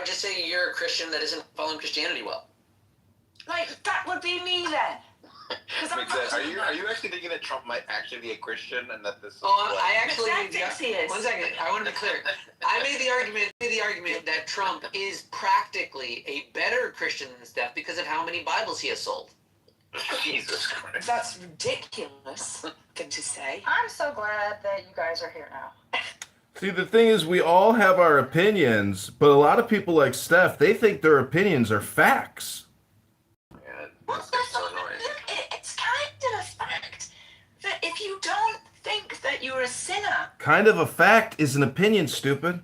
just say you're a Christian that isn't following Christianity well. Like, that would be me then. Are you actually thinking that Trump might actually be a Christian and that this is I actually made the argument. 1 second. I want to be clear. I made the argument that Trump is practically a better Christian than Steph because of how many Bibles he has sold. Jesus Christ. That's ridiculous thing to say. I'm so glad that you guys are here now. See, the thing is, we all have our opinions, but a lot of people like Steph, they think their opinions are facts. That's so annoying. It's kind of a fact that if you don't think that you're a sinner, Kind of a fact is an opinion, stupid.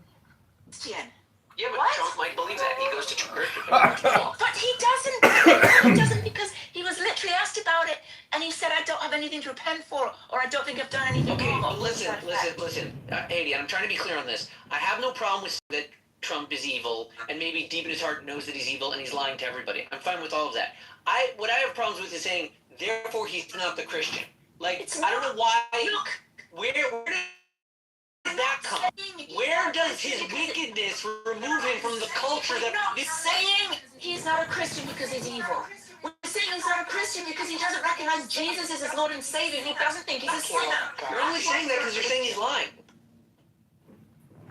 Christian. Yeah, but What? Trump might believe that. He goes to church. But he doesn't. He doesn't, because he was literally asked about it, and he said, "I don't have anything to repent for, or I don't think I've done anything Okay, wrong." but listen. Haiti, I'm trying to be clear on this. I have no problem with that Trump is evil, and maybe deep in his heart knows that he's evil and he's lying to everybody. I'm fine with all of that. What I have problems with is saying, therefore he's not the Christian. Like, I don't know why. Look, Where does that come? Where does his wickedness remove him from the culture we're that not this saying he's not a Christian because he's evil. We're saying he's not a Christian because he doesn't recognize Jesus as his Lord and Savior, and he doesn't think he's a sinner. You're only saying that because you're saying he's lying.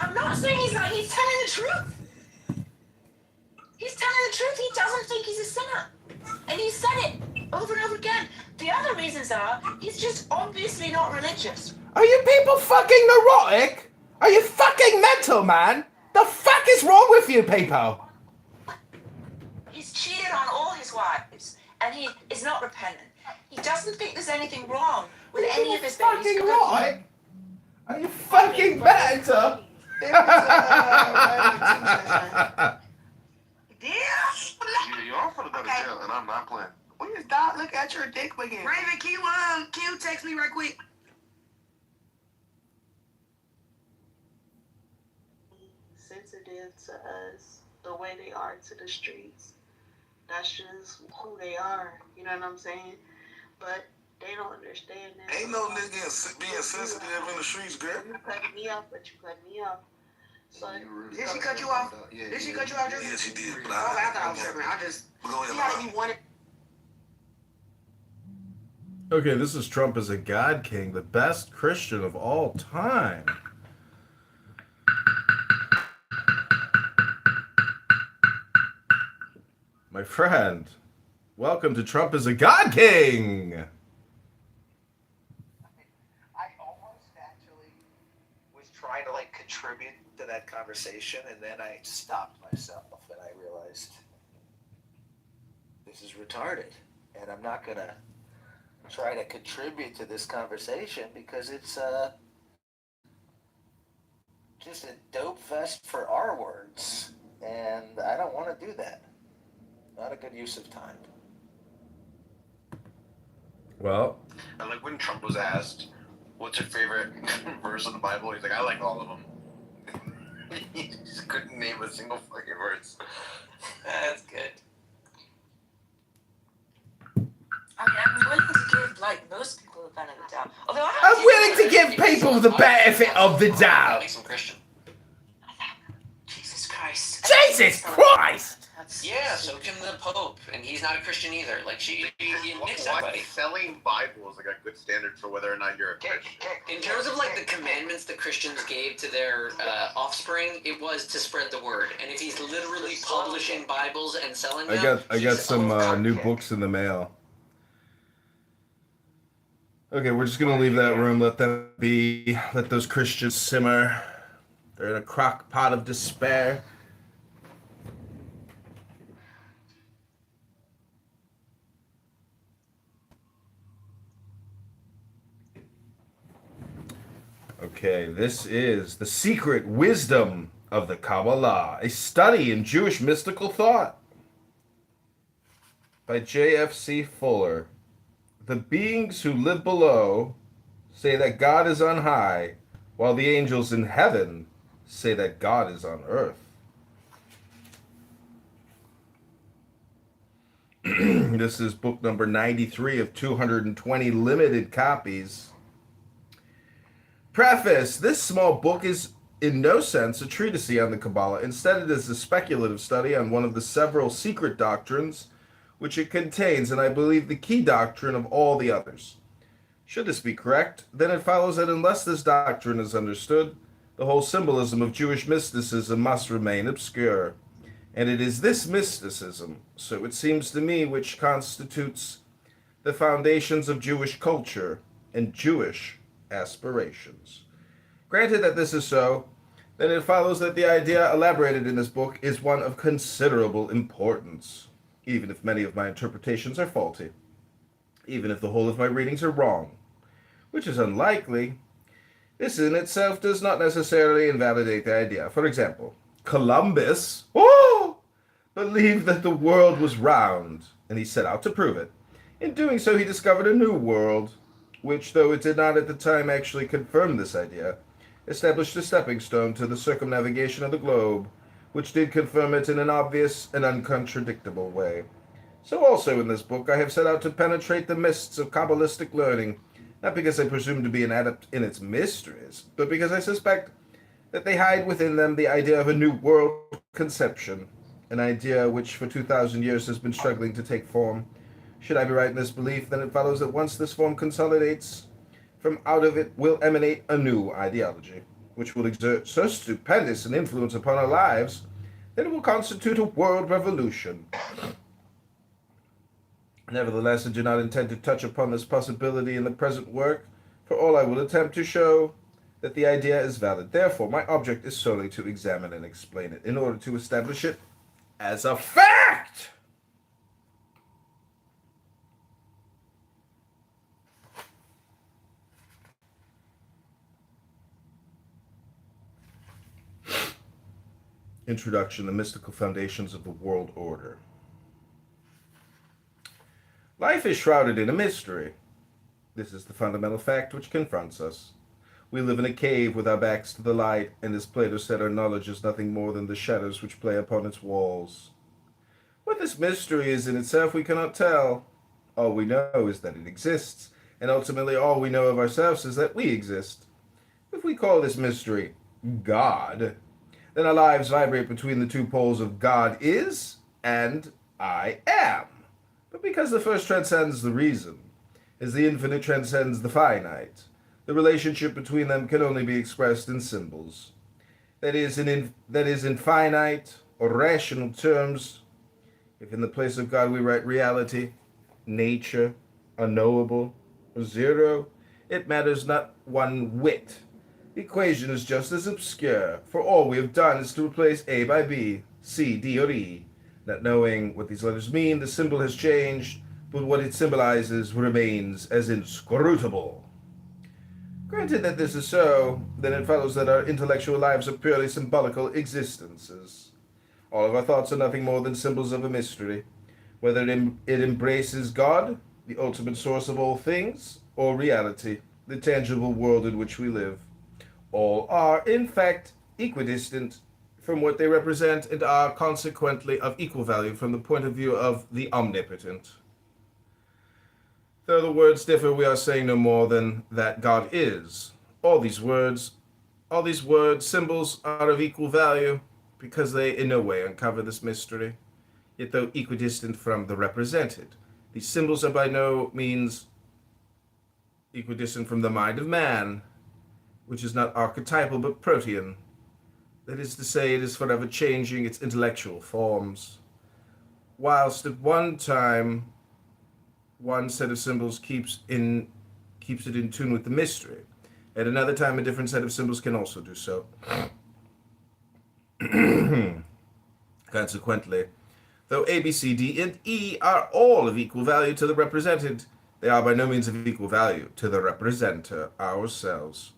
I'm not saying he's not. He's telling the truth. He's telling the truth. He doesn't think he's a sinner. And he said it over and over again. The other reasons are, he's just obviously not religious. Are you people fucking neurotic? Are you fucking mental, man? The fuck is wrong with you people? He's cheated on all his wives, and he is not repentant. He doesn't think there's anything wrong with any of his babies. Fucking right? Are you fucking mental? You're all gonna go to jail, and I'm not playing. Will you stop? Look at your dick again. Raven, can you text me right quick? Sensitive to us, the way they are to the streets. That's just who they are. You know what I'm saying? But they don't understand that. Ain't no nigga being sensitive in the streets, girl. You cut me off, but you cut me off. So, Did she cut you off? Did she cut you off, Drew? Yeah, she did. But Oh, I thought I was tripping. I just But go see ahead, how Mom. you wanted. Okay, this is Trump as a God King, the best Christian of all time. My friend, welcome to Trump as a God King. I almost actually was trying to like contribute to that conversation, and then I stopped myself and I realized this is retarded, and I'm not gonna try to contribute to this conversation because it's just a dope fest for our words, and I don't want to do that. Not a good use of time. Well, And like when Trump was asked, "What's your favorite verse of the Bible?" He's like, "I like all of them." He just couldn't name a single fucking verse. That's good. I mean, I'm willing to give, like, most people the benefit of the doubt. Although I'm willing to give people the benefit of the doubt. Like some Christian. Jesus Christ. Jesus Christ! Yeah, so can the Pope, and he's not a Christian either. Like, he admits Why everybody. selling Bible is like a good standard for whether or not you're a Christian? In terms of like the commandments the Christians gave to their offspring, it was to spread the word. And if he's literally publishing Bibles and selling them, I got he's some a new cockpit. books in the mail. Okay, we're just gonna leave that room. Let them be. Let those Christians simmer. They're in a crock pot of despair. Okay, this is The Secret Wisdom of the Kabbalah, a study in Jewish mystical thought by J.F.C. Fuller. The beings who live below say that God is on high, while the angels in heaven say that God is on earth. This is book number 93 of 220 limited copies. Preface: this small book is in no sense a treatise on the Kabbalah. Instead, it is a speculative study on one of the several secret doctrines which it contains, and I believe the key doctrine of all the others. Should this be correct, then it follows that unless this doctrine is understood, the whole symbolism of Jewish mysticism must remain obscure. And it is this mysticism, so it seems to me, which constitutes the foundations of Jewish culture and Jewish aspirations. Granted that this is so, then it follows that the idea elaborated in this book is one of considerable importance, even if many of my interpretations are faulty, even if the whole of my readings are wrong, which is unlikely. This in itself does not necessarily invalidate the idea. For example, Columbus believed that the world was round, and he set out to prove it. In doing so, he discovered a new world, which, though it did not at the time actually confirm this idea, established a stepping stone to the circumnavigation of the globe, which did confirm it in an obvious and uncontradictable way. So also in this book I have set out to penetrate the mists of Kabbalistic learning, not because I presume to be an adept in its mysteries, but because I suspect that they hide within them the idea of a new world conception, an idea which for 2,000 years has been struggling to take form. Should I be right in this belief, then it follows that once this form consolidates, from out of it will emanate a new ideology, which will exert so stupendous an influence upon our lives that it will constitute a world revolution. Nevertheless, I do not intend to touch upon this possibility in the present work, for all I will attempt to show that the idea is valid. Therefore, my object is solely to examine and explain it in order to establish it as a fact. Introduction: The Mystical Foundations of the World Order. Life is shrouded in a mystery. This is the fundamental fact which confronts us. We live in a cave with our backs to the light, and as Plato said, our knowledge is nothing more than the shadows which play upon its walls. What this mystery is in itself we cannot tell. All we know is that it exists, and ultimately all we know of ourselves is that we exist. If we call this mystery God, then our lives vibrate between the two poles of God is and I am. But because the first transcends the reason, as the infinite transcends the finite, the relationship between them can only be expressed in symbols. That is in finite or rational terms. If in the place of God we write reality, nature, unknowable, or zero, it matters not one whit. The equation is just as obscure, for all we have done is to replace A by B, C, D, or E. Not knowing what these letters mean, the symbol has changed, but what it symbolizes remains as inscrutable. Granted that this is so, then it follows that our intellectual lives are purely symbolical existences. All of our thoughts are nothing more than symbols of a mystery, whether it embraces God, the ultimate source of all things, or reality, the tangible world in which we live. All are, in fact, equidistant from what they represent and are consequently of equal value from the point of view of the omnipotent. Though the words differ, we are saying no more than that God is. All these words, symbols, are of equal value because they in no way uncover this mystery. Yet though equidistant from the represented, these symbols are by no means equidistant from the mind of man, which is not archetypal but protean. That is to say, it is forever changing its intellectual forms. Whilst at one time, one set of symbols keeps it in tune with the mystery. At another time, a different set of symbols can also do so. Consequently, though A, B, C, D, and E are all of equal value to the represented, they are by no means of equal value to the representer, ourselves.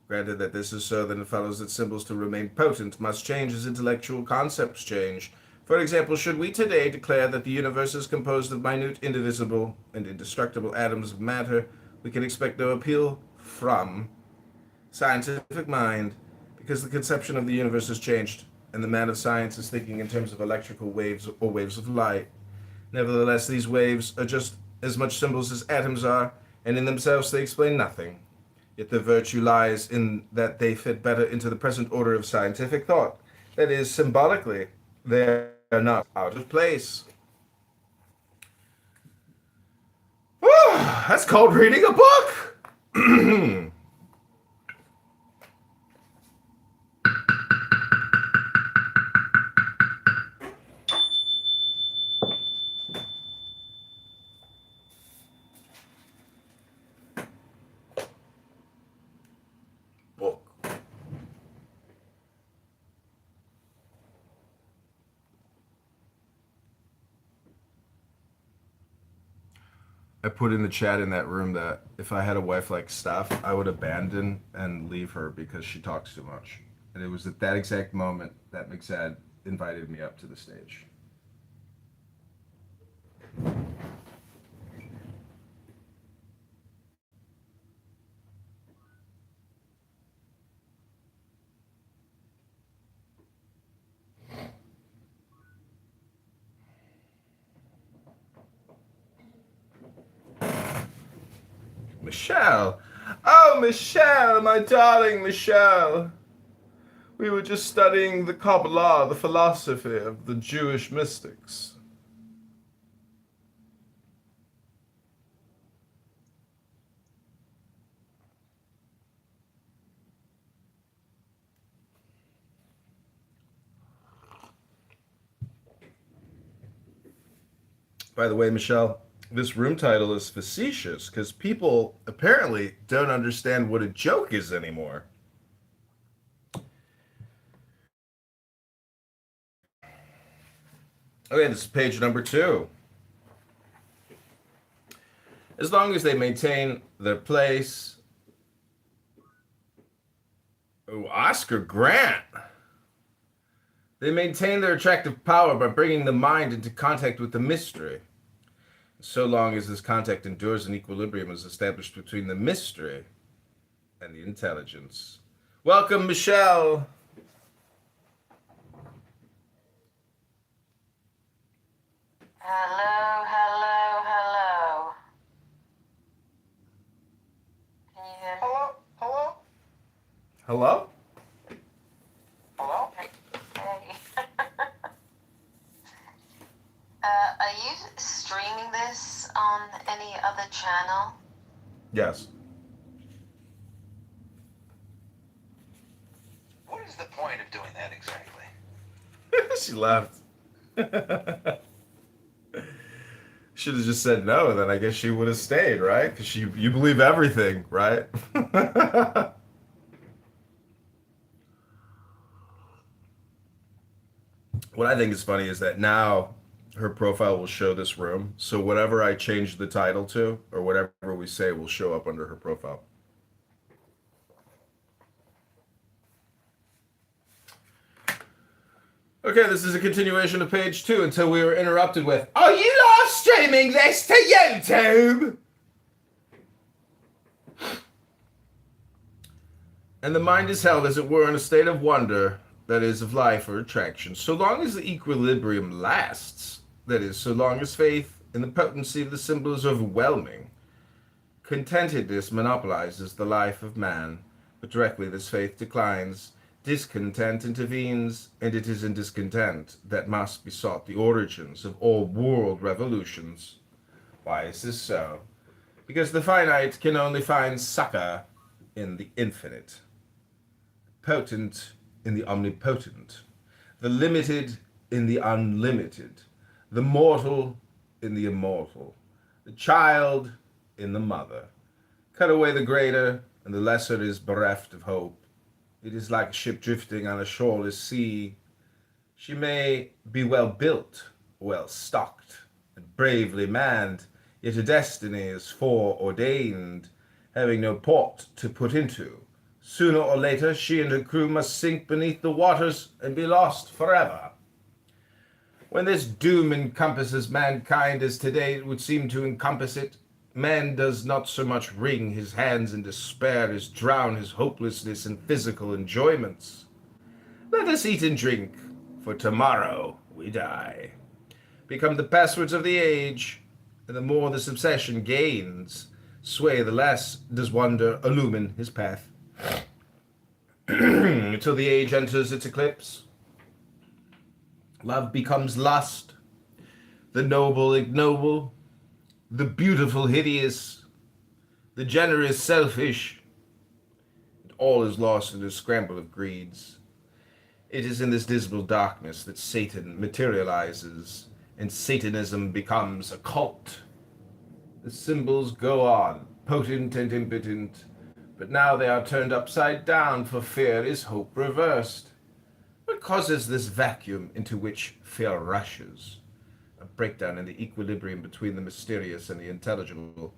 Granted that this is so, then it follows that symbols to remain potent must change as intellectual concepts change. For example, should we today declare that the universe is composed of minute, indivisible, and indestructible atoms of matter, we can expect no appeal from scientific mind, because the conception of the universe has changed, and the man of science is thinking in terms of electrical waves or waves of light. Nevertheless, these waves are just as much symbols as atoms are, and in themselves they explain nothing. Yet the virtue lies in that they fit better into the present order of scientific thought. That is, symbolically, they are not out of place. Whew, that's called reading a book! Book. I put in the chat in that room that if I had a wife like Steph, I would abandon and leave her because she talks too much. And it was at that exact moment that McZad invited me up to the stage. Michelle! Oh, Michelle, my darling Michelle! We were just studying the Kabbalah, the philosophy of the Jewish mystics. By the way, Michelle, this room title is facetious because people apparently don't understand what a joke is anymore. Okay, this is page number 2. As long as they maintain their place. Oh, Oscar Grant. They maintain their attractive power by bringing the mind into contact with the mystery. So long as this contact endures, an equilibrium is established between the mystery and the intelligence. Welcome, Michelle. Hello, hello, hello. Can you hear me? Hello? Hello? Hello? Hello? Hey. Are you streaming this on any other channel? Yes. What is the point of doing that exactly? She laughed. Should have just said no, then I guess she would have stayed, right? Because you believe everything, right? What I think is funny is that now her profile will show this room. So whatever I change the title to, or whatever we say, will show up under her profile. Okay, this is a continuation of page 2 until we were interrupted with, "Are you live streaming this to YouTube?" And the mind is held, as it were, in a state of wonder, that is, of life or attraction, so long as the equilibrium lasts, that is, so long as faith in the potency of the symbol is overwhelming. Contentedness monopolizes the life of man, but directly this faith declines, discontent intervenes, and it is in discontent that must be sought the origins of all world revolutions. Why is this so? Because the finite can only find succor in the infinite, potent in the omnipotent, the limited in the unlimited, the mortal in the immortal, the child in the mother. Cut away the greater, and the lesser is bereft of hope. It is like a ship drifting on a shoreless sea. She may be well built, well stocked, and bravely manned, yet her destiny is foreordained, having no port to put into. Sooner or later, she and her crew must sink beneath the waters and be lost forever. When this doom encompasses mankind as today it would seem to encompass it, man does not so much wring his hands in despair as drown his hopelessness in physical enjoyments. Let us eat and drink, for tomorrow we die. Become the passwords of the age, and the more this obsession gains, sway, the less does wonder illumine his path. Until the age enters its eclipse, love becomes lust, the noble ignoble, the beautiful hideous, the generous selfish, and all is lost in a scramble of greeds. It is in this dismal darkness that Satan materializes, and Satanism becomes a cult. The symbols go on, potent and impotent, but now they are turned upside down, for fear is hope reversed. What causes this vacuum into which fear rushes? A breakdown in the equilibrium between the mysterious and the intelligible.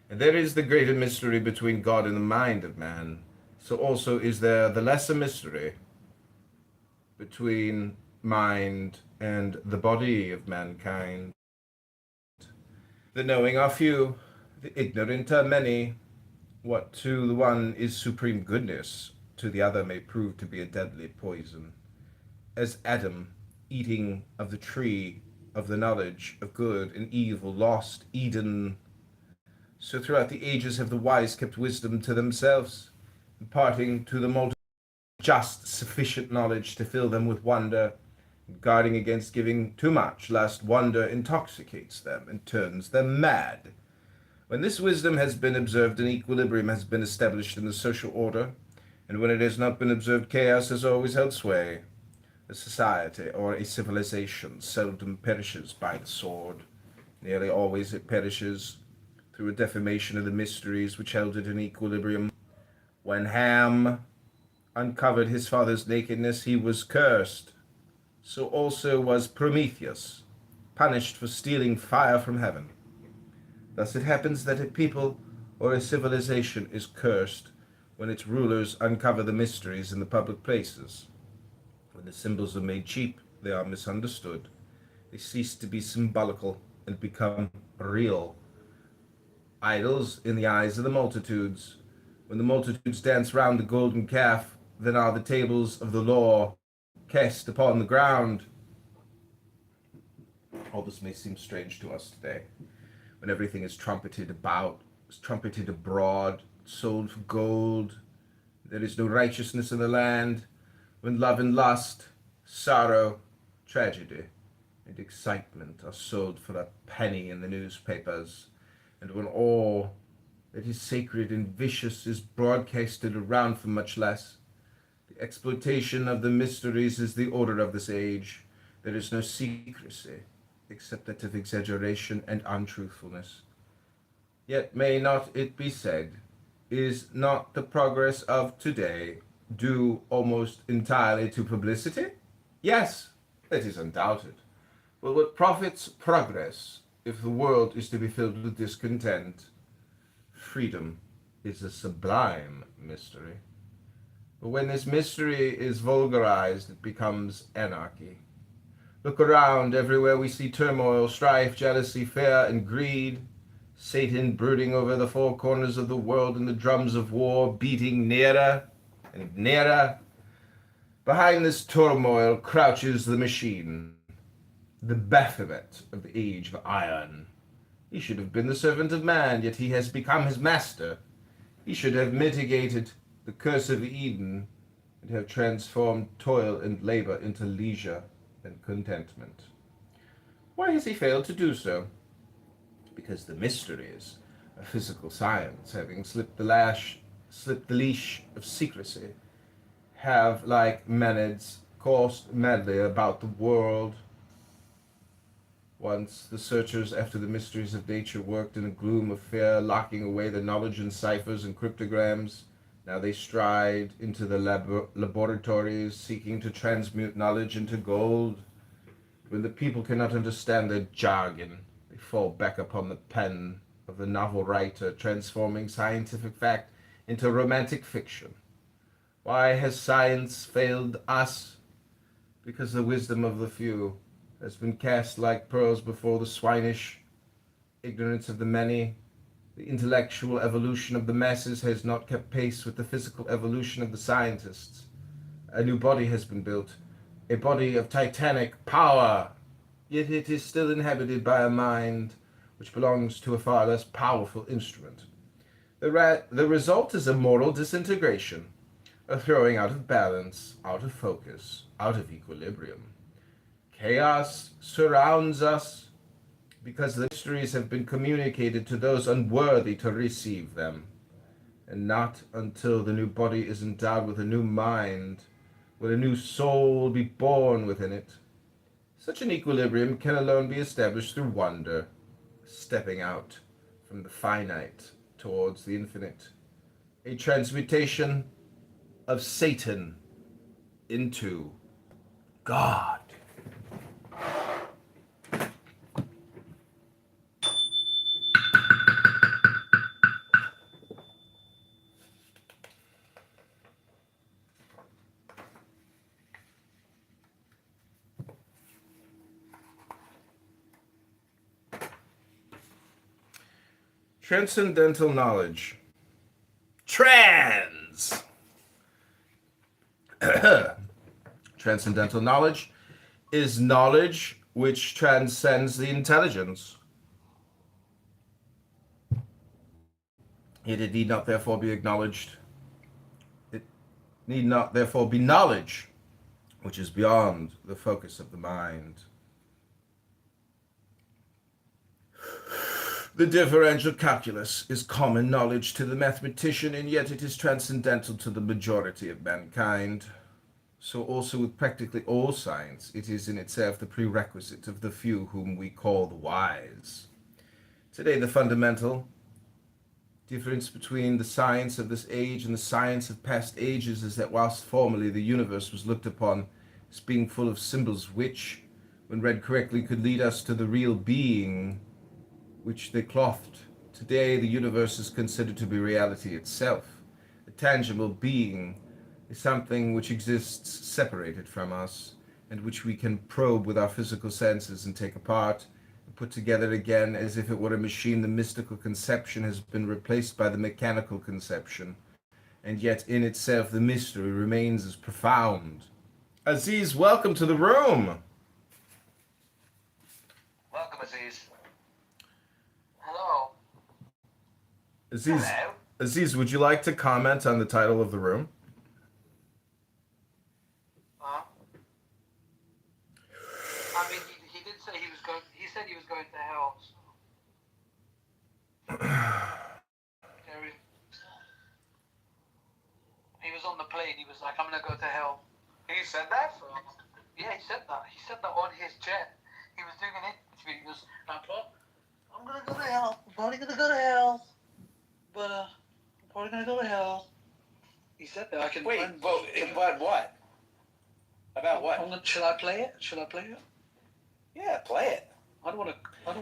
And there is the greater mystery between God and the mind of man. So also is there the lesser mystery between mind and the body of mankind. The knowing are few, the ignorant are many. What to the one is supreme goodness, to the other may prove to be a deadly poison. As Adam, eating of the tree of the knowledge of good and evil, lost Eden, so throughout the ages have the wise kept wisdom to themselves, imparting to the multitude just sufficient knowledge to fill them with wonder, guarding against giving too much, lest wonder intoxicates them and turns them mad. When this wisdom has been observed, an equilibrium has been established in the social order, and when it has not been observed, chaos has always held sway. A society or a civilization seldom perishes by the sword. Nearly always it perishes through a defamation of the mysteries which held it in equilibrium. When Ham uncovered his father's nakedness, he was cursed. So also was Prometheus, punished for stealing fire from heaven. Thus it happens that a people or a civilization is cursed when its rulers uncover the mysteries in the public places. When the symbols are made cheap, they are misunderstood. They cease to be symbolical and become real. Idols in the eyes of the multitudes. When the multitudes dance round the golden calf, then are the tables of the law cast upon the ground. All this may seem strange to us today, when everything is trumpeted about, is trumpeted abroad, sold for gold. There is no righteousness in the land, when love and lust, sorrow, tragedy, and excitement are sold for a penny in the newspapers, and when all that is sacred and vicious is broadcasted around for much less. The exploitation of the mysteries is the order of this age. There is no secrecy, except that of exaggeration and untruthfulness. Yet may not it be said, is not the progress of today due almost entirely to publicity? Yes, that is undoubted. But what profits progress if the world is to be filled with discontent? Freedom is a sublime mystery. But when this mystery is vulgarized, it becomes anarchy. Look around, everywhere we see turmoil, strife, jealousy, fear, and greed. Satan brooding over the four corners of the world, and the drums of war beating nearer and nearer. Behind this turmoil crouches the machine, the Baphomet of the age of iron. He should have been the servant of man, yet he has become his master. He should have mitigated the curse of Eden and have transformed toil and labor into leisure and contentment. Why has he failed to do so? Because the mysteries of physical science, having slipped the leash of secrecy, have, like Maenads, coursed madly about the world. Once the searchers after the mysteries of nature worked in a gloom of fear, locking away the knowledge in ciphers and cryptograms. Now they stride into the laboratories, seeking to transmute knowledge into gold. When the people cannot understand their jargon, they fall back upon the pen of the novel writer, transforming scientific fact into romantic fiction. Why has science failed us? Because the wisdom of the few has been cast like pearls before the swinish ignorance of the many. The intellectual evolution of the masses has not kept pace with the physical evolution of the scientists. A new body has been built, a body of titanic power, yet it is still inhabited by a mind which belongs to a far less powerful instrument. The result is a moral disintegration, a throwing out of balance, out of focus, out of equilibrium. Chaos surrounds us because the mysteries have been communicated to those unworthy to receive them. And not until the new body is endowed with a new mind will a new soul be born within it. Such an equilibrium can alone be established through wonder, stepping out from the finite towards the infinite, a transmutation of Satan into God. Transcendental knowledge. Transcendental knowledge is knowledge which transcends the intelligence. Yet it need not therefore be acknowledged. It need not therefore be knowledge which is beyond the focus of the mind. The differential calculus is common knowledge to the mathematician, and yet it is transcendental to the majority of mankind. So also with practically all science, it is in itself the prerequisite of the few whom we call the wise. Today, the fundamental difference between the science of this age and the science of past ages is that whilst formerly the universe was looked upon as being full of symbols which, when read correctly, could lead us to the real being which they clothed, today the universe is considered to be reality itself. A tangible being is something which exists separated from us, and which we can probe with our physical senses and take apart and put together again as if it were a machine. The mystical conception has been replaced by the mechanical conception, and yet in itself the mystery remains as profound. Aziz, welcome to the room. Welcome, Aziz. Hello. Aziz, Hello. Aziz, would you like to comment on the title of the room? I mean, he did say he was going. He said he was going to hell. He was on the plane. He was like, "I'm gonna go to hell." He said that. So, yeah, he said that. He said that on his jet. He was doing an interview. He was, "I'm gonna go to hell. I'm probably gonna go to hell, but I'm probably gonna go to hell." He said that. I can. Wait, but what? About what? Should I play it? Should I play it? Yeah, play it. I don't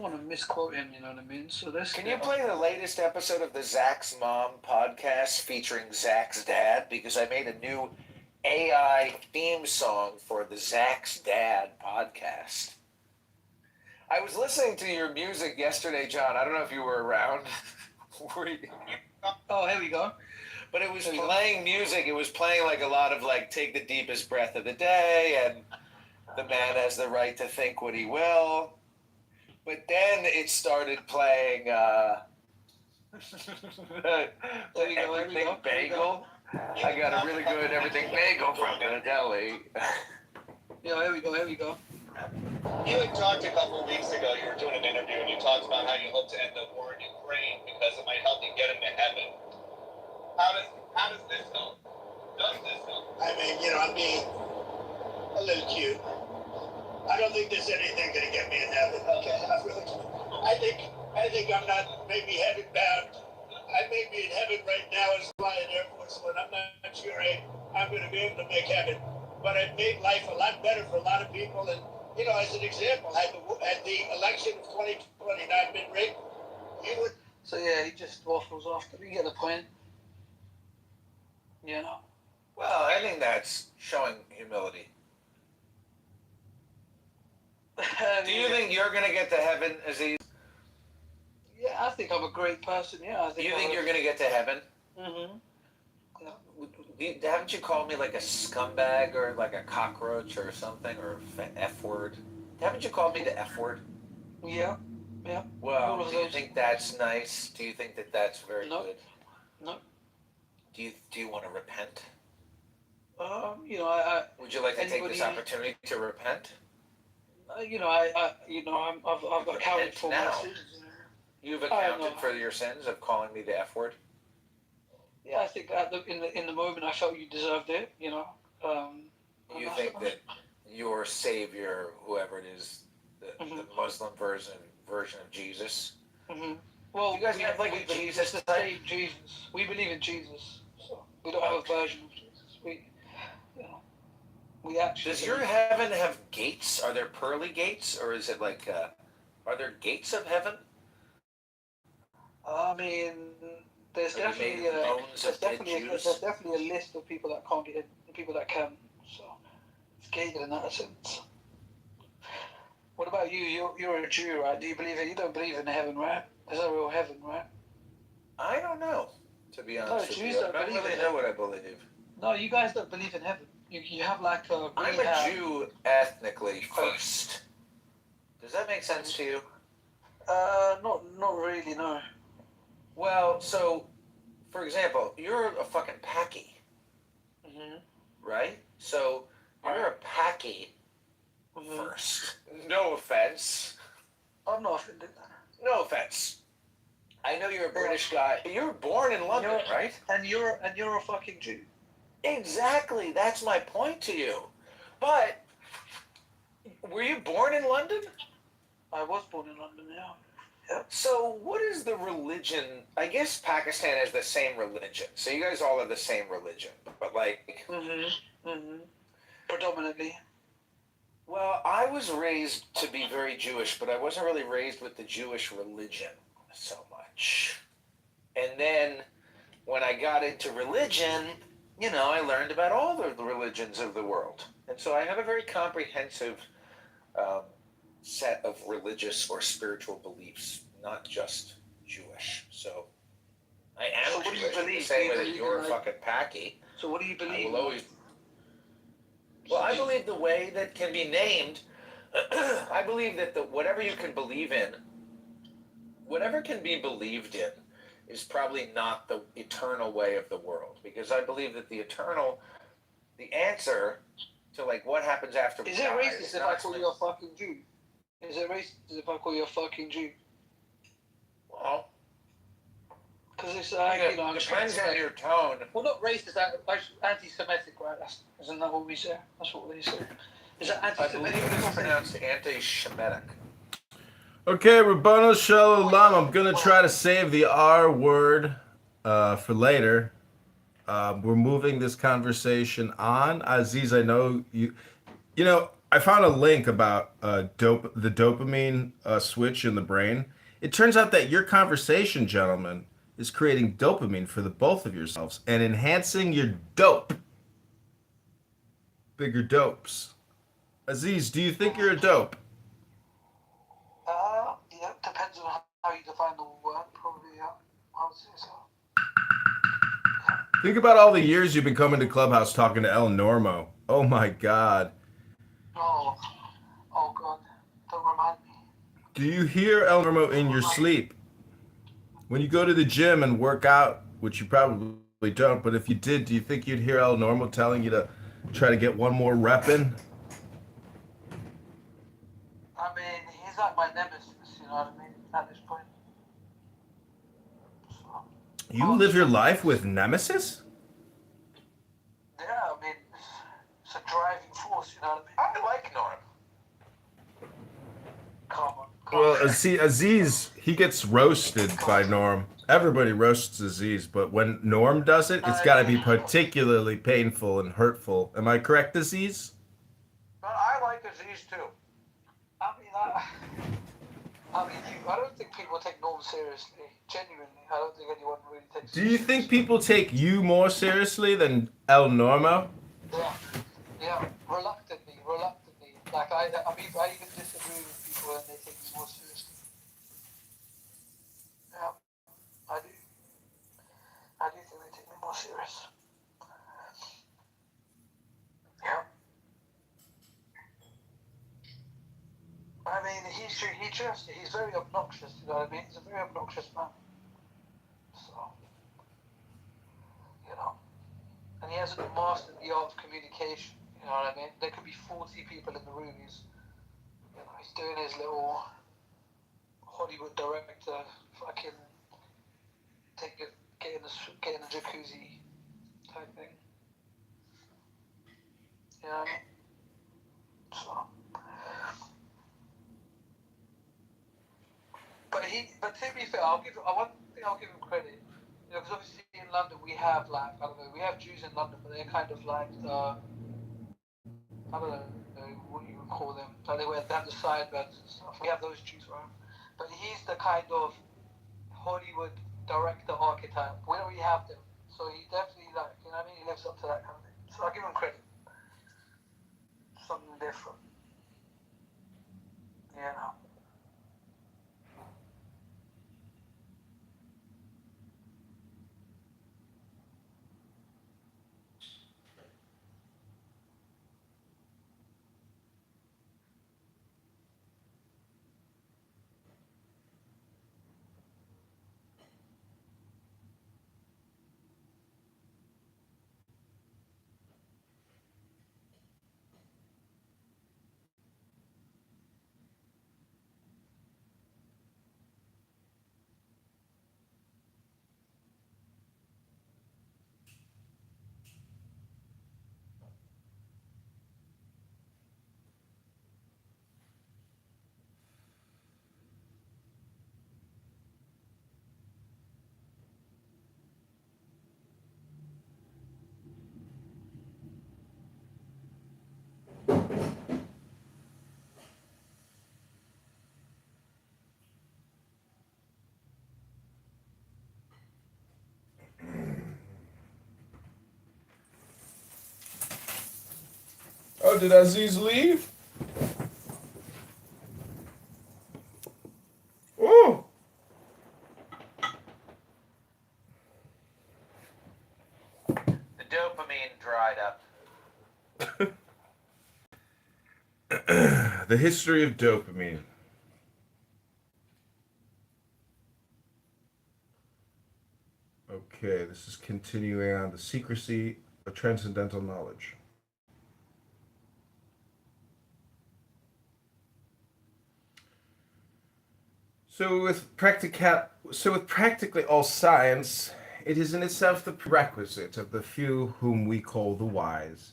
want to misquote him. You know what I mean? So this. Can you play the latest episode of the Zach's Mom podcast featuring Zach's dad? Because I made a new AI theme song for the Zach's Dad podcast. I was listening to your music yesterday, John. I don't know if you were around. Oh, here we go. But it was playing music. It was playing like a lot of like Take the Deepest Breath of the Day and The Man Has the Right to Think What He Will. But then it started playing Everything Bagel. I got a really good Everything Bagel from Philadelphia. Yeah, here we go. You had talked a couple of weeks ago, you were doing an interview, and you talked about how you hope to end the war in Ukraine because it might help you get into heaven. How does this help? Does this help? I mean, I'm being a little cute. I don't think there's anything going to get me in heaven. Okay, I think I'm not maybe heaven bound. I may be in heaven right now as flying Air Force One. I'm not sure I'm going to be able to make heaven, but it made life a lot better for a lot of people. And as an example, had the election of 2020 not been rigged, you would. So yeah, he just waffles off. You get the point. Well, I think that's showing humility. Do you think you're going to get to heaven, Aziz? Yeah, I think I'm a great person. Yeah, You think you're going to get to heaven? Mm-hmm. Haven't you called me like a scumbag or like a cockroach or something, or F word? Haven't you called me the F word? Yeah. Well, do you think that's nice? Do you think that that's very good? No. Do you want to repent? Would you like to take this opportunity to repent? I've accounted for my sins. You've accounted for your sins of calling me the F word? Yeah, I think in the moment I felt you deserved it, you think that your savior, whoever it is, the Muslim version of Jesus? Mm-hmm. Well, you guys have like a Jesus type? Jesus. We believe in Jesus, so we don't have a version of Jesus. We actually. Does your heaven have gates? Are there pearly gates, or is it like? Are there gates of heaven? I mean, there's definitely a list of people that can't get in, and people that can. So it's gated in that sense. What about you? You're a Jew, right? Do you believe it? You don't believe in heaven, right? There's no real heaven, right? I don't know, to be honest with you. I don't really know what I believe. No, you guys don't believe in heaven. You have like a... I'm a Jew ethnically first. Does that make sense to you? Not really, no. Well, so, for example, you're a fucking Paki. Mm-hmm. Right? So, you're a Paki first. No offense. I'm not offended. No offense. I know you're a British guy. You were born in London, right? And you're a fucking Jew. Exactly. That's my point to you. But were you born in London? I was born in London, yeah. Yep. So what is the religion? I guess Pakistan has the same religion. So you guys all have the same religion, but like. Predominantly. Well, I was raised to be very Jewish, but I wasn't really raised with the Jewish religion so much. And then when I got into religion, I learned about all the religions of the world. And so I have a very comprehensive set of religious or spiritual beliefs, not just Jewish. So I am Jewish. The same way that you're a fucking Paki. So what do you believe? I will always... Well, I believe the way that can be named, I believe that whatever you can believe in, whatever can be believed in, is probably not the eternal way of the world. Because I believe that the answer to like what happens after we die... Is it racist if I call you a fucking Jew? Is it racist if I call you a fucking Jew? Well... Because it's like, depends on your tone. Well, not racist, anti-Semitic, right? Isn't that what we say? That's what they say. Is that anti-Semitic? I believe it's pronounced anti-Shemitic. Okay, Rabbanu Shalom. I'm gonna try to save the R word for later. We're moving this conversation on. Aziz, I know you. I found a link about the dopamine switch in the brain. It turns out that your conversation, gentlemen, is creating dopamine for the both of yourselves and enhancing your dope. Bigger dopes. Aziz, do you think you're a dope? Yeah, depends on how you define the word. Probably, yeah. I would say so. Think about all the years you've been coming to Clubhouse talking to El Normo. Oh my God. Oh God. Don't remind me. Do you hear El Normo in your sleep? When you go to the gym and work out, which you probably don't, but if you did, do you think you'd hear El Normo telling you to try to get one more rep in? I mean, he's like my nemesis, you know what I mean, at this point. So, you live your life with nemesis? Yeah, I mean, it's a driving force, you know what I mean? I like Norm. Come on. Well, Aziz, he gets roasted by Norm. Everybody roasts Aziz, but when Norm does it, it's got to be particularly painful and hurtful. Am I correct, Aziz? But I like Aziz too. I don't think people take Norm seriously. Genuinely, I don't think anyone really takes. Do you think people take you more seriously than El Normo? Yeah, reluctantly. Like I even disagree with people and they take me more seriously. Yeah, I do. I do think they take me more serious. Yeah. I mean, he's very obnoxious, you know what I mean? He's a very obnoxious man. So. and he hasn't mastered the art of communication. You know what I mean? There could be 40 people in the room. He's doing his little Hollywood director, fucking get in the jacuzzi type thing. You know what I mean? So. But to be fair, one thing I'll give him credit. You know, because obviously in London we have like, I don't know, we have Jews in London, but they're kind of like I don't know what you would call them. Like they have the sideburns and stuff. We have those Jews, right? But he's the kind of Hollywood director archetype. We don't really have them, so he definitely you know what I mean. He lives up to that kind of thing. So I'll give him credit. Something different. You know. Oh, did Aziz leave? Oh! The dopamine dried up. The history of dopamine. Okay, this is continuing on the secrecy of transcendental knowledge. So with practically all science, it is in itself the prerequisite of the few whom we call the wise.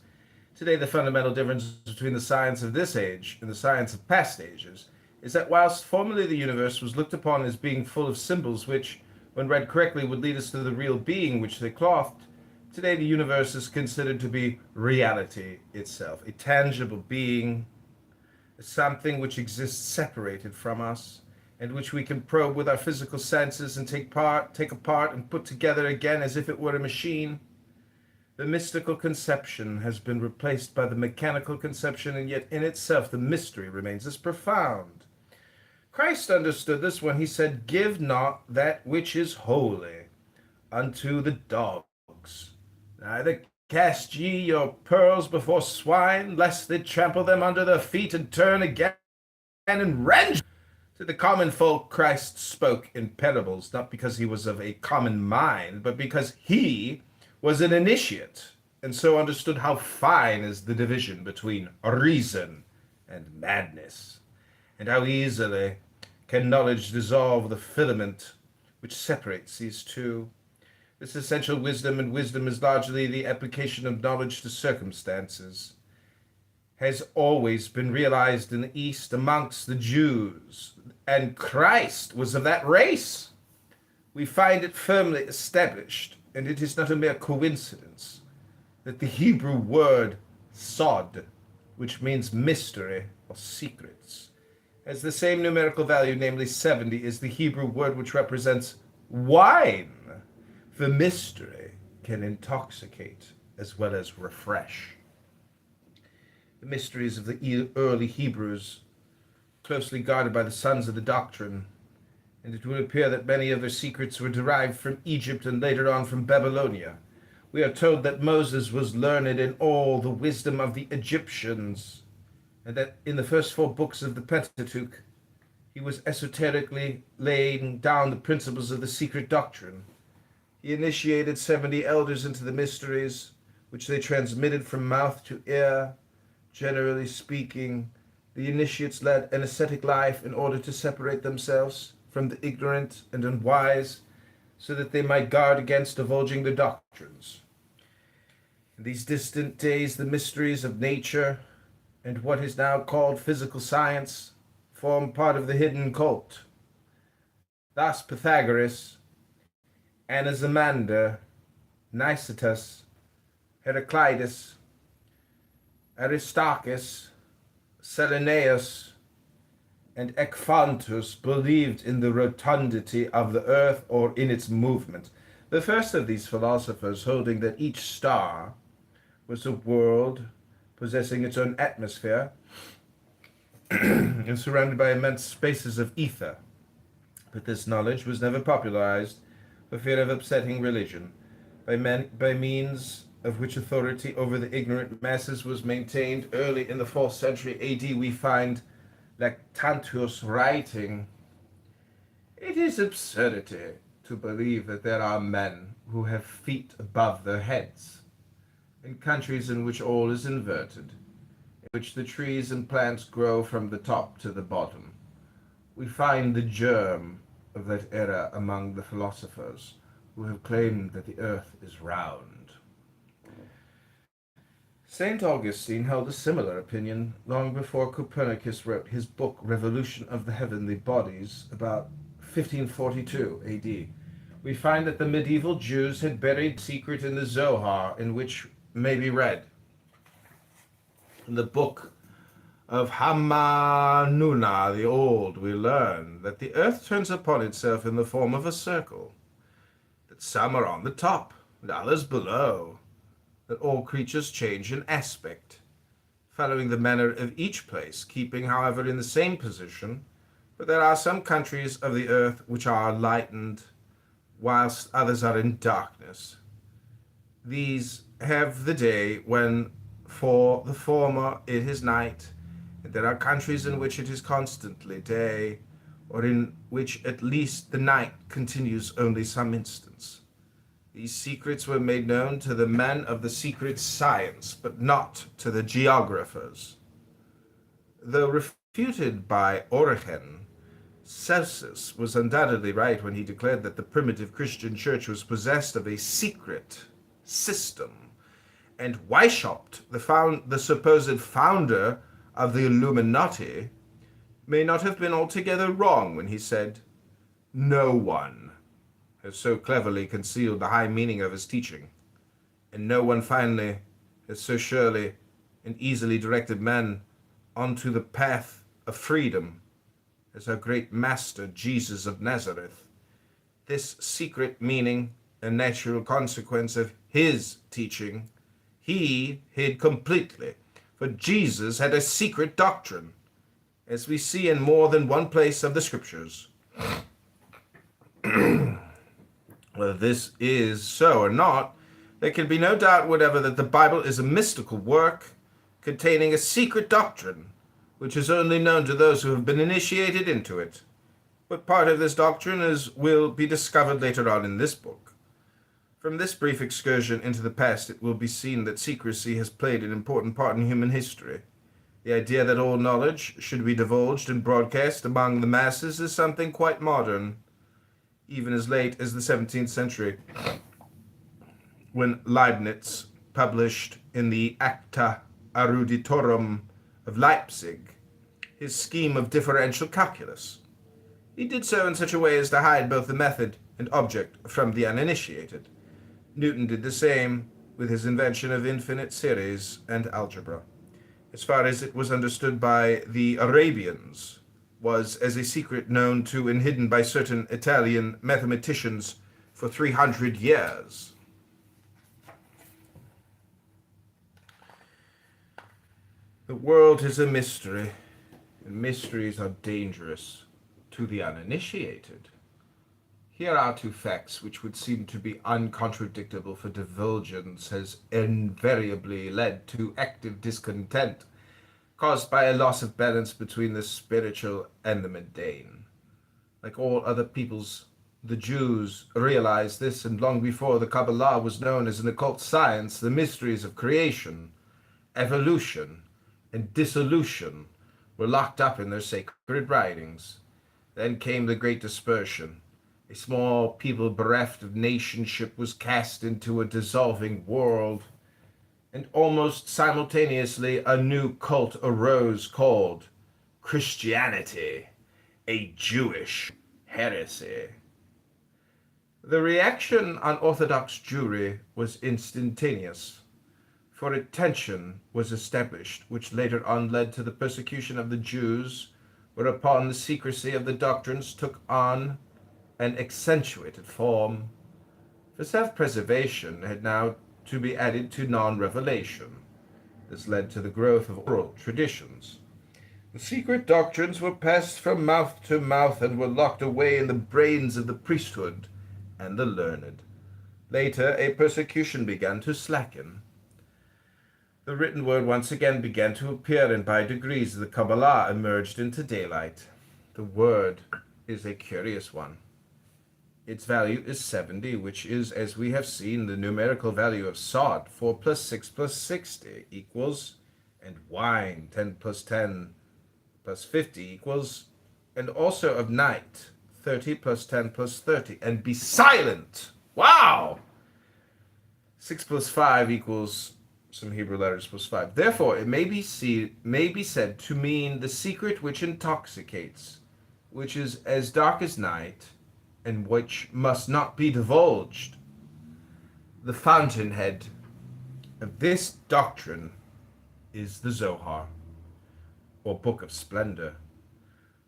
Today, the fundamental difference between the science of this age and the science of past ages is that whilst formerly the universe was looked upon as being full of symbols which, when read correctly, would lead us to the real being which they clothed, today the universe is considered to be reality itself, a tangible being, something which exists separated from us, and which we can probe with our physical senses and take apart and put together again as if it were a machine. The mystical conception has been replaced by the mechanical conception, and yet in itself the mystery remains as profound. Christ understood this when he said, "Give not that which is holy unto the dogs, neither cast ye your pearls before swine, lest they trample them under their feet and turn again and rend." To the common folk, Christ spoke in parables, not because he was of a common mind, but because he was an initiate, and so understood how fine is the division between reason and madness, and how easily can knowledge dissolve the filament which separates these two. This essential wisdom, and wisdom is largely the application of knowledge to circumstances, has always been realized in the East amongst the Jews, and Christ was of that race. We find it firmly established, and it is not a mere coincidence, that the Hebrew word sod, which means mystery or secrets, has the same numerical value, namely 70, as the Hebrew word which represents wine. For mystery can intoxicate as well as refresh. The mysteries of the early Hebrews, closely guarded by the sons of the doctrine, and it would appear that many of their secrets were derived from Egypt and later on from Babylonia. We are told that Moses was learned in all the wisdom of the Egyptians, and that in the first 4 books of the Pentateuch, he was esoterically laying down the principles of the secret doctrine. He initiated 70 elders into the mysteries, which they transmitted from mouth to ear. Generally speaking, the initiates led an ascetic life in order to separate themselves from the ignorant and unwise, so that they might guard against divulging their doctrines. In these distant days, the mysteries of nature and what is now called physical science form part of the hidden cult. Thus Pythagoras, Anaximander, Nicetas, Heraclitus, Aristarchus, Seleneus, and Ecphantus believed in the rotundity of the earth or in its movement. The first of these philosophers holding that each star was a world possessing its own atmosphere and surrounded by immense spaces of ether. But this knowledge was never popularized for fear of upsetting religion, by means of which authority over the ignorant masses was maintained. Early in the 4th century AD, we find Lactantius writing, "It is absurdity to believe that there are men who have feet above their heads. In countries in which all is inverted, in which the trees and plants grow from the top to the bottom, we find the germ of that error among the philosophers who have claimed that the earth is round." St. Augustine held a similar opinion long before Copernicus wrote his book Revolution of the Heavenly Bodies about 1542 AD. We find that the medieval Jews had buried secret in the Zohar, in which may be read, in the book of Hamanuna the Old, we learn that the earth turns upon itself in the form of a circle, that some are on the top and others below, that all creatures change in aspect, following the manner of each place, keeping, however, in the same position, but there are some countries of the earth which are lightened, whilst others are in darkness. These have the day when for the former it is night, and there are countries in which it is constantly day, or in which at least the night continues only some instants. These secrets were made known to the men of the secret science, but not to the geographers. Though refuted by Origen, Celsus was undoubtedly right when he declared that the primitive Christian church was possessed of a secret system, and Weishaupt, the supposed founder of the Illuminati, may not have been altogether wrong when he said, "No one has so cleverly concealed the high meaning of his teaching, and no one finally has so surely and easily directed men onto the path of freedom as our great master Jesus of Nazareth. This secret meaning and natural consequence of his teaching he hid completely, for Jesus had a secret doctrine, as we see in more than one place of the Scriptures." Whether this is so or not, there can be no doubt whatever that the Bible is a mystical work containing a secret doctrine, which is only known to those who have been initiated into it. What part of this doctrine will be discovered later on in this book. From this brief excursion into the past, it will be seen that secrecy has played an important part in human history. The idea that all knowledge should be divulged and broadcast among the masses is something quite modern, even as late as the 17th century, when Leibniz published in the Acta Eruditorum of Leipzig his scheme of differential calculus. He did so in such a way as to hide both the method and object from the uninitiated. Newton did the same with his invention of infinite series and algebra, as far as it was understood by the Arabians, was as a secret known to and hidden by certain Italian mathematicians for 300 years. The world is a mystery, and mysteries are dangerous to the uninitiated. Here are two facts which would seem to be uncontradictable, for divulgence has invariably led to active discontent, caused by a loss of balance between the spiritual and the mundane. Like all other peoples, the Jews realized this, and long before the Kabbalah was known as an occult science, the mysteries of creation, evolution, and dissolution were locked up in their sacred writings. Then came the Great Dispersion. A small people bereft of nationship was cast into a dissolving world, and almost simultaneously a new cult arose called Christianity, a Jewish heresy. The reaction on Orthodox Jewry was instantaneous, for a tension was established, which later on led to the persecution of the Jews, whereupon the secrecy of the doctrines took on an accentuated form. For self-preservation had now to be added to non-revelation. This led to the growth of oral traditions. The secret doctrines were passed from mouth to mouth and were locked away in the brains of the priesthood and the learned. Later, a persecution began to slacken. The written word once again began to appear, and by degrees the Kabbalah emerged into daylight. The word is a curious one. Its value is 70, which is, as we have seen, the numerical value of sod, 4 plus 6 plus 60 equals, and wine, 10 plus 10 plus 50 equals, and also of night, 30 plus 10 plus 30, and be silent. Wow! 6 plus 5 equals some Hebrew letters plus 5. Therefore, it may be said to mean the secret which intoxicates, which is as dark as night, and which must not be divulged. The fountainhead of this doctrine is the Zohar, or Book of Splendor,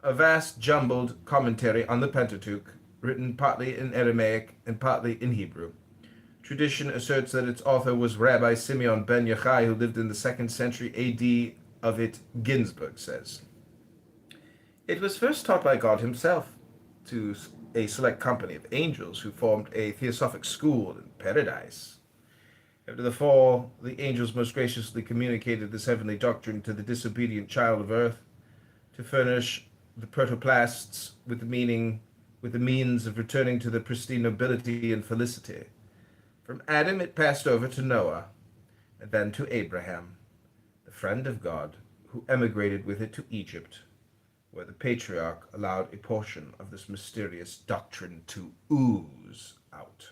a vast jumbled commentary on the Pentateuch, written partly in Aramaic and partly in Hebrew. Tradition asserts that its author was Rabbi Simeon ben Yochai, who lived in the 2nd century A.D. Of it, Ginsburg says. It was first taught by God himself to a select company of angels who formed a theosophic school in paradise. After the fall, the angels most graciously communicated this heavenly doctrine to the disobedient child of earth to furnish the protoplasts with the means of returning to the pristine nobility and felicity. From Adam it passed over to Noah, and then to Abraham, the friend of God, who emigrated with it to Egypt, where the patriarch allowed a portion of this mysterious doctrine to ooze out.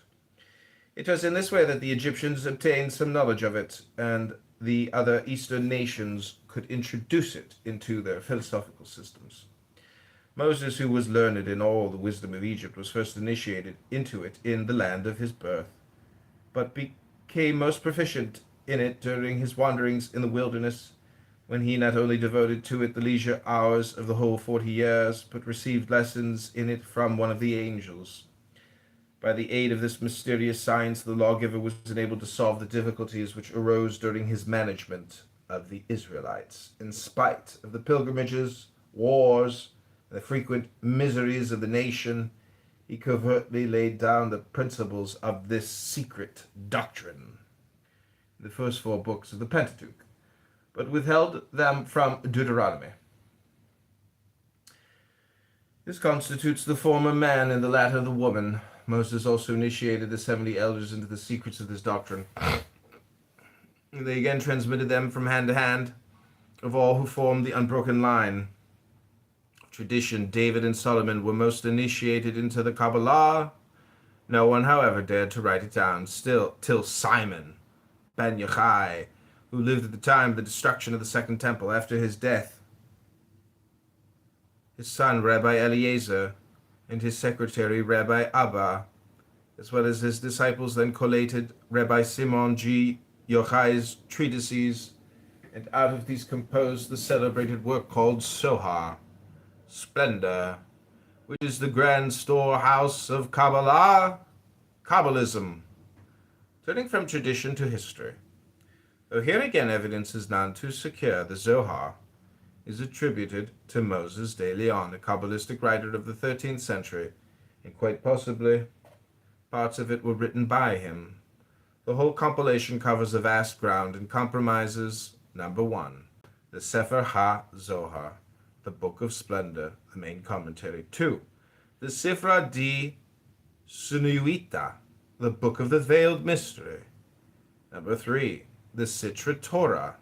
It was in this way that the Egyptians obtained some knowledge of it, and the other Eastern nations could introduce it into their philosophical systems. Moses, who was learned in all the wisdom of Egypt, was first initiated into it in the land of his birth, but became most proficient in it during his wanderings in the wilderness, when he not only devoted to it the leisure hours of the whole 40 years, but received lessons in it from one of the angels. By the aid of this mysterious science, the lawgiver was enabled to solve the difficulties which arose during his management of the Israelites. In spite of the pilgrimages, wars, and the frequent miseries of the nation, he covertly laid down the principles of this secret doctrine in the first 4 books of the Pentateuch, but withheld them from Deuteronomy. This constitutes the former man and the latter the woman. Moses also initiated the 70 elders into the secrets of this doctrine. They again transmitted them from hand to hand of all who formed the unbroken line. Tradition, David and Solomon were most initiated into the Kabbalah. No one, however, dared to write it down till Simon ben Yochai, who lived at the time of the destruction of the Second Temple. After his death, his son Rabbi Eliezer and his secretary Rabbi Abba, as well as his disciples, then collated Rabbi Simon G. Yochai's treatises, and out of these composed the celebrated work called Zohar, Splendor, which is the grand storehouse of Kabbalah, Kabbalism. Turning from tradition to history, though here again evidence is none too secure, the Zohar is attributed to Moses de Leon, a Kabbalistic writer of the 13th century, and quite possibly parts of it were written by him. The whole compilation covers a vast ground and comprises, number 1, the Sefer HaZohar, the Book of Splendor, the main commentary. 2, the Sifra di Sunuita, the Book of the Veiled Mystery. Number 3, the Sitra Torah,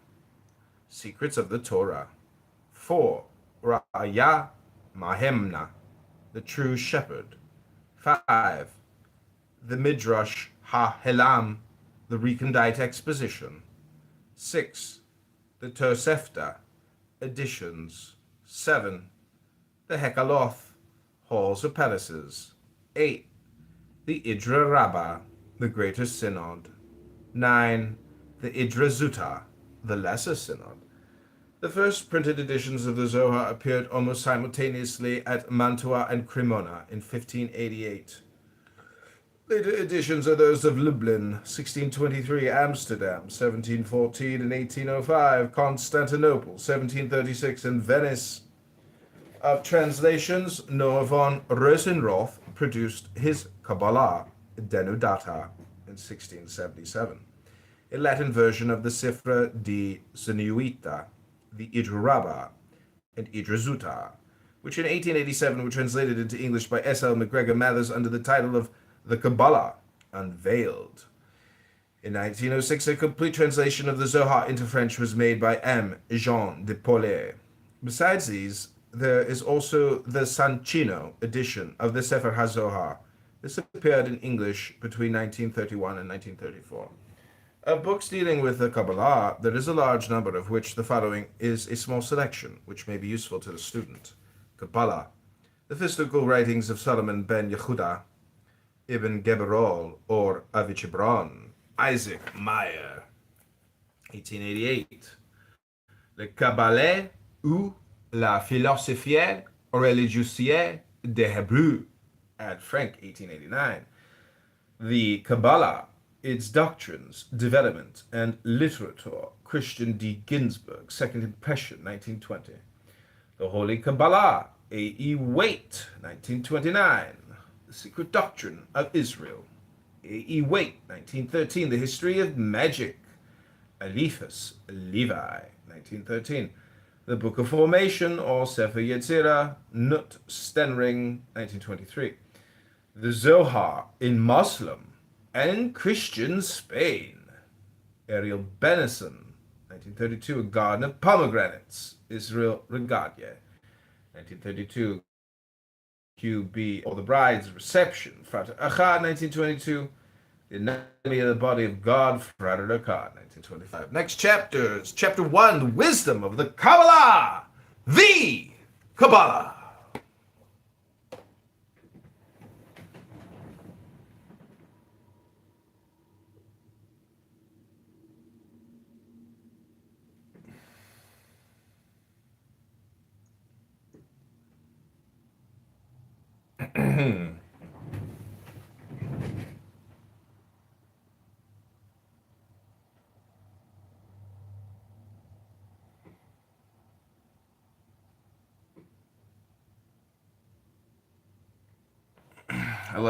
Secrets of the Torah. 4, Ra'aya Mahemna, the True Shepherd. 5, the Midrash Ha-Helam, the Recondite Exposition. 6, the Tosefta, Editions. 7, the Hekaloth, Halls of Palaces. 8, the Idra Rabbah, the Greater Synod. 9, the Idra Zuta, the Lesser Synod. The first printed editions of the Zohar appeared almost simultaneously at Mantua and Cremona in 1588. Later editions are those of Lublin, 1623, Amsterdam, 1714 and 1805, Constantinople, 1736, and Venice. Of translations, Noah von Rosenroth produced his Kabbalah, Denudata, in 1677, a Latin version of the Sifra di Zenuita, the Idraraba, and Idrazuta, which in 1887 were translated into English by S. L. McGregor Mathers under the title of The Kabbalah Unveiled. In 1906, a complete translation of the Zohar into French was made by M. Jean de Paulet. Besides these, there is also the Sancino edition of the Sefer HaZohar. This appeared in English between 1931 and 1934. Of books dealing with the Kabbalah, there is a large number, of which the following is a small selection, which may be useful to the student. Kabbalah, the mystical writings of Solomon ben Yehuda, Ibn Geberol, or Avichibron, Isaac Meyer, 1888. Le Kabbalah ou la philosophie religieuse des Hébreux, Ad Frank, 1889. The Kabbalah, its doctrines, development, and literature, Christian D. Ginsburg, Second Impression, 1920. The Holy Kabbalah, A. E. Waite, 1929. The Secret Doctrine of Israel, A. E. Waite, 1913. The History of Magic, Eliphas Levi, 1913. The Book of Formation, or Sefer Yetzirah, Nut Stenring, 1923. The Zohar in Muslim and Christian Spain, Ariel Benison, 1932. A Garden of Pomegranates, Israel Regadia, 1932. QB, or The Bride's Reception, Frater Achad, 1922. The Anatomy of the Body of God, Frater Achad, 1925. Next chapters. Chapter 1, The Wisdom of the Kabbalah. The Kabbalah.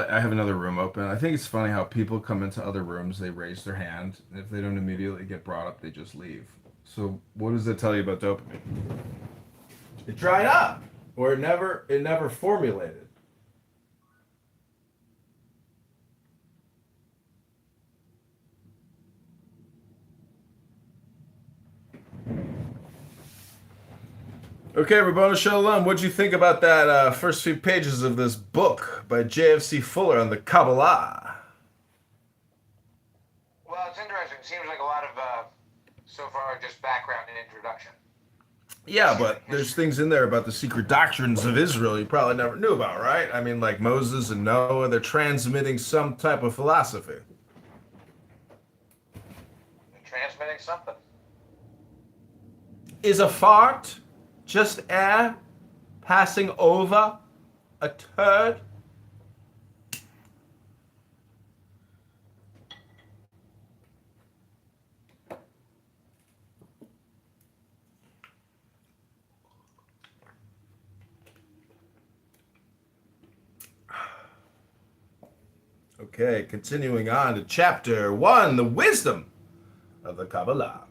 I have another room open. I think it's funny how people come into other rooms, they raise their hand, and if they don't immediately get brought up, they just leave. So what does that tell you about dopamine? It dried up, or it never formulated. Okay, Rabbanu Shalom, what'd you think about that first few pages of this book by J.F.C. Fuller on the Kabbalah? Well, it's interesting. It seems like a lot of, so far, just background and introduction. Yeah, but there's things in there about the secret doctrines of Israel you probably never knew about, right? I mean, like Moses and Noah, they're transmitting some type of philosophy. They're transmitting something. Is a fart just air passing over a turd? Okay, continuing on to chapter 1, the wisdom of the Kabbalah.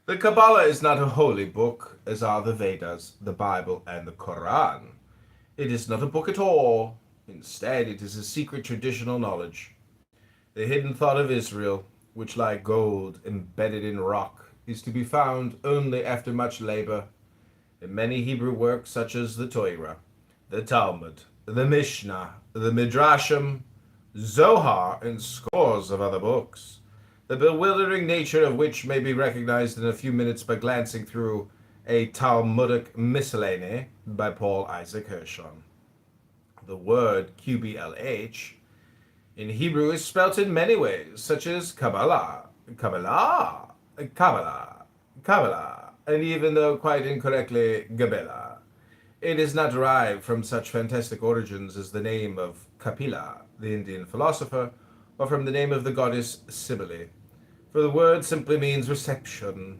The Kabbalah is not a holy book, as are the Vedas, the Bible, and the Quran. It is not a book at all. Instead, it is a secret traditional knowledge. The hidden thought of Israel, which like gold embedded in rock, is to be found only after much labor in many Hebrew works such as the Torah, the Talmud, the Mishnah, the Midrashim, Zohar, and scores of other books, the bewildering nature of which may be recognized in a few minutes by glancing through a Talmudic miscellany by Paul Isaac Hirschhorn. The word QBLH in Hebrew is spelt in many ways, such as Kabbalah, Kabbalah, Kabbalah, Kabbalah, and even though quite incorrectly, Gabela. It is not derived from such fantastic origins as the name of Kapila, the Indian philosopher, or from the name of the goddess Cybele, for the word simply means reception,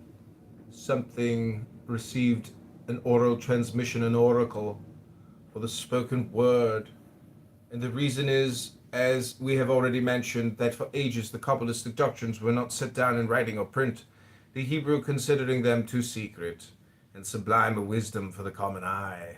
something received, an oral transmission, an oracle, or the spoken word. And the reason is, as we have already mentioned, that for ages the Kabbalistic doctrines were not set down in writing or print, the Hebrew considering them too secret and sublime a wisdom for the common eye.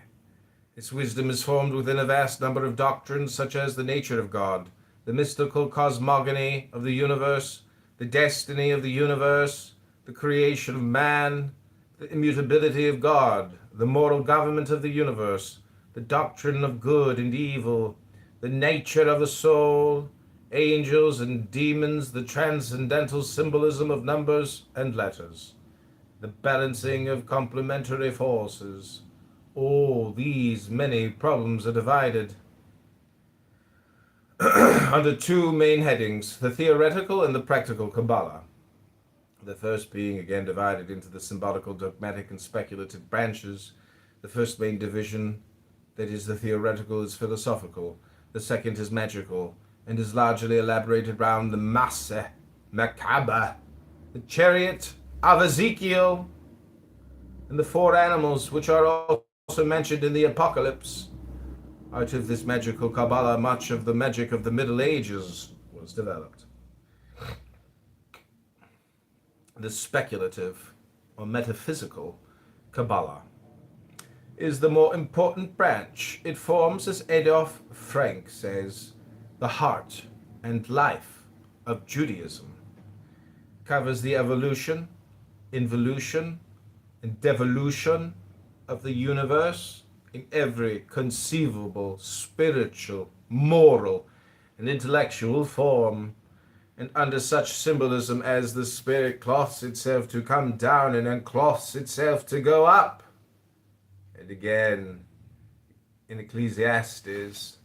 This wisdom is formed within a vast number of doctrines, such as the nature of God, the mystical cosmogony of the universe, the destiny of the universe, the creation of man, the immutability of God, the moral government of the universe, the doctrine of good and evil, the nature of the soul, angels and demons, the transcendental symbolism of numbers and letters, the balancing of complementary forces. All these many problems are divided under two main headings, the theoretical and the practical Kabbalah. The first being again divided into the symbolical, dogmatic, and speculative branches. The first main division, that is the theoretical, is philosophical. The second is magical, and is largely elaborated around the Masseh, Merkabah, the chariot of Ezekiel, and the four animals which are also mentioned in the Apocalypse. Out of this magical Kabbalah, much of the magic of the Middle Ages was developed. The speculative or metaphysical Kabbalah is the more important branch. It forms, as Adolf Frank says, the heart and life of Judaism. Covers the evolution, involution, and devolution of the universe in every conceivable spiritual, moral, and intellectual form, and under such symbolism as the spirit cloths itself to come down and uncloths itself to go up. And again, in Ecclesiastes,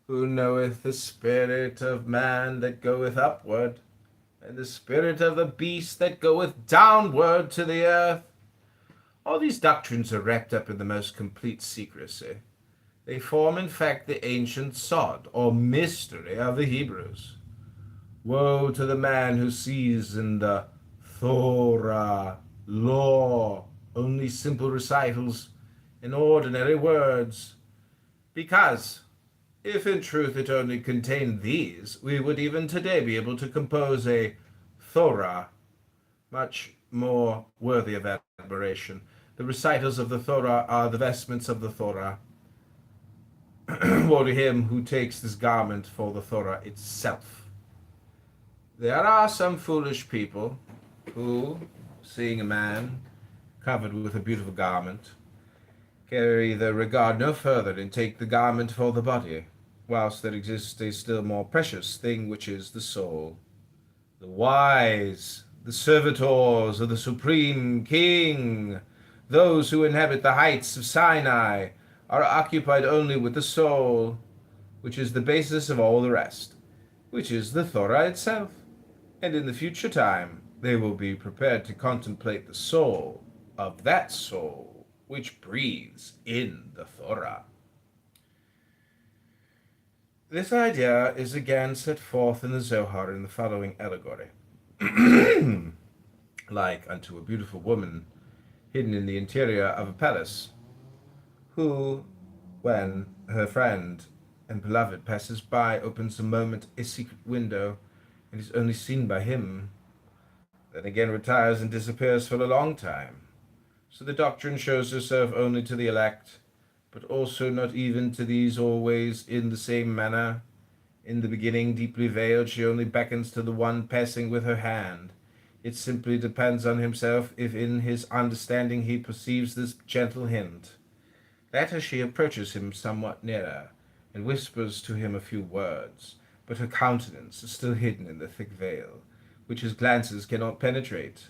who knoweth the spirit of man that goeth upward, and the spirit of the beast that goeth downward to the earth? All these doctrines are wrapped up in the most complete secrecy. They form, in fact, the ancient sod, or mystery, of the Hebrews. Woe to the man who sees in the Torah, law, only simple recitals in ordinary words, because if in truth it only contained these, we would even today be able to compose a Torah much more worthy of admiration. The recitals of the Torah are the vestments of the Torah. Woe to him who takes this garment for the Torah itself. There are some foolish people who, seeing a man covered with a beautiful garment, carry their regard no further and take the garment for the body, whilst there exists a still more precious thing, which is the soul. The wise, the servitors of the Supreme King, those who inhabit the heights of Sinai, are occupied only with the soul, which is the basis of all the rest, which is the Torah itself. And in the future time, they will be prepared to contemplate the soul of that soul which breathes in the Torah. This idea is again set forth in the Zohar in the following allegory. Like unto a beautiful woman hidden in the interior of a palace, who, when her friend and beloved passes by, opens a moment a secret window, and is only seen by him, then again retires and disappears for a long time. So the doctrine shows herself only to the elect, but also not even to these always in the same manner. In the beginning, deeply veiled, she only beckons to the one passing with her hand. It simply depends on himself if in his understanding he perceives this gentle hint. Later she approaches him somewhat nearer, and whispers to him a few words, but her countenance is still hidden in the thick veil, which his glances cannot penetrate.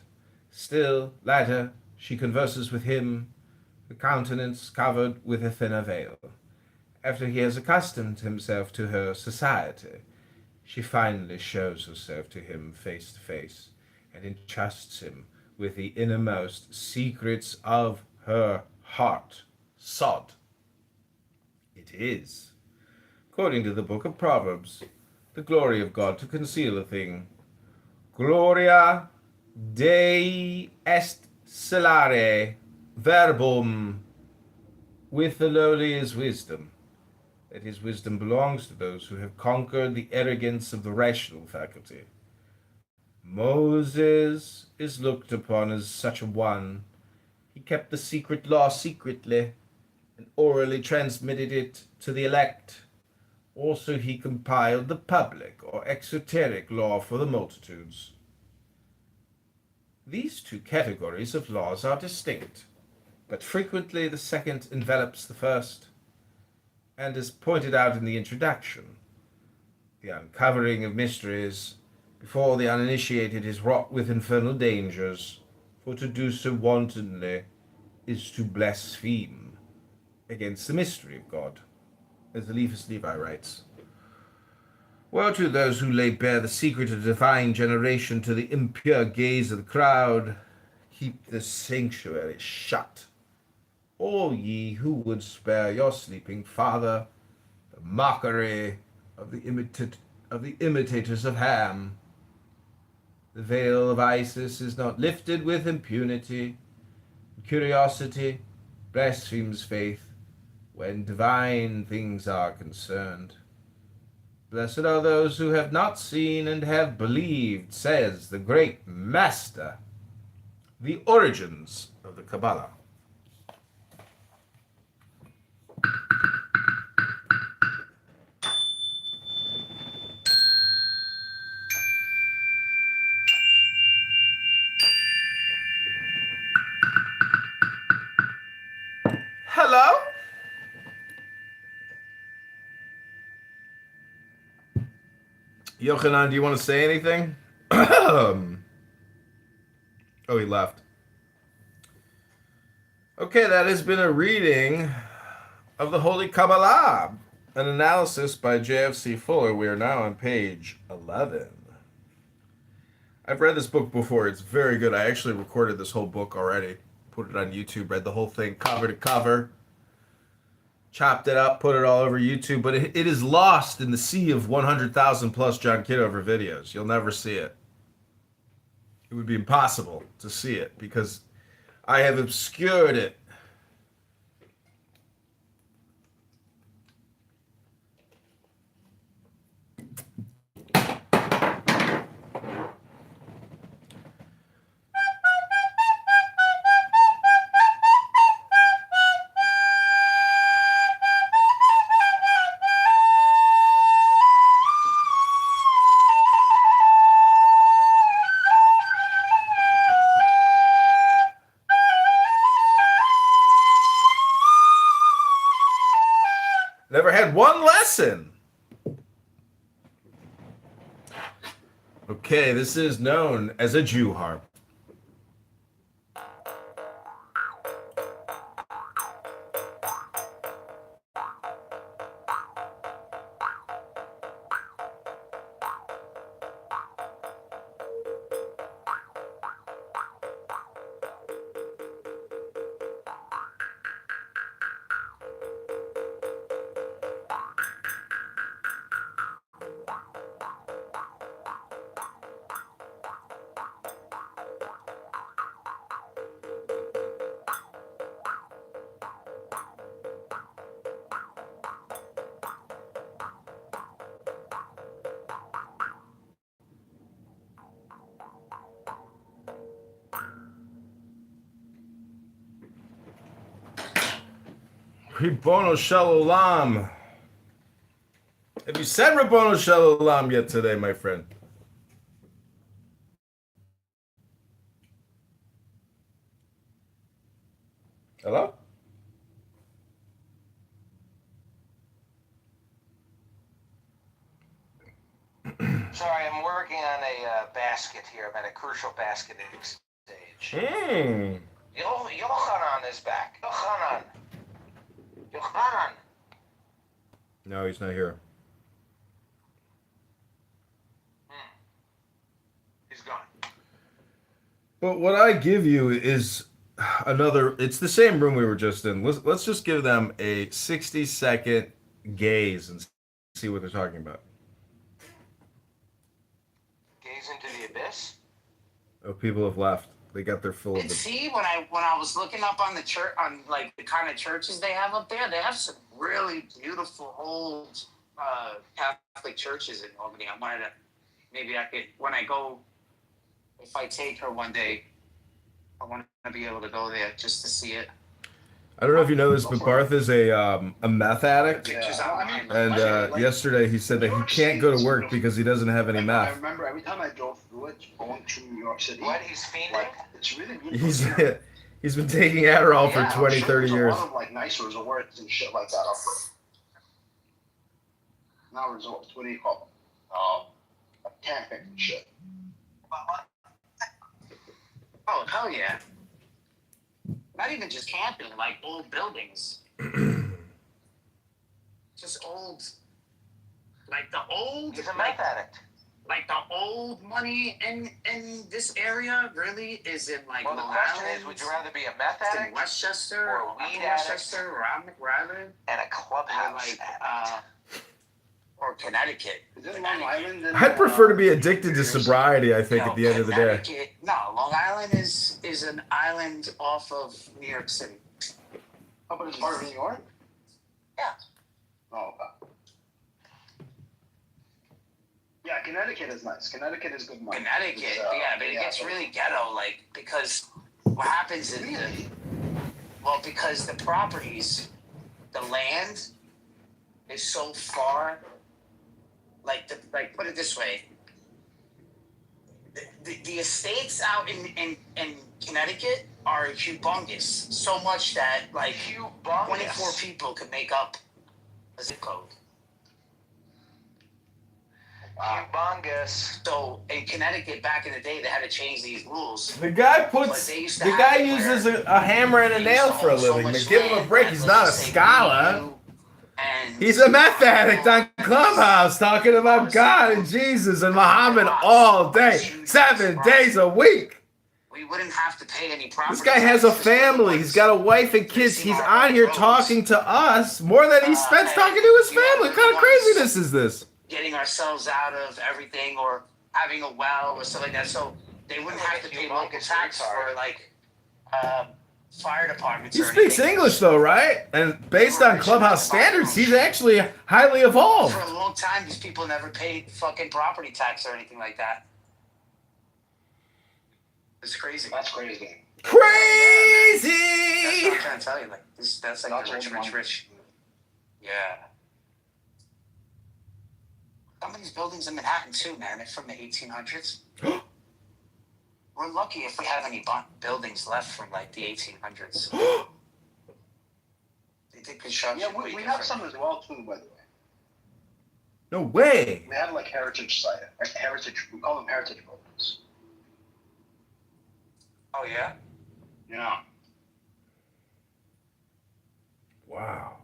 Still, later, she converses with him, her countenance covered with a thinner veil. After he has accustomed himself to her society, she finally shows herself to him face to face, and entrusts him with the innermost secrets of her heart. Sod. It is, according to the book of Proverbs, the glory of God to conceal a thing. Gloria Dei est celare verbum. With the lowly is wisdom. That his wisdom belongs to those who have conquered the arrogance of the rational faculty. Moses is looked upon as such a one. He kept the secret law secretly, and orally transmitted it to the elect. Also he compiled the public or exoteric law for the multitudes. These two categories of laws are distinct, but frequently the second envelops the first, and as pointed out in the introduction, the uncovering of mysteries before the uninitiated is wrought with infernal dangers, for to do so wantonly is to blaspheme against the mystery of God, as Eliphas Levi writes. Woe to those who lay bare the secret of divine generation to the impure gaze of the crowd. Keep the sanctuary shut, all ye who would spare your sleeping father the mockery of the imitators of Ham. The veil of Isis is not lifted with impunity. Curiosity blasphemes faith when divine things are concerned. Blessed are those who have not seen and have believed, says the great master. The origins of the Kabbalah. Hello? Yochanan, do you want to say anything? Oh, he left. Okay, that has been a reading of the Holy Kabbalah, an analysis by J.F.C. Fuller. We are now on page 11. I've read this book before. It's very good. I actually recorded this whole book already, put it on YouTube, read the whole thing cover to cover, chopped it up, put it all over YouTube, but it is lost in the sea of 100,000 plus John Kitover videos. You'll never see it. It would be impossible to see it because I have obscured it. Never had one lesson. Okay, this is known as a Jew harp. Ribono Shalom. Have you said Ribono Shalom yet today, my friend? Hello? Sorry, I'm working on a basket here. I'm at a crucial basketing stage. Yochanan is back. Yochanan. No, he's not here. He's gone. But what I give you is another. It's the same room we were just in. Let's just give them a 60-second gaze and see what they're talking about. Gaze into the abyss. Oh, people have left. They got their fill of it. See, when I was looking up on the church, on like the kind of churches they have up there, they have some really beautiful old Catholic churches in Albany. I wanted to, maybe I could, when I go, if I take her one day, I want to be able to go there just to see it. I don't know if you know this, but Barth is a meth addict. And yesterday he said that he can't go to work because he doesn't have any I meth. remember every time I drove through it, going to New York City. What? He's fiending? Like, it's really beautiful. He's been taking Adderall for 20, 30 years. There's a lot of like nice resorts and shit like that up there. Not resorts. What do you call them? Like camping and shit. Oh, hell yeah. Not even just camping, like old buildings. Just old, like the old. He's a meth addict. Like the old money in this area really is in like Well, the Long question Island, is, would you rather be a meth it's in addict Westchester, or a Upper weed addict Westchester, or Island, and a clubhouse like, addict? or Connecticut. Is it Long Island? I'd prefer to be addicted to sobriety, I think, No, at the end of the day. Connecticut- No, Long Island is an island off of New York City. Oh, but it's part of New York? Yeah. Oh, okay. Yeah, Connecticut is nice. Connecticut is good money. Connecticut, It's, yeah, but it gets really ghetto, like, because what happens is, because the properties, the land is so far, like put it this way, the estates out in Connecticut are humongous, so much that, like, 24 people could make up a zip code. Humongous. So in Connecticut, back in the day, they had to change these rules. The guy The uses a hammer and a nail for a living. They give him a break. He's not a scholar. He's a meth addict on Clubhouse talking about God and Jesus and Muhammad all day, 7 days a week. We wouldn't have to pay any property. This guy has a family. He's got a wife and kids. He's on here talking to us more than he spends talking to his family. What kind of craziness is this? Getting ourselves out of everything or having a well or stuff like that. So they wouldn't have to pay local tax for like fire departments. He speaks English though, right? And based on Clubhouse standards, he's actually highly evolved. For a long time, these people never paid fucking property tax or anything like that. It's crazy. That's crazy. Crazy! That's what I'm trying to tell you. Like that's like the rich. Yeah. Some of these buildings in Manhattan too, man. They're from the 1800s. We're lucky if we have any buildings left from like the 1800s. They did construction. Yeah, we have some as well too, by the way. No way. We have like heritage site, we call them heritage buildings. Oh yeah. Yeah. Wow.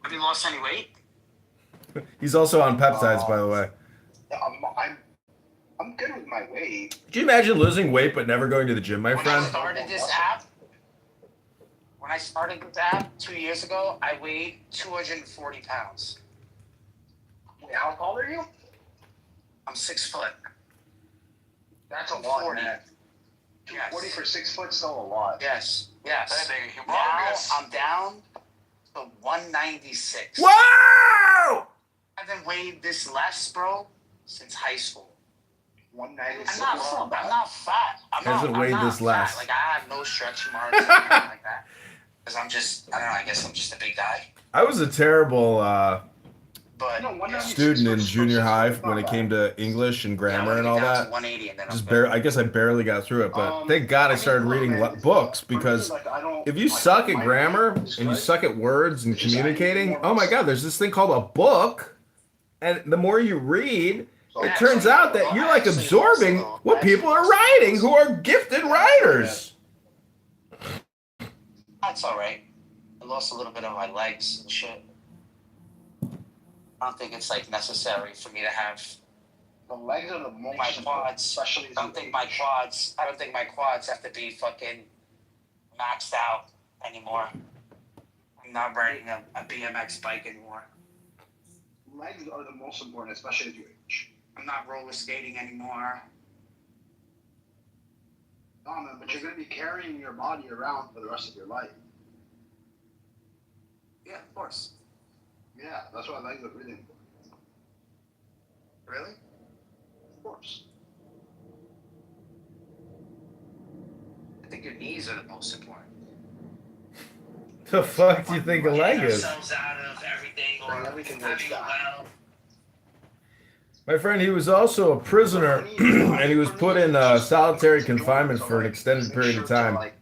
Have you lost any weight? He's also on peptides, by the way. I'm good with my weight. Could you imagine losing weight but never going to the gym, my When friend? I started this app 2 years ago, I weighed 240 pounds. Wait, how tall are you? I'm 6 foot. That's a lot, 40. man. 240 for 6 foot, still a lot. Yes. Now I'm down to 196. Wow! I haven't weighed this less, bro, since high school. 196. I'm not fat. Hasn't I'm weighed not this fat. last. Like, I have no stretch marks or anything like that. Because I'm just, I don't know, I guess I'm just a big guy. I was a terrible But No, 196 student in versus junior high it's not when it bad. came to English and I grammar want to and get all down to that. 180 and then Just I'm good. I guess I barely got through it, but thank God I started reading look, man, books for me, because like, I don't, if you like, suck at my grammar brain is and you good. suck at words and It's just I need communicating, more oh my rest. God, there's this thing called a book, and the more you read, So it I turns actually- out that you're like absorbing what people are writing who are gifted writers. That's alright. I lost a little bit of my legs and shit. I don't think it's like necessary for me to have The legs are the most my important, quads. especially I don't think my quads have to be fucking maxed out anymore. I'm not riding a BMX bike anymore. legs are the most important, especially as you age. I'm not roller skating anymore. No, man, but you're gonna be carrying your body around for the rest of your life. Yeah, of course. Yeah, that's why legs are really important. Really? Of course. I think your knees are the most important. The fuck do you think a leg is? Ourselves out of everything or Everything having works a out. well. My friend, he was also a prisoner, and he was put in solitary confinement for an extended period of time. Like,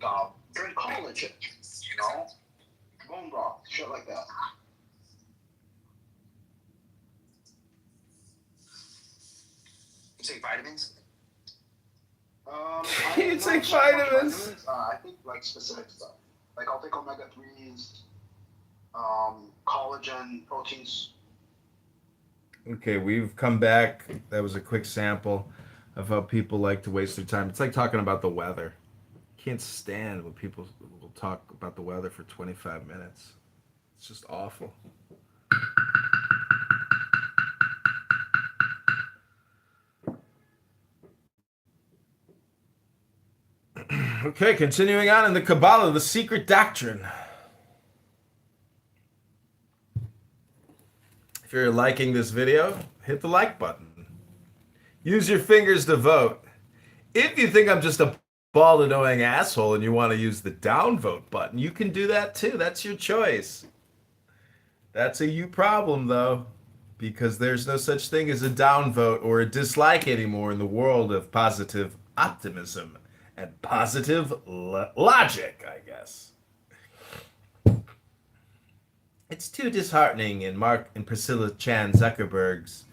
drink collagen, you know? Bone broth, shit like that. You take vitamins? You take vitamins? I think like specific stuff. Like I'll take omega 3s, collagen, proteins. Okay, we've come back. That was a quick sample of how people like to waste their time. It's like talking about the weather. Can't stand when people will talk about the weather for 25 minutes. It's just awful. Okay, continuing on in the Kabbalah, the secret doctrine. If you're liking this video, hit the like button. Use your fingers to vote. If you think I'm just a bald, annoying asshole and you want to use the downvote button, you can do that too. That's your choice. That's a you problem, though, because there's no such thing as a downvote or a dislike anymore in the world of positive optimism and positive logic, I guess. It's too disheartening in Mark and Priscilla Chan Zuckerberg's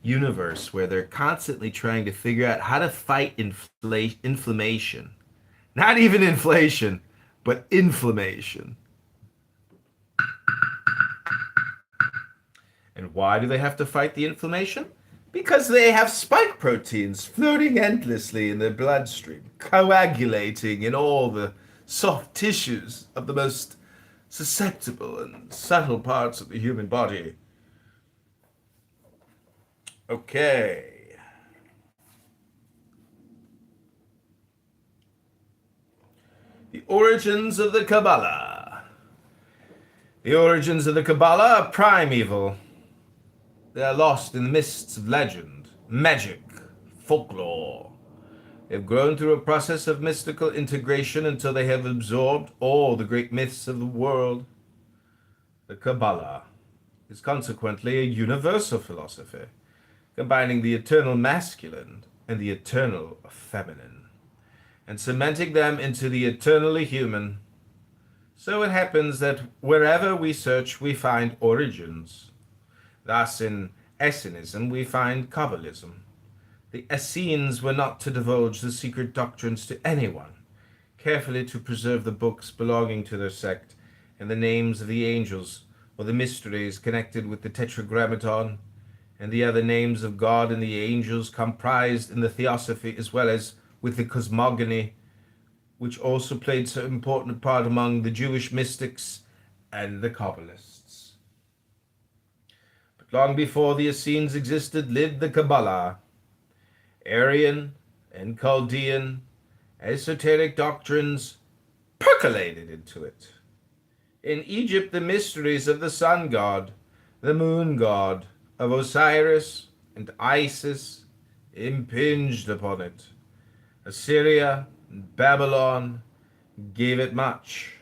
universe where they're constantly trying to figure out how to fight inflammation. Not even inflation, but inflammation. And why do they have to fight the inflammation? Because they have spike proteins floating endlessly in their bloodstream, coagulating in all the soft tissues of the most susceptible and subtle parts of the human body. Okay. The origins of the Kabbalah. The origins of the Kabbalah are primeval. They are lost in the mists of legend, magic, folklore. They have grown through a process of mystical integration until they have absorbed all the great myths of the world. The Kabbalah is consequently a universal philosophy, combining the eternal masculine and the eternal feminine, and cementing them into the eternally human. So it happens that wherever we search, we find origins. Thus, in Essenism, we find Kabbalism. The Essenes were not to divulge the secret doctrines to anyone, carefully to preserve the books belonging to their sect, and the names of the angels, or the mysteries connected with the Tetragrammaton, and the other names of God and the angels comprised in the Theosophy, as well as with the cosmogony, which also played so important a part among the Jewish mystics and the Kabbalists. But long before the Essenes existed lived the Kabbalah. Aryan and Chaldean esoteric doctrines percolated into it. In Egypt, the mysteries of the sun god, the moon god, of Osiris and Isis, impinged upon it. Assyria and Babylon gave it much.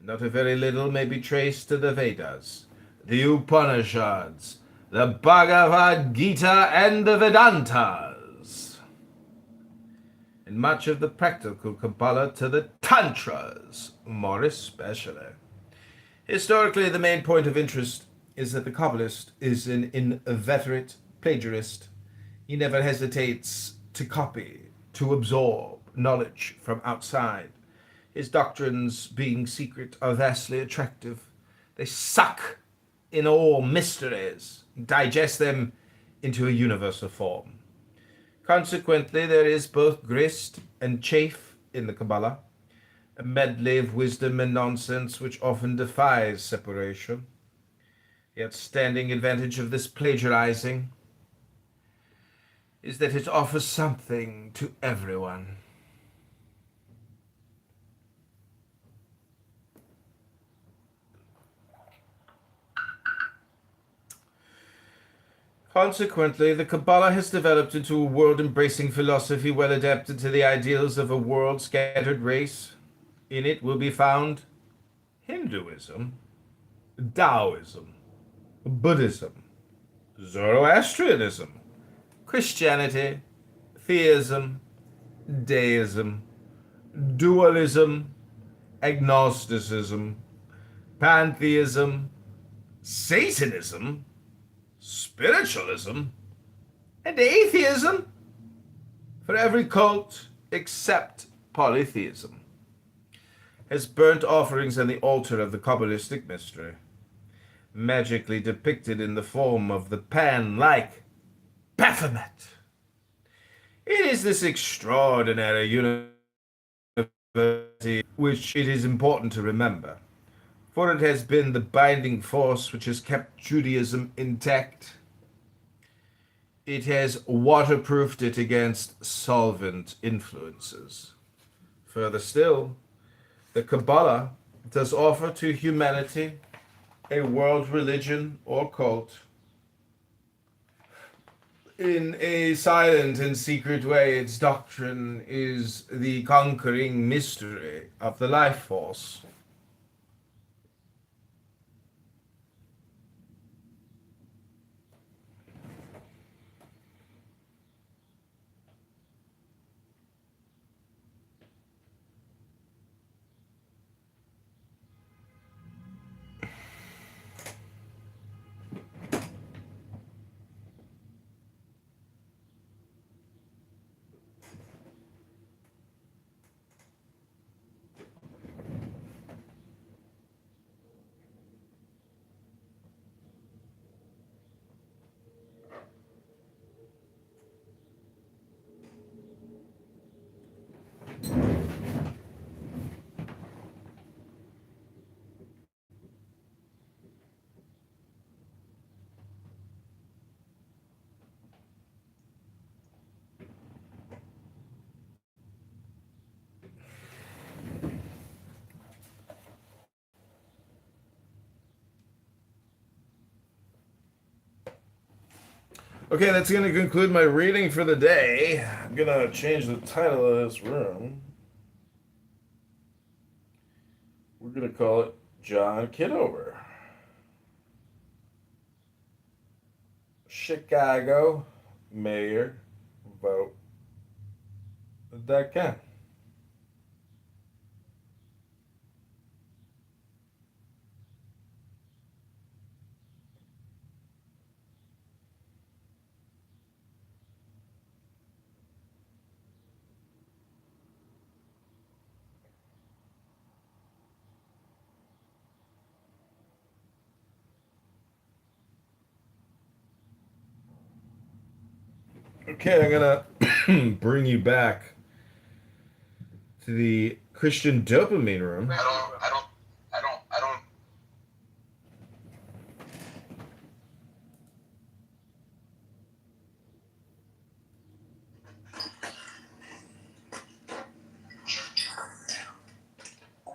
Not a very little may be traced to the Vedas, the Upanishads, the Bhagavad Gita, and the Vedantas, and much of the practical Kabbalah to the Tantras, more especially. Historically, the main point of interest is that the Kabbalist is an inveterate plagiarist. He never hesitates to copy, to absorb knowledge from outside. His doctrines, being secret, are vastly attractive. They suck in all mysteries, digest them into a universal form. Consequently, there is both grist and chaff in the Kabbalah, a medley of wisdom and nonsense which often defies separation. The outstanding advantage of this plagiarizing is that it offers something to everyone. Consequently, the Kabbalah has developed into a world-embracing philosophy well adapted to the ideals of a world-scattered race. In it will be found Hinduism, Taoism, Buddhism, Zoroastrianism, Christianity, theism, deism, dualism, agnosticism, pantheism, Satanism, spiritualism, and atheism, for every cult except polytheism has burnt offerings on the altar of the Kabbalistic mystery, magically depicted in the form of the pan-like Baphomet. It is this extraordinary university which it is important to remember, for it has been the binding force which has kept Judaism intact. It has waterproofed it against solvent influences. Further still, the Kabbalah does offer to humanity a world religion or cult. In a silent and secret way, its doctrine is the conquering mystery of the life force. Okay, that's going to conclude my reading for the day. I'm going to change the title of this room. We're going to call it John Kitover. Chicago Mayor Vote.com. Okay, I'm gonna bring you back to the Christian dopamine room. I don't.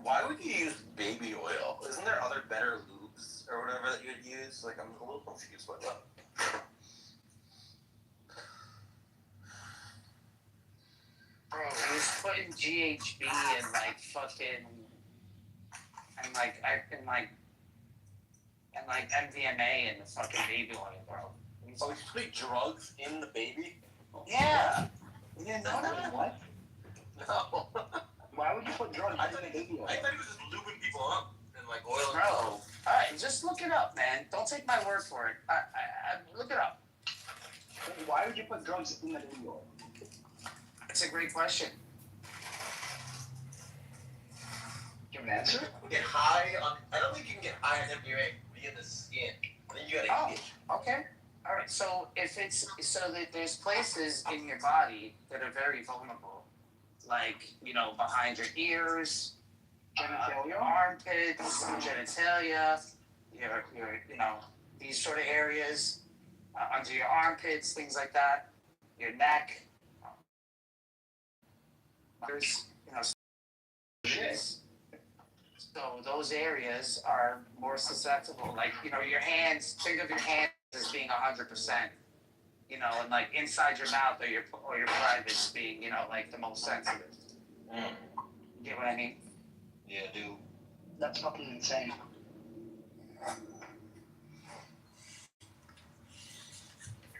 Why would you use baby oil? Isn't there other better lubes or whatever that you'd use? Like, I'm a little confused by that. was putting GHB and like fucking and like MDMA in the fucking baby oil, bro. Oh, you put drugs in the baby? Yeah. You didn't know that? What? No. Why would you put drugs I in thought a baby oil? he was just lubing people up and like oil. Bro, alright, just look it up, man. Don't take my word for it. Look it up. Why would you put drugs in the baby oil? It's a great question. Do you have an answer? Get high on. I don't think you can get high on MDMA via the skin. I think you gotta eat it. Okay. All right. So if it's so that there's places in your body that are very vulnerable, like behind your ears, your armpits, genitalia, your these sort of areas, under your armpits, things like that, your neck. There's So those areas are more susceptible. Like, your hands, think of your hands as being 100%, and like inside your mouth or your privates being, like the most sensitive. You get what I mean? Yeah, dude. That's fucking insane.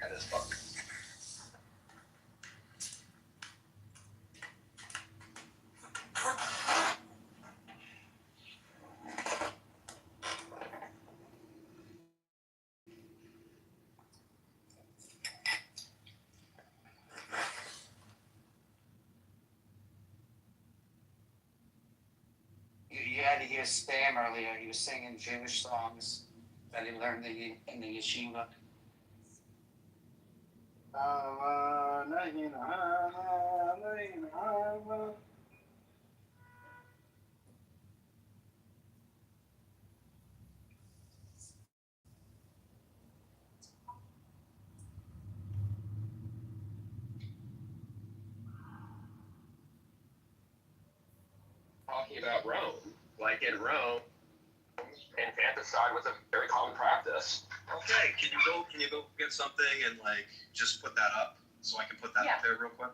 That is fuck. You had to hear Stam earlier. He was singing Jewish songs that he learned in the yeshiva. Talking about Rome, like in Rome, infanticide was a very common practice. Okay, can you go get something and like just put that up so I can put that up there real quick?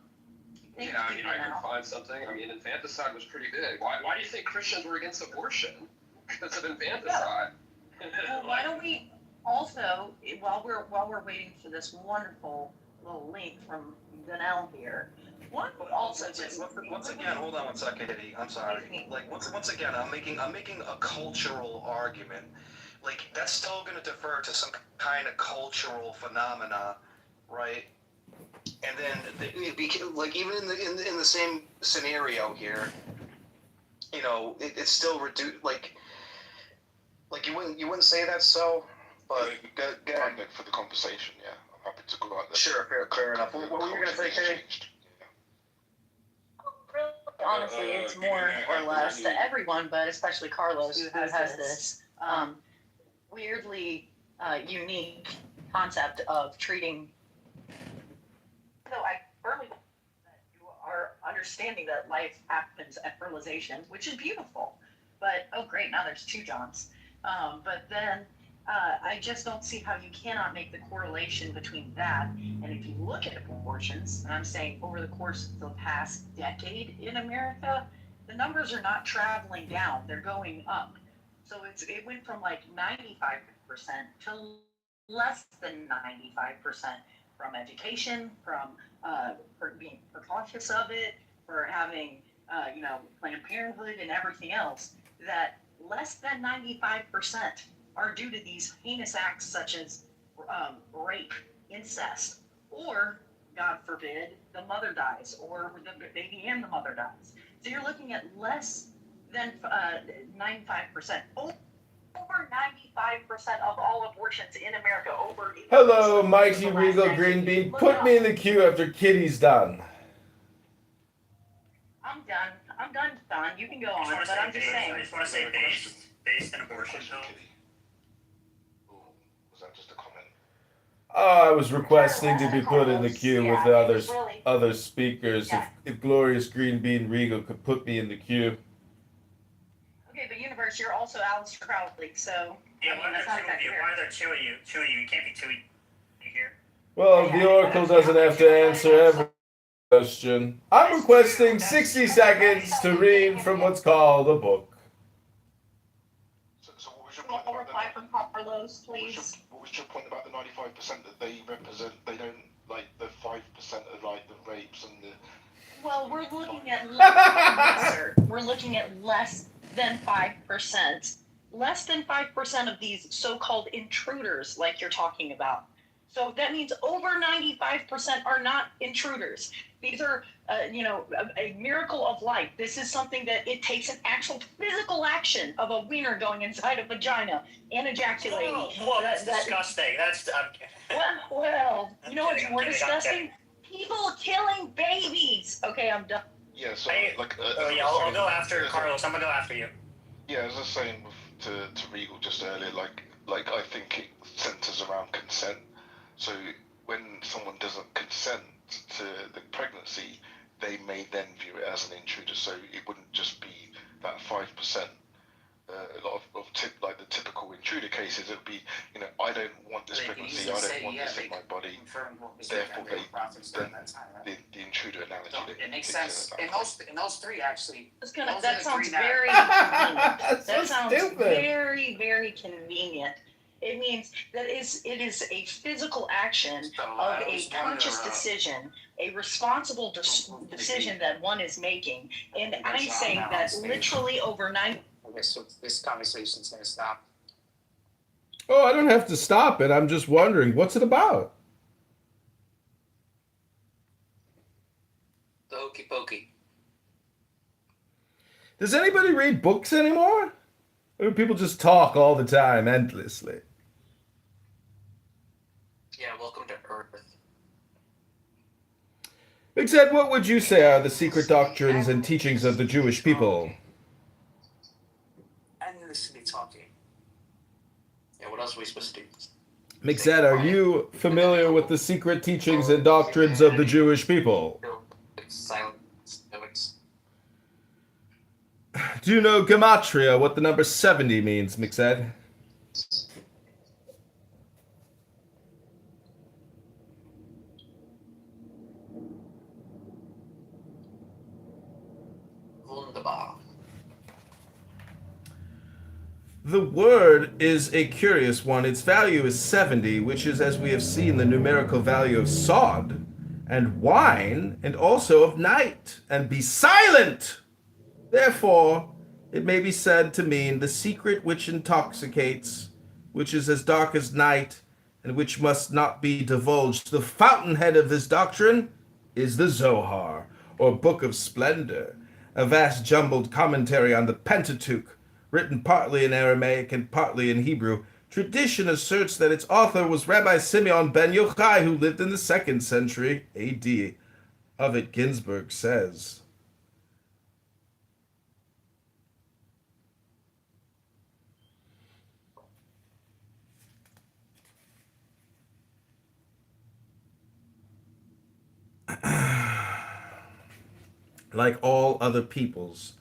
Yeah, I mean, I can find something. I mean, infanticide was pretty big. Why do you think Christians were against abortion? Because of infanticide. Well, why don't we also, while we're waiting for this wonderful little link from Donnell here, one would also just Once again, hold on one second, Hitty. I'm sorry. Like once again, I'm making a cultural argument. Like that's still going to defer to some kind of cultural phenomena, right? And then like even in the same scenario here, it's still reduced. Like you wouldn't say that so, but Go ahead for the conversation. Yeah, I'm happy to go out there. Sure, fair enough. What were you going to say, Katie? honestly, it's more or less to everyone, but especially Carlos, who has this weirdly unique concept of treating. Though I firmly believe that you are understanding that life happens at fertilization, which is beautiful. But oh, great! Now there's two Johns. But then I just don't see how you cannot make the correlation between that. And if you look at abortions, and I'm saying over the course of the past decade in America, the numbers are not traveling down; they're going up. So it went from like 95% to less than 95% from education, from for being cautious of it, for having Planned Parenthood and everything else. That less than 95% are due to these heinous acts such as rape, incest, or, God forbid, the mother dies, or the baby and the mother dies. So you're looking at less than 95%. Over 95% of all abortions in America. Hello, Mighty Regal Green Bean. Put me in the queue after Kitty's done. I'm done. Done. You can go on, but I'm just saying. I just want to say based in abortion pill. Was that just a comment? I was requesting to be put in the queue with the other speakers. If Glorious Green Bean Regal could put me in the queue. Okay, but Universe, you're also Alistair Crowley, so Yeah, why are there two of you? You can't be two of you here. Well, the Oracle doesn't have to answer every Question. I'm requesting 60 seconds to read from what's called a book. So what was your I'll point about reply from Carlos, please. what was your point about the 95% that they represent? They don't like the 5% of like the rapes and the. Well, we're looking at lesser. We're looking at less than 5%. Less than 5% of these so-called intruders, like you're talking about. So that means over 95% are not intruders. These are, a miracle of life. This is something that it takes an actual physical action of a wiener going inside a vagina and ejaculating. Whoa, that's disgusting. That's. Well, you know what's more I'm disgusting? People killing babies. Okay, I'm done. Yeah, so I'll go after Carlos. I'm gonna go after you. Yeah, as I was saying to Regal just earlier, like I think it centers around consent. So when someone doesn't consent to the pregnancy, they may then view it as an intruder. So it wouldn't just be that 5%. A lot of like the typical intruder cases, it would be, I don't want this pregnancy, I don't want this in my body. Therefore, the intruder analogy. It makes sense. In those three, actually. That sounds very convenient. That sounds very, very convenient. It means that it is a physical action of a conscious decision, a responsible decision that one is making. And I'm saying that literally overnight. Okay, so this conversation's going to stop. Oh, I don't have to stop it. I'm just wondering, what's it about? The hokey pokey. Does anybody read books anymore? Or do people just talk all the time, endlessly? Yeah, welcome to Earth. Big Zed, what would you say are the secret doctrines and teachings of the Jewish people? Endlessly talking. Yeah, what else are we supposed to do? Mixed, are you familiar with the secret teachings and doctrines of the Jewish people? Silence. Do you know gematria, what the number 70 means, Mixed? Wunderbar. The word is a curious one. Its value is 70, which is, as we have seen, the numerical value of sod and wine, and also of night. And be silent! Therefore, it may be said to mean the secret which intoxicates, which is as dark as night, and which must not be divulged. The fountainhead of this doctrine is the Zohar, or Book of Splendor, a vast jumbled commentary on the Pentateuch, written partly in Aramaic and partly in Hebrew. Tradition asserts that its author was Rabbi Simeon ben Yochai, who lived in the 2nd century A.D. Of it, Ginsburg says, like all other peoples,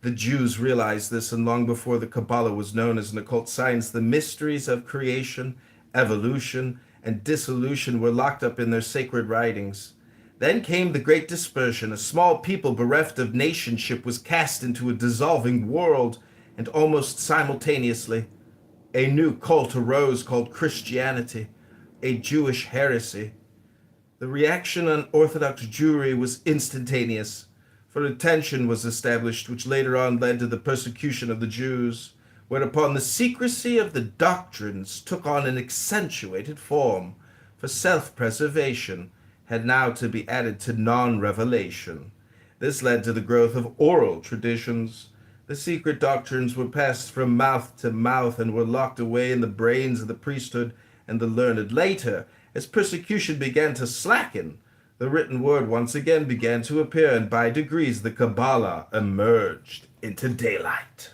the Jews realized this, and long before the Kabbalah was known as an occult science, the mysteries of creation, evolution, and dissolution were locked up in their sacred writings. Then came the Great Dispersion. A small people bereft of nationship was cast into a dissolving world, and almost simultaneously, a new cult arose called Christianity, a Jewish heresy. The reaction on Orthodox Jewry was instantaneous, for a tension was established which later on led to the persecution of the Jews, whereupon the secrecy of the doctrines took on an accentuated form, for self-preservation had now to be added to non-revelation. This led to the growth of oral traditions. The secret doctrines were passed from mouth to mouth and were locked away in the brains of the priesthood and the learned. Later, as persecution began to slacken, the written word once again began to appear, and by degrees the Kabbalah emerged into daylight.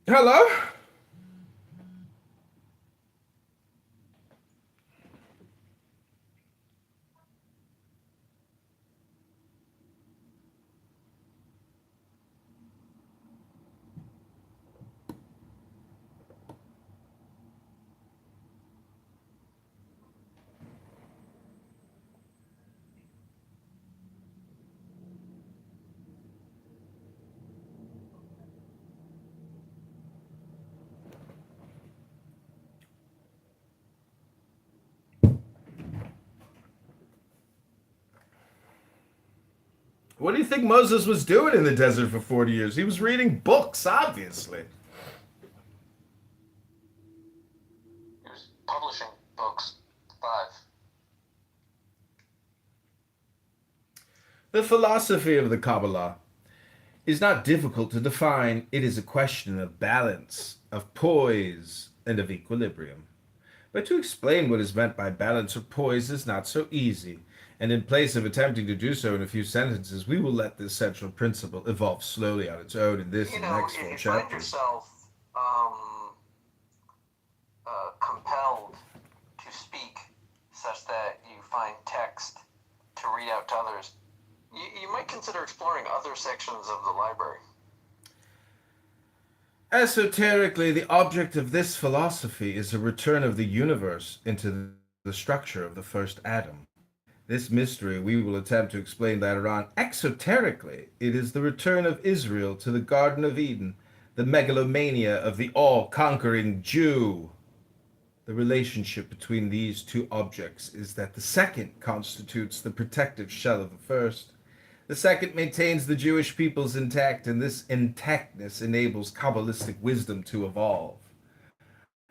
Hello? What do you think Moses was doing in the desert for 40 years? He was reading books, obviously. He was publishing books. 5. The philosophy of the Kabbalah is not difficult to define. It is a question of balance, of poise, and of equilibrium. But to explain what is meant by balance or poise is not so easy, and in place of attempting to do so in a few sentences, we will let this central principle evolve slowly on its own in this and the next 4 If you find chapters. yourself compelled to speak such that you find text to read out to others, you might consider exploring other sections of the library. Esoterically, the object of this philosophy is a return of the universe into the structure of the first atom. This mystery we will attempt to explain later on. Exoterically, it is the return of Israel to the Garden of Eden, the megalomania of the all-conquering Jew. The relationship between these two objects is that the second constitutes the protective shell of the first. The second maintains the Jewish peoples intact, and this intactness enables Kabbalistic wisdom to evolve.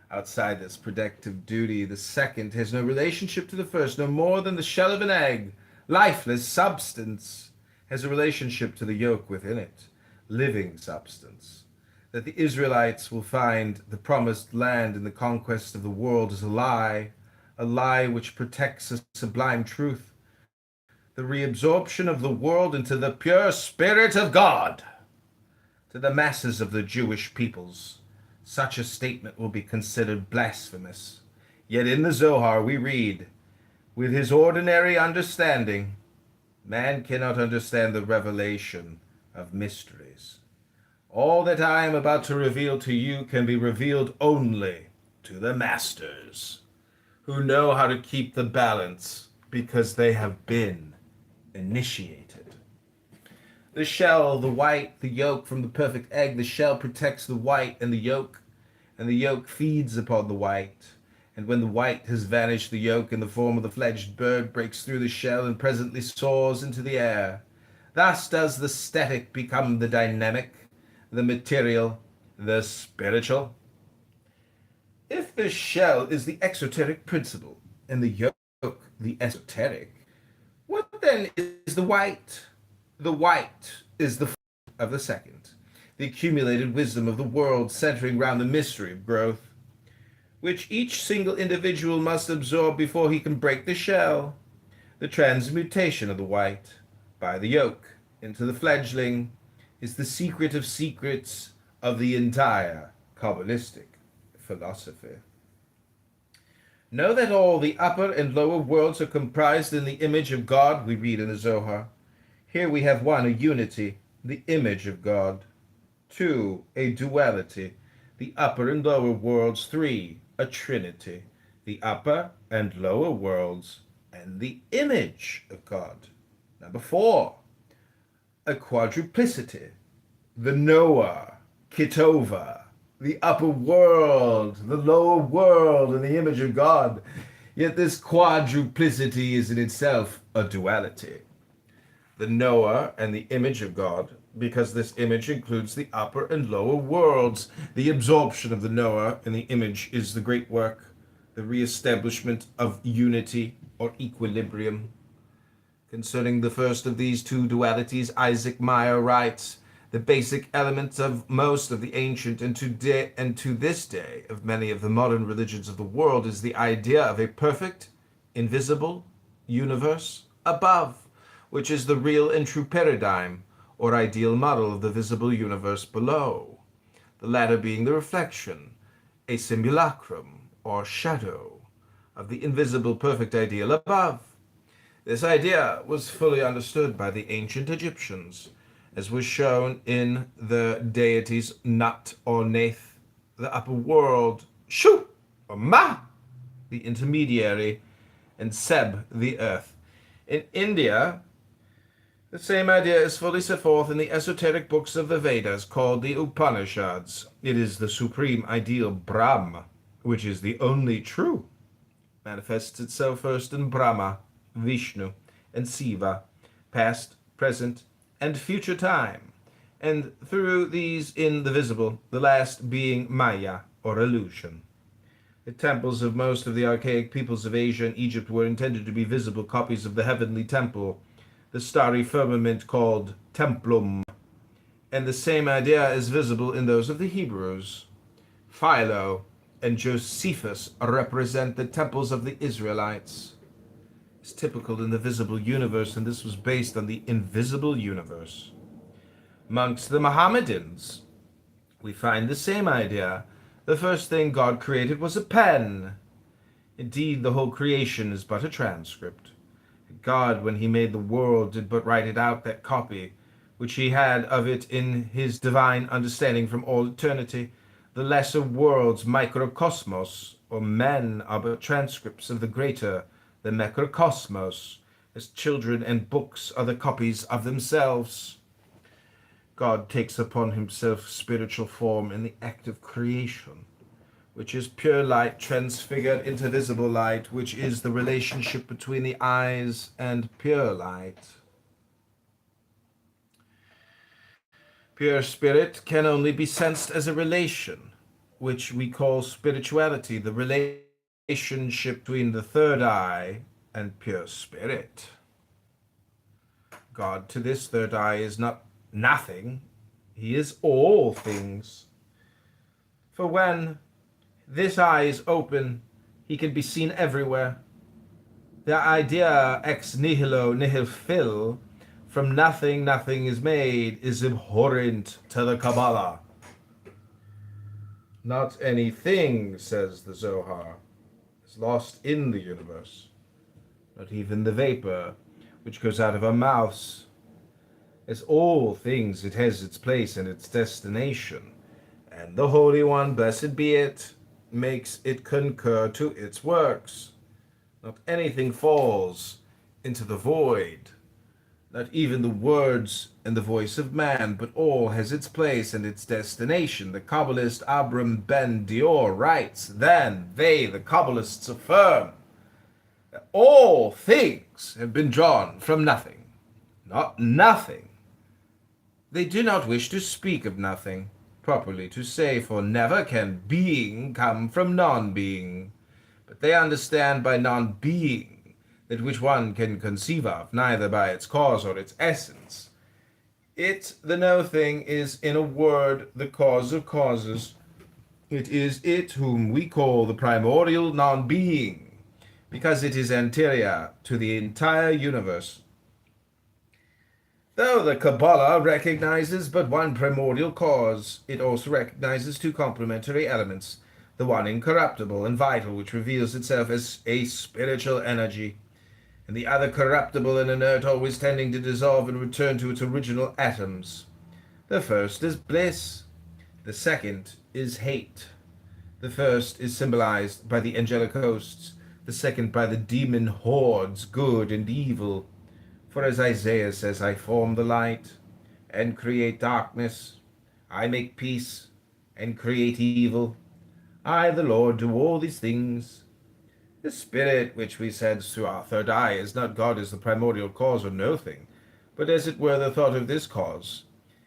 Outside this protective duty, the second has no relationship to the first, no more than the shell of an egg, lifeless substance, has a relationship to the yolk within it, living substance. That the Israelites will find the promised land in the conquest of the world is a lie which protects a sublime truth, the reabsorption of the world into the pure Spirit of God. To the masses of the Jewish peoples, such a statement will be considered blasphemous. Yet in the Zohar we read, with his ordinary understanding, man cannot understand the revelation of mysteries. All that I am about to reveal to you can be revealed only to the masters, who know how to keep the balance because they have been initiated. The shell, the white, the yolk from the perfect egg, the shell protects the white and the yolk feeds upon the white. And when the white has vanished, the yolk in the form of the fledged bird breaks through the shell and presently soars into the air. Thus does the static become the dynamic, the material, the spiritual. If the shell is the exoteric principle and the yolk the esoteric, what then is the white? The white is the of the second, the accumulated wisdom of the world centering round the mystery of growth, which each single individual must absorb before he can break the shell. The transmutation of the white by the yolk into the fledgling is the secret of secrets of the entire Kabbalistic philosophy. Know that all the upper and lower worlds are comprised in the image of God, we read in the Zohar. Here we have 1, a unity, the image of God. 2, a duality, the upper and lower worlds. 3, a trinity, the upper and lower worlds and the image of God. Number 4, a quadruplicity, the Noah, Kitover, the upper world, the lower world, and the image of God. Yet this quadruplicity is in itself a duality. The Noah and the image of God, because this image includes the upper and lower worlds. The absorption of the Noah and the image is the great work, the reestablishment of unity or equilibrium. Concerning the first of these two dualities, Isaac Meyer writes, the basic elements of most of the ancient and to this day of many of the modern religions of the world is the idea of a perfect, invisible universe above, which is the real and true paradigm or ideal model of the visible universe below, the latter being the reflection, a simulacrum or shadow of the invisible perfect ideal above. This idea was fully understood by the ancient Egyptians, as was shown in the deities Nut or Nath, the upper world, Shu or Ma, the intermediary, and Seb, the earth. In India, the same idea is fully set forth in the esoteric books of the Vedas called the Upanishads. It is the supreme ideal Brahma, which is the only true, manifests itself first in Brahma, Vishnu, and Siva, past, present, and future time, and through these in the visible, the last being Maya, or illusion. The temples of most of the archaic peoples of Asia and Egypt were intended to be visible copies of the heavenly temple, the starry firmament called templum, and the same idea is visible in those of the Hebrews. Philo and Josephus represent the temples of the Israelites. It's typical in the visible universe, and this was based on the invisible universe. Amongst the Mohammedans, we find the same idea. The first thing God created was a pen. Indeed, the whole creation is but a transcript. God, when he made the world, did but write it out, that copy, which he had of it in his divine understanding from all eternity. The lesser worlds, microcosmos, or men, are but transcripts of the greater, the macrocosmos, as children and books are the copies of themselves. God takes upon himself spiritual form in the act of creation, which is pure light transfigured into visible light, which is the relationship between the eyes and pure light. Pure spirit can only be sensed as a relation, which we call spirituality, the relationship between the third eye and pure spirit. God to this third eye is not nothing, he is all things. For when this eye is open, he can be seen everywhere. The idea ex nihilo nihil fil, from nothing nothing is made, is abhorrent to the Kabbalah. Not anything, says the Zohar, is lost in the universe. Not even the vapor which goes out of our mouths. As all things, it has its place and its destination, and the Holy One, blessed be it, makes it concur to its works. Not anything falls into the void, not even the words and the voice of man, but all has its place and its destination. The Kabbalist Abram Ben Dior writes, then they, the Kabbalists, affirm that all things have been drawn from nothing, not nothing. They do not wish to speak of nothing, properly to say, for never can being come from non-being. But they understand by non-being that which one can conceive of, neither by its cause or its essence. It, the no-thing, is, in a word, the cause of causes. It is it whom we call the primordial non-being, because it is anterior to the entire universe. Though the Kabbalah recognizes but one primordial cause, it also recognizes two complementary elements, the one incorruptible and vital, which reveals itself as a spiritual energy, and the other corruptible and inert, always tending to dissolve and return to its original atoms. The first is bliss, the second is hate. The first is symbolized by the angelic hosts, the second by the demon hordes, good and evil. For as Isaiah says, I form the light and create darkness. I make peace and create evil. I, the Lord, do all these things. The spirit which we sense through our third eye is not God as the primordial cause or no-thing, but as it were the thought of this cause.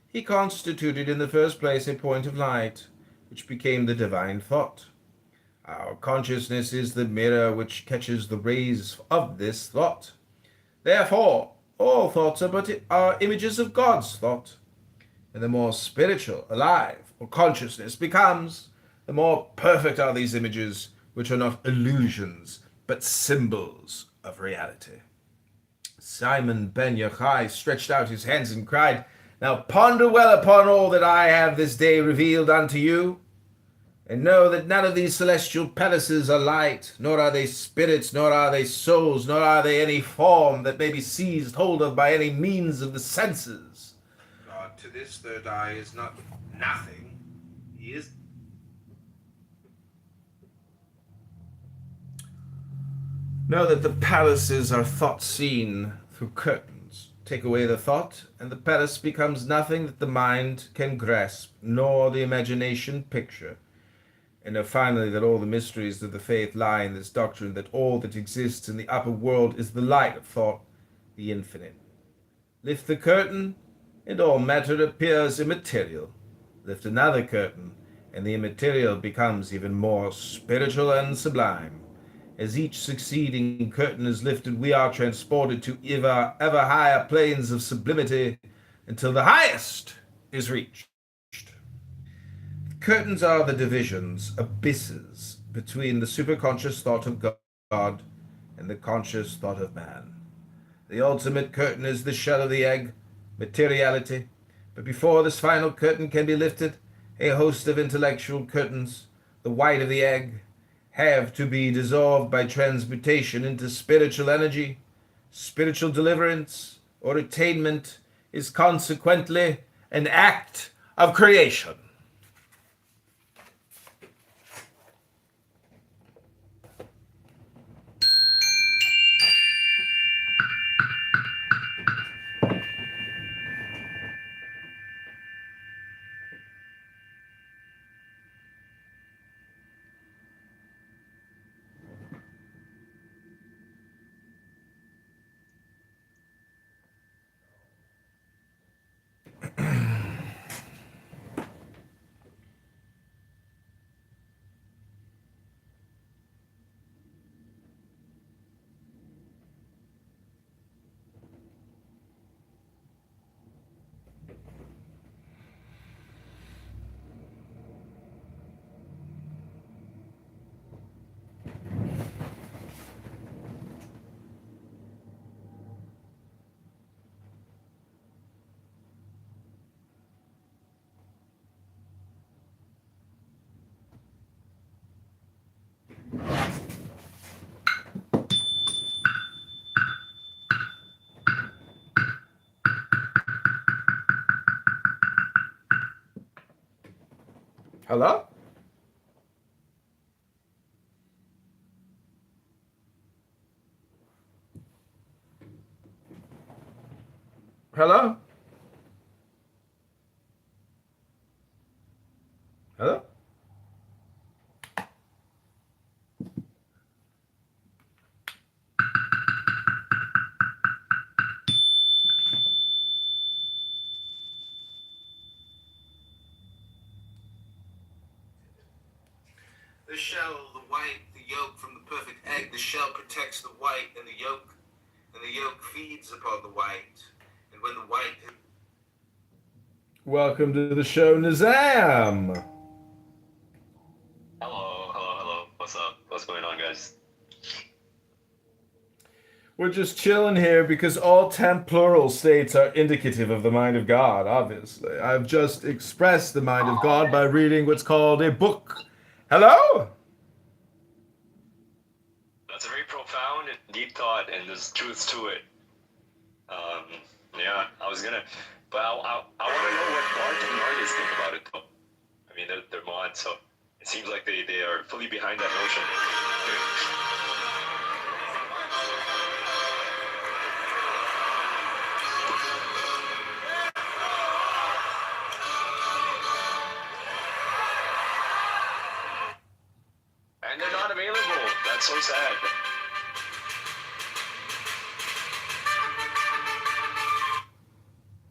He constituted in the first place a point of light, which became the divine thought. Our consciousness is the mirror which catches the rays of this thought. Therefore, all thoughts are images of God's thought. And the more spiritual, alive, or consciousness becomes, the more perfect are these images, which are not illusions, but symbols of reality. Simon ben Yochai stretched out his hands and cried, Now ponder well upon all that I have this day revealed unto you, and know that none of these celestial palaces are light, nor are they spirits, nor are they souls, nor are they any form that may be seized hold of by any means of the senses. God to this third eye is not nothing, he is. Know that the palaces are thought seen through curtains. Take away the thought, and the palace becomes nothing that the mind can grasp, nor the imagination picture. And know finally that all the mysteries of the faith lie in this doctrine, that all that exists in the upper world is the light of thought, the infinite. Lift the curtain, and all matter appears immaterial. Lift another curtain, and the immaterial becomes even more spiritual and sublime. As each succeeding curtain is lifted, we are transported to ever higher planes of sublimity until the highest is reached. Curtains are the divisions, abysses, between the superconscious thought of God and the conscious thought of man. The ultimate curtain is the shell of the egg, materiality. But before this final curtain can be lifted, a host of intellectual curtains, the white of the egg, have to be dissolved by transmutation into spiritual energy. Spiritual deliverance or attainment is consequently an act of creation. Hello? Hello? Hello? The shell, the white, the yolk from the perfect egg. The shell protects the white and the yolk feeds upon the white. And when the white... Welcome to the show, Nizam. Hello. What's up? What's going on, guys? We're just chilling here because all 10 plural states are indicative of the mind of God, obviously. I've just expressed the mind of God by reading what's called a book. Hello? That's a very profound and deep thought, and there's truth to it. Yeah, I was gonna, but I want to know what Bart and Marcus think about it, though. I mean, they're mods, so it seems like they are fully behind that notion. And they're not available. That's so sad.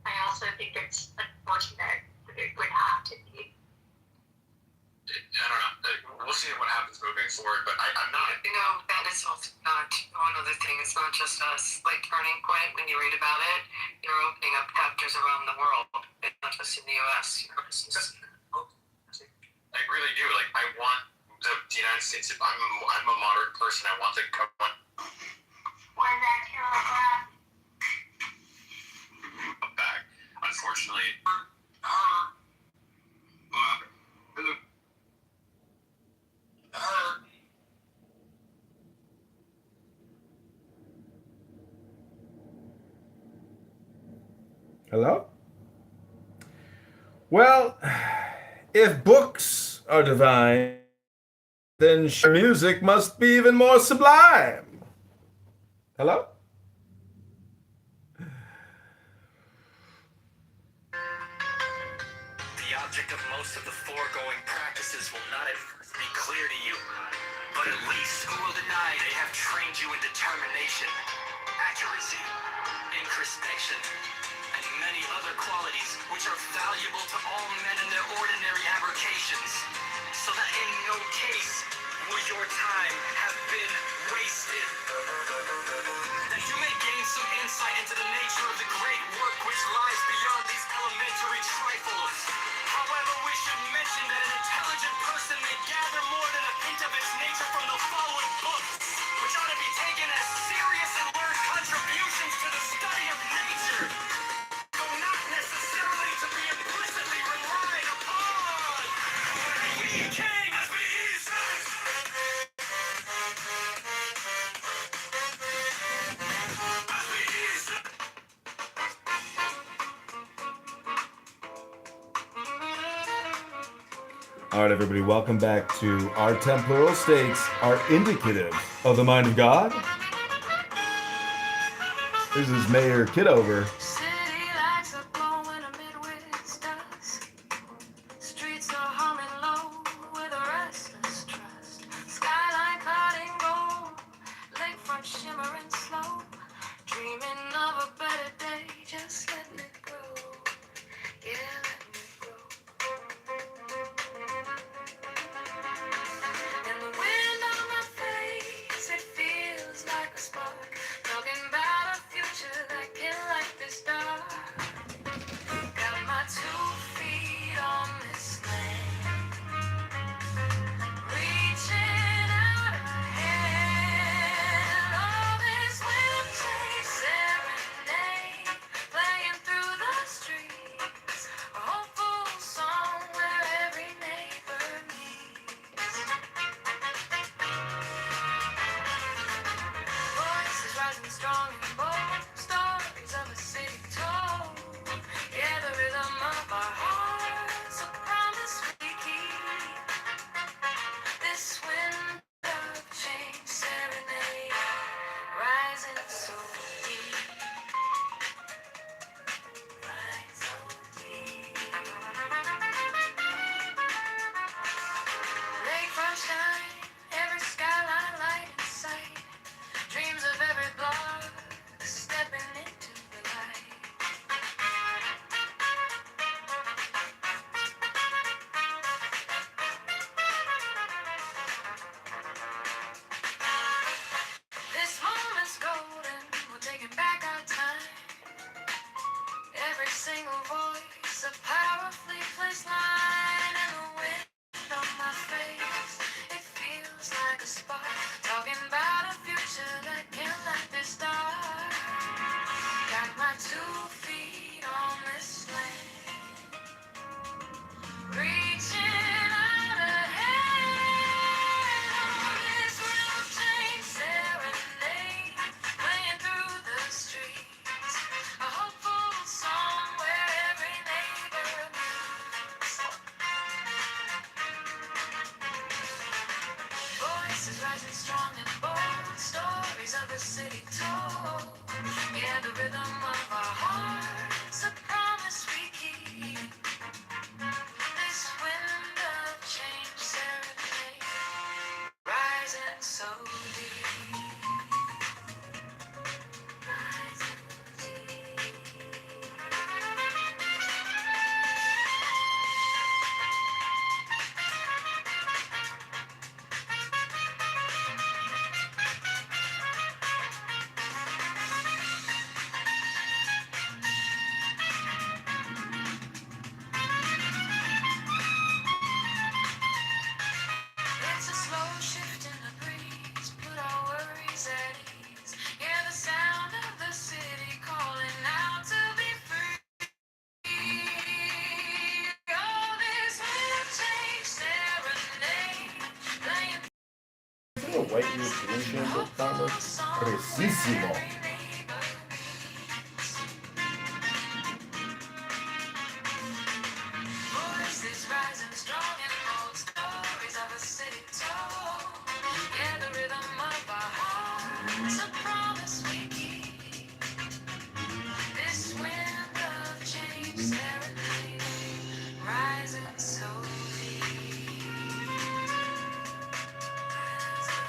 I also think it's unfortunate that it would have to be. I don't know. We'll see what happens moving forward, but I'm not... You know, that is also not one other thing. It's not just us. Like Turning Point, when you read about it, you're opening up chapters around the world. It's not just in the U.S. I really do. Like, I want the United States... I'm a moderate person. I want the government... Why is that kilogram? back. Unfortunately... Hello? Well, if books are divine, then music must be even more sublime. Hello? The object of most of the foregoing practices will not at first be clear to you, but at least who will deny they have trained you in determination, accuracy, introspection, and many other qualities which are valuable to all men in their ordinary avocations, so that in no case would your time have been wasted. That you may gain some insight into the nature of the great work which lies beyond these elementary trifles. However, we should mention that an intelligent person may gather more than a hint of its nature from the following books, which ought to be taken as serious and learned contributions to the study of nature, though not necessarily to be implicitly relied upon. We came as we said. All right, everybody, welcome back to Our Temporal States are indicative of the mind of God. This is Mayor Kitover. City lights are glowing amid with dust. Streets are humming low with a restless trust. Skyline cloud in gold, lakefront shimmering slow. Dreaming of a better day, just letting it grow. Yeah, letting it grow. And the wind on my face, it feels like a spark. Talking about a future that can light this dark. Got my 2 feet on this land, reaching out a hand. All this wind chase serenade, playing through the streets. A hopeful song where every neighbor meets. Voices rising strong and bold, stories of a city told. Yeah, the rhythm of our hearts, a promise we keep. This wind of change serenade, rising so deep, rising so deep. Lakefront shine, every skyline light in sight. Dreams of every block stepping into the light. This moment's golden, we're taking back our time. Every single voice, a powerfully placed line. And the wind on my face, it feels like a spark. Talking about a future that can light this dark. Got my 2 feet on this land, reaching out a hand. On this real change serenade, playing through the streets. A hopeful song where every neighbor meets. Voices rising strong and bold, stories of the city told. Yeah, the rhythm of our hearts, a promise we keep. This wind of change serenade, rising so deep. Rising deep. It's a slow shift in the breeze, put our worries at ease. Hear the sound of the city calling out to be free. Oh, this wind change serenade, playing A white European chamber, kind of. Precisísimo. voices rising strong and bold, stories of a city told. Yeah, the rhythm of our hearts, a promise we keep. This wind of change serenade, rising so deep. Rising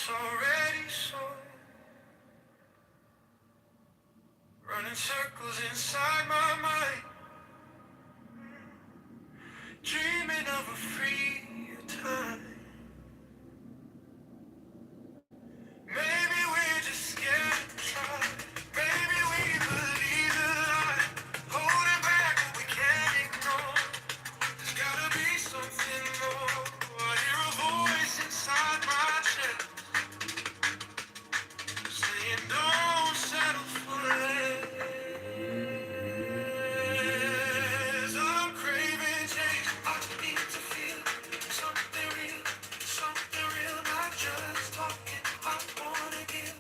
it's already so. Running circles inside my mind, dreaming of a freer time. Maybe we're just scared to try. Maybe we believe the lie, holding back what we can't ignore. There's gotta be something more. I hear a voice inside my chest saying, don't settle for less. I'm craving change. I need to feel something real, not just talking. I wanna give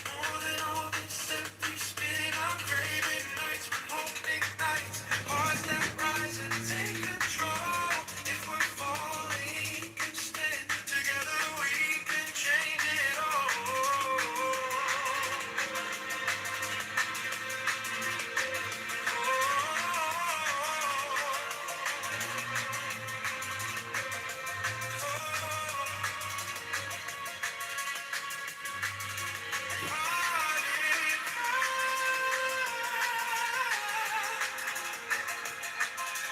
more than all this empty spin. I'm craving nights when hope ignites, hearts that rise and take control. If we're falling, can stand together, we can change it all.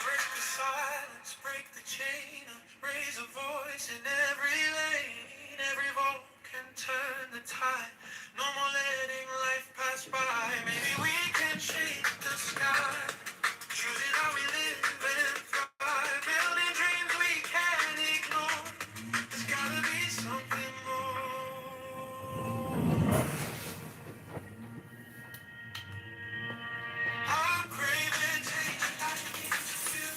Break the silence, break the chain, raise a voice in every lane. Every vote can turn the tide. No more letting life pass by. Maybe we can shake the sky, choosing how we live and thrive. Building dreams we can't ignore. There's gotta be something more. I'm craving change. I need to feel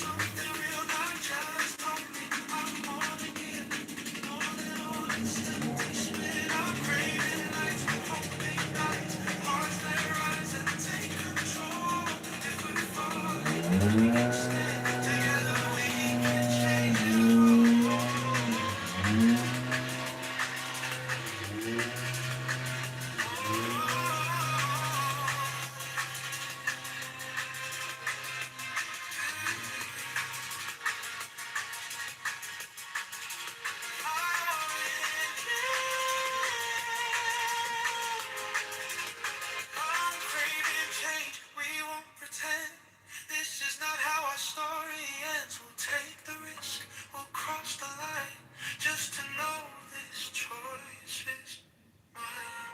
something real, not just talking. I wanna give more than all this empty spin. I'm craving nights with hope ignites, hearts that rise and take control. If we fall, we can stand together. We can change it all. I'm craving change, we won't pretend. This is not how our story ends. We'll take the risk, we'll cross the line, just to know this choice is mine.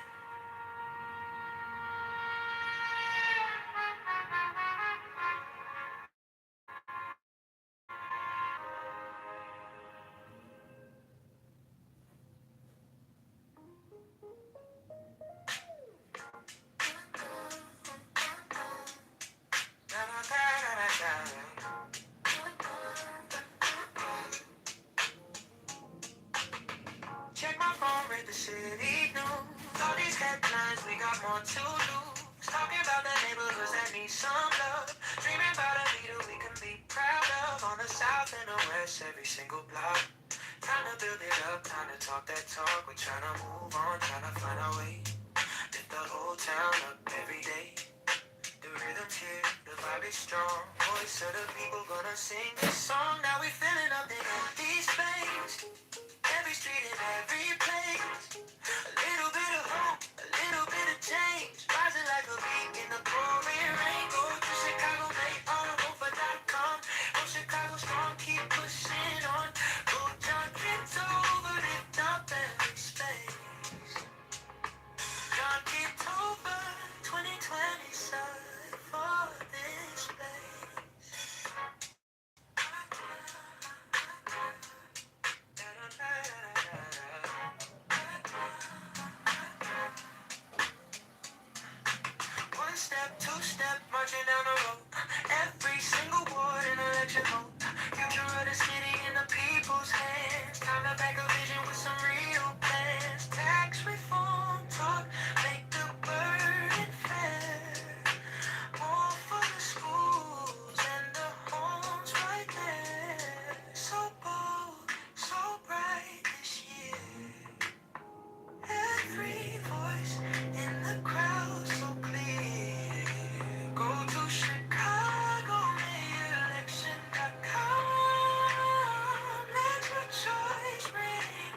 Check my phone, read the city news. All these headlines, we got more to lose. Talking about the neighborhoods that need some love. Dreaming about a leader we can be proud of. On the south and the west, every single block. Time to build it up, time to talk that talk. We're trying to move on, trying to find our way. Lift the whole town up every day. The rhythm's here, the vibe is strong. Voice of the people gonna sing this song. Now we filling up the empty space. Every street and every place. A little bit of hope, a little bit of change. Rising like a peak in the pouring rain. Go to Chicago, make vote.com. Go Chicago strong, keep pushing on. Go John Kitover, lift up every space. John Kitover, 2020 side for this place. One step, two step, marching down the road. Every single ward in election hope. Future of the city in the people's hands. Time to back a vision with some real plans. Tax reform talk, make the burden fair. More for the schools and the homes right there. So bold, so bright this year. Every voice in the crowd so clear. Go to Chicago, mayelection.com. Let your choice ring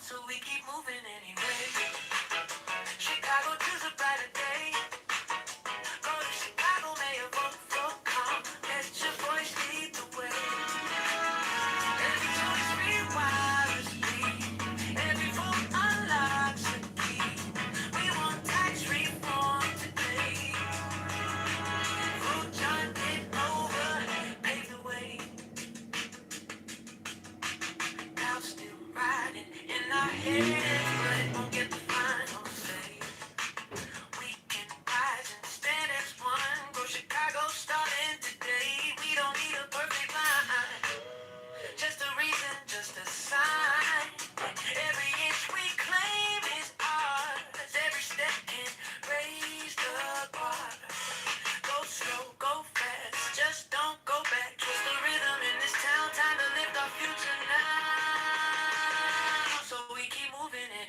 so we keep moving anyway. Chicago choose a brighter day. Go to Chicago, may your vote for calm. Let your voice lead the way. Every choice rewires me. Every vote unlocks a key. We want tax reform today. Vote John, get over, pave the way. Now still riding in our heads, but it won't get the final say. We can rise and stand as one. Go Chicago starting today. We don't need a perfect line. Just a reason, just a sign. Every inch we claim is ours. Every step can raise the bar. Go slow, go fast. Just don't go back. Trust the rhythm in this town. Time to lift our future now. So we keep moving it.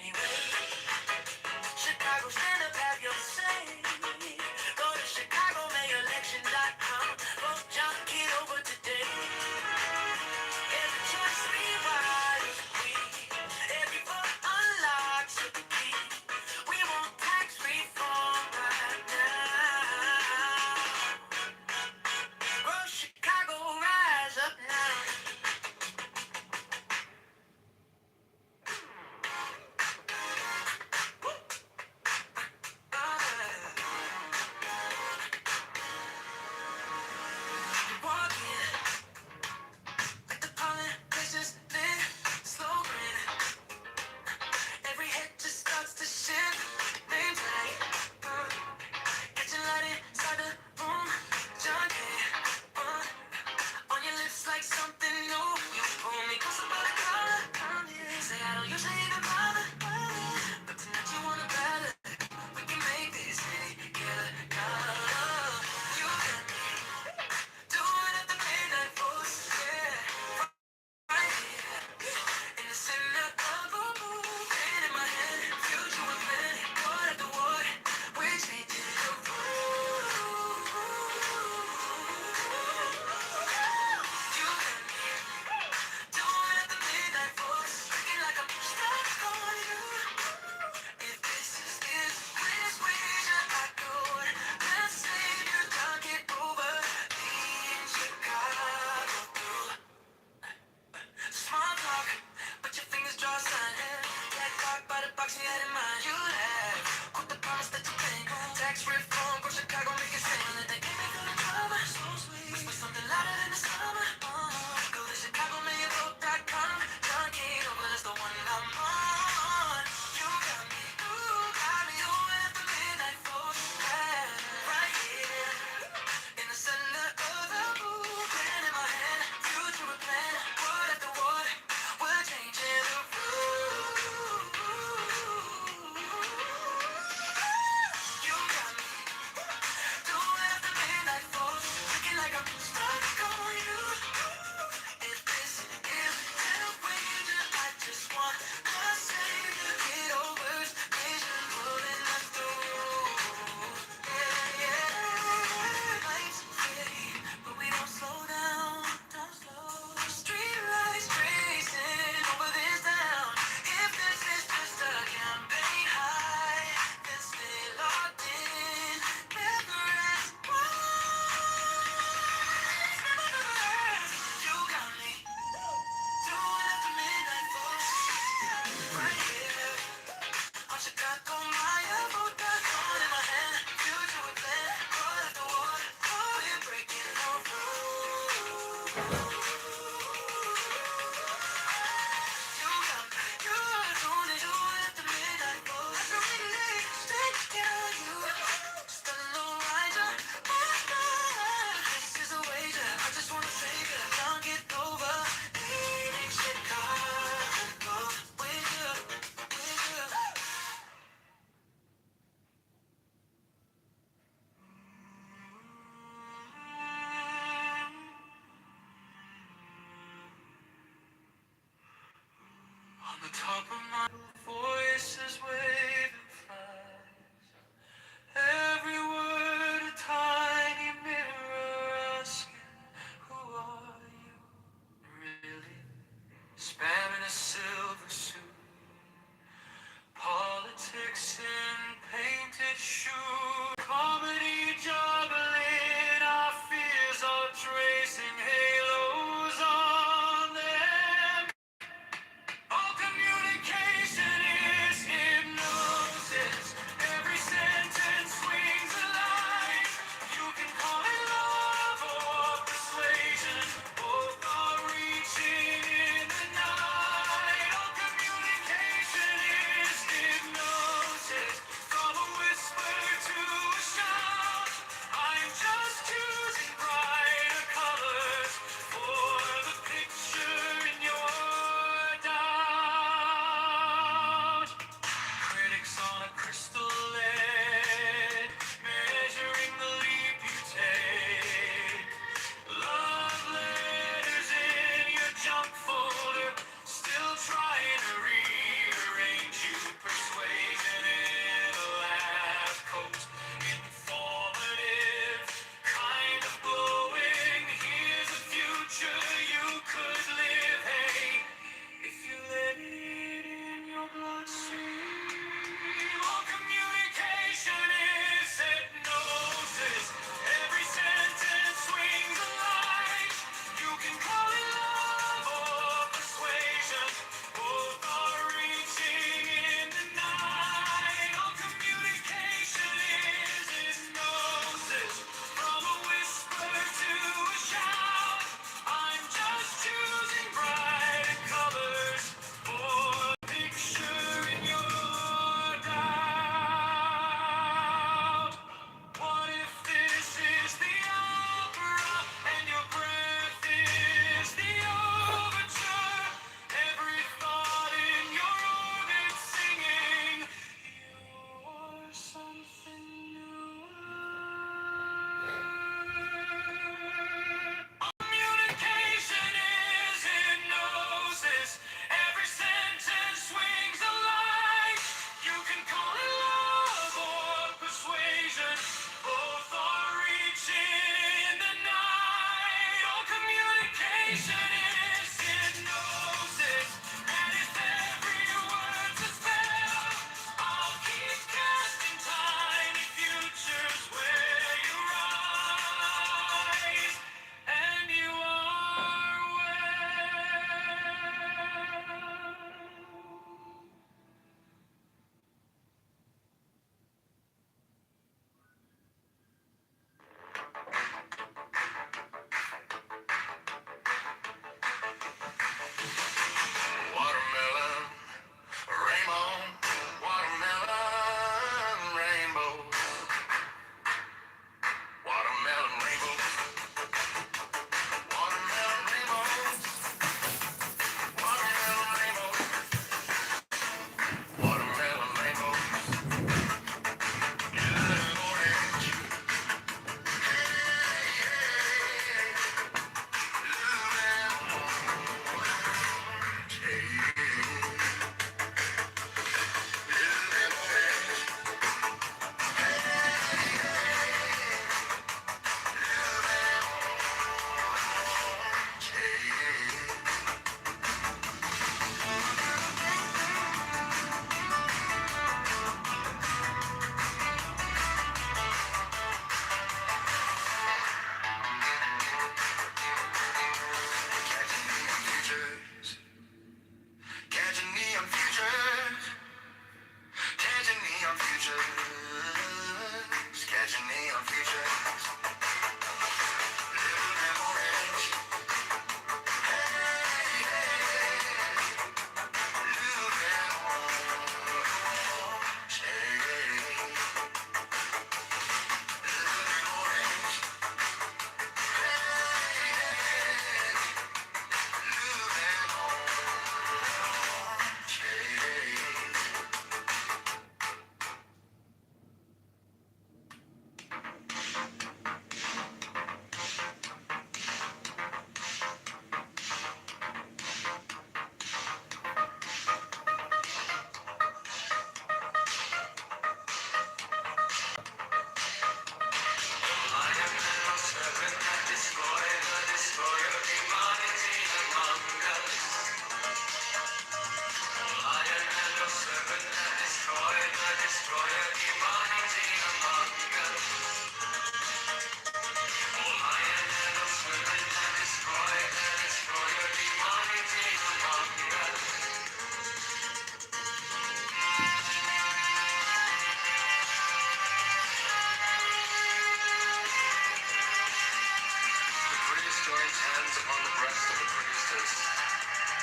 Hands upon the breast of the priestess,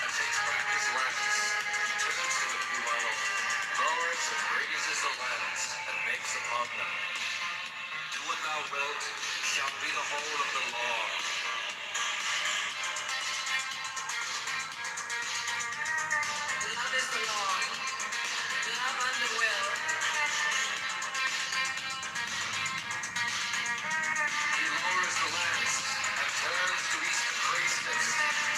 and takes back his lance, turns to the Puano, lowers and raises the lance, and makes upon them. Do what thou wilt, shall be the whole of the law. Love is the law. Love and the will. He lowers the lance, and turns to east the priestess,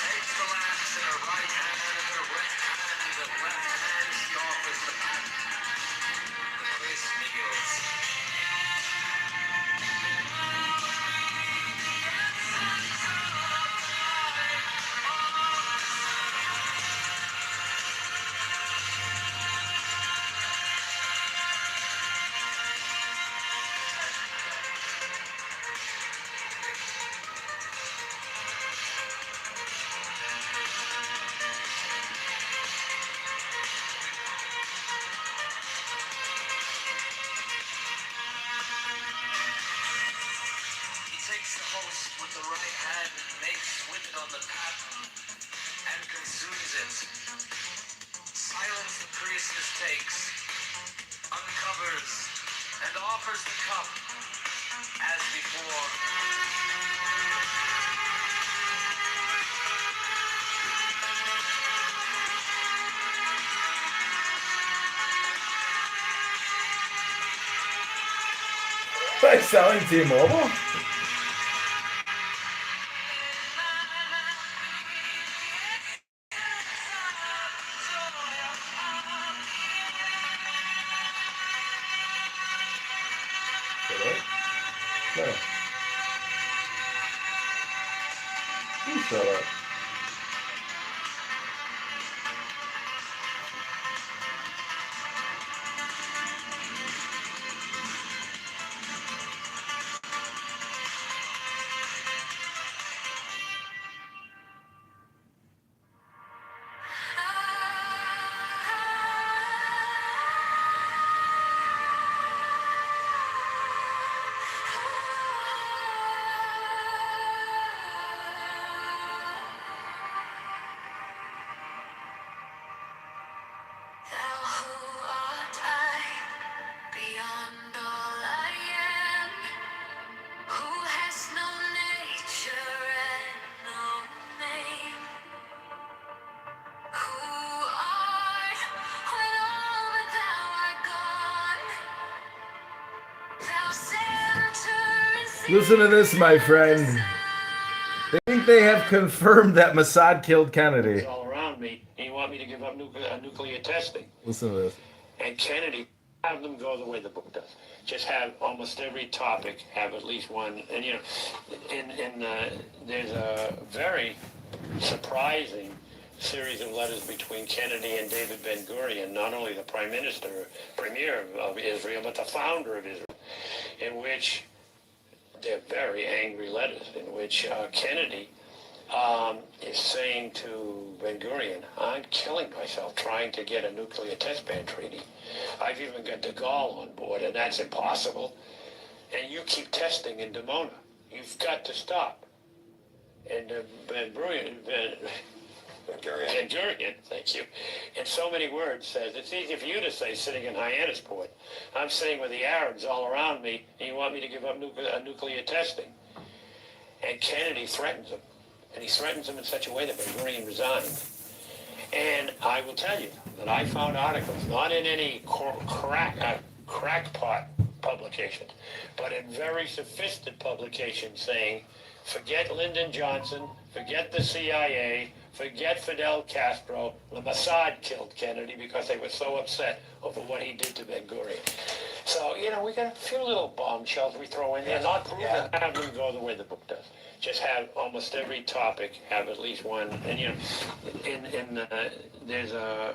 takes the lance in her right hand, and in her right hand she offers the paten. The priest kneels. He takes the host with the right hand and makes with it on the paten and consumes it. Silence the priestess takes, uncovers, and offers the cup as before. Like selling T-Mobile? No. You shut up. Thou who art I, beyond all I am, who has no nature and no name, who art when all but thou art gone, thou center in Listen to this, my friend. They think they have confirmed that Mossad killed Kennedy. All around me, and you want me to give up nuclear testing. Listen to this. And Kennedy, have them go the way the book does. Just have almost every topic have at least one. And you know, there's a very surprising series of letters between Kennedy and David Ben-Gurion, not only the premier of Israel, but the founder of Israel, in which they're very angry letters, in which Kennedy is saying to Ben-Gurion, I'm killing myself trying to get a nuclear test ban treaty. I've even got de Gaulle on board, and that's impossible. And you keep testing in Dimona. You've got to stop. And Ben-Gurion, thank you, in so many words says, it's easy for you to say sitting in Hyannisport. I'm sitting with the Arabs all around me, and you want me to give up nuclear testing. And Kennedy threatens him. And he threatens him in such a way that Ben-Gurion resigned. And I will tell you that I found articles, not in any crackpot publications, but in very sophisticated publications saying, forget Lyndon Johnson, forget the CIA, forget Fidel Castro. The Mossad killed Kennedy because they were so upset over what he did to Ben-Gurion. So, you know, we got a few little bombshells we throw in there, not proven, have them go the way the book does. Just have almost every topic have at least one. And, you know, there's a...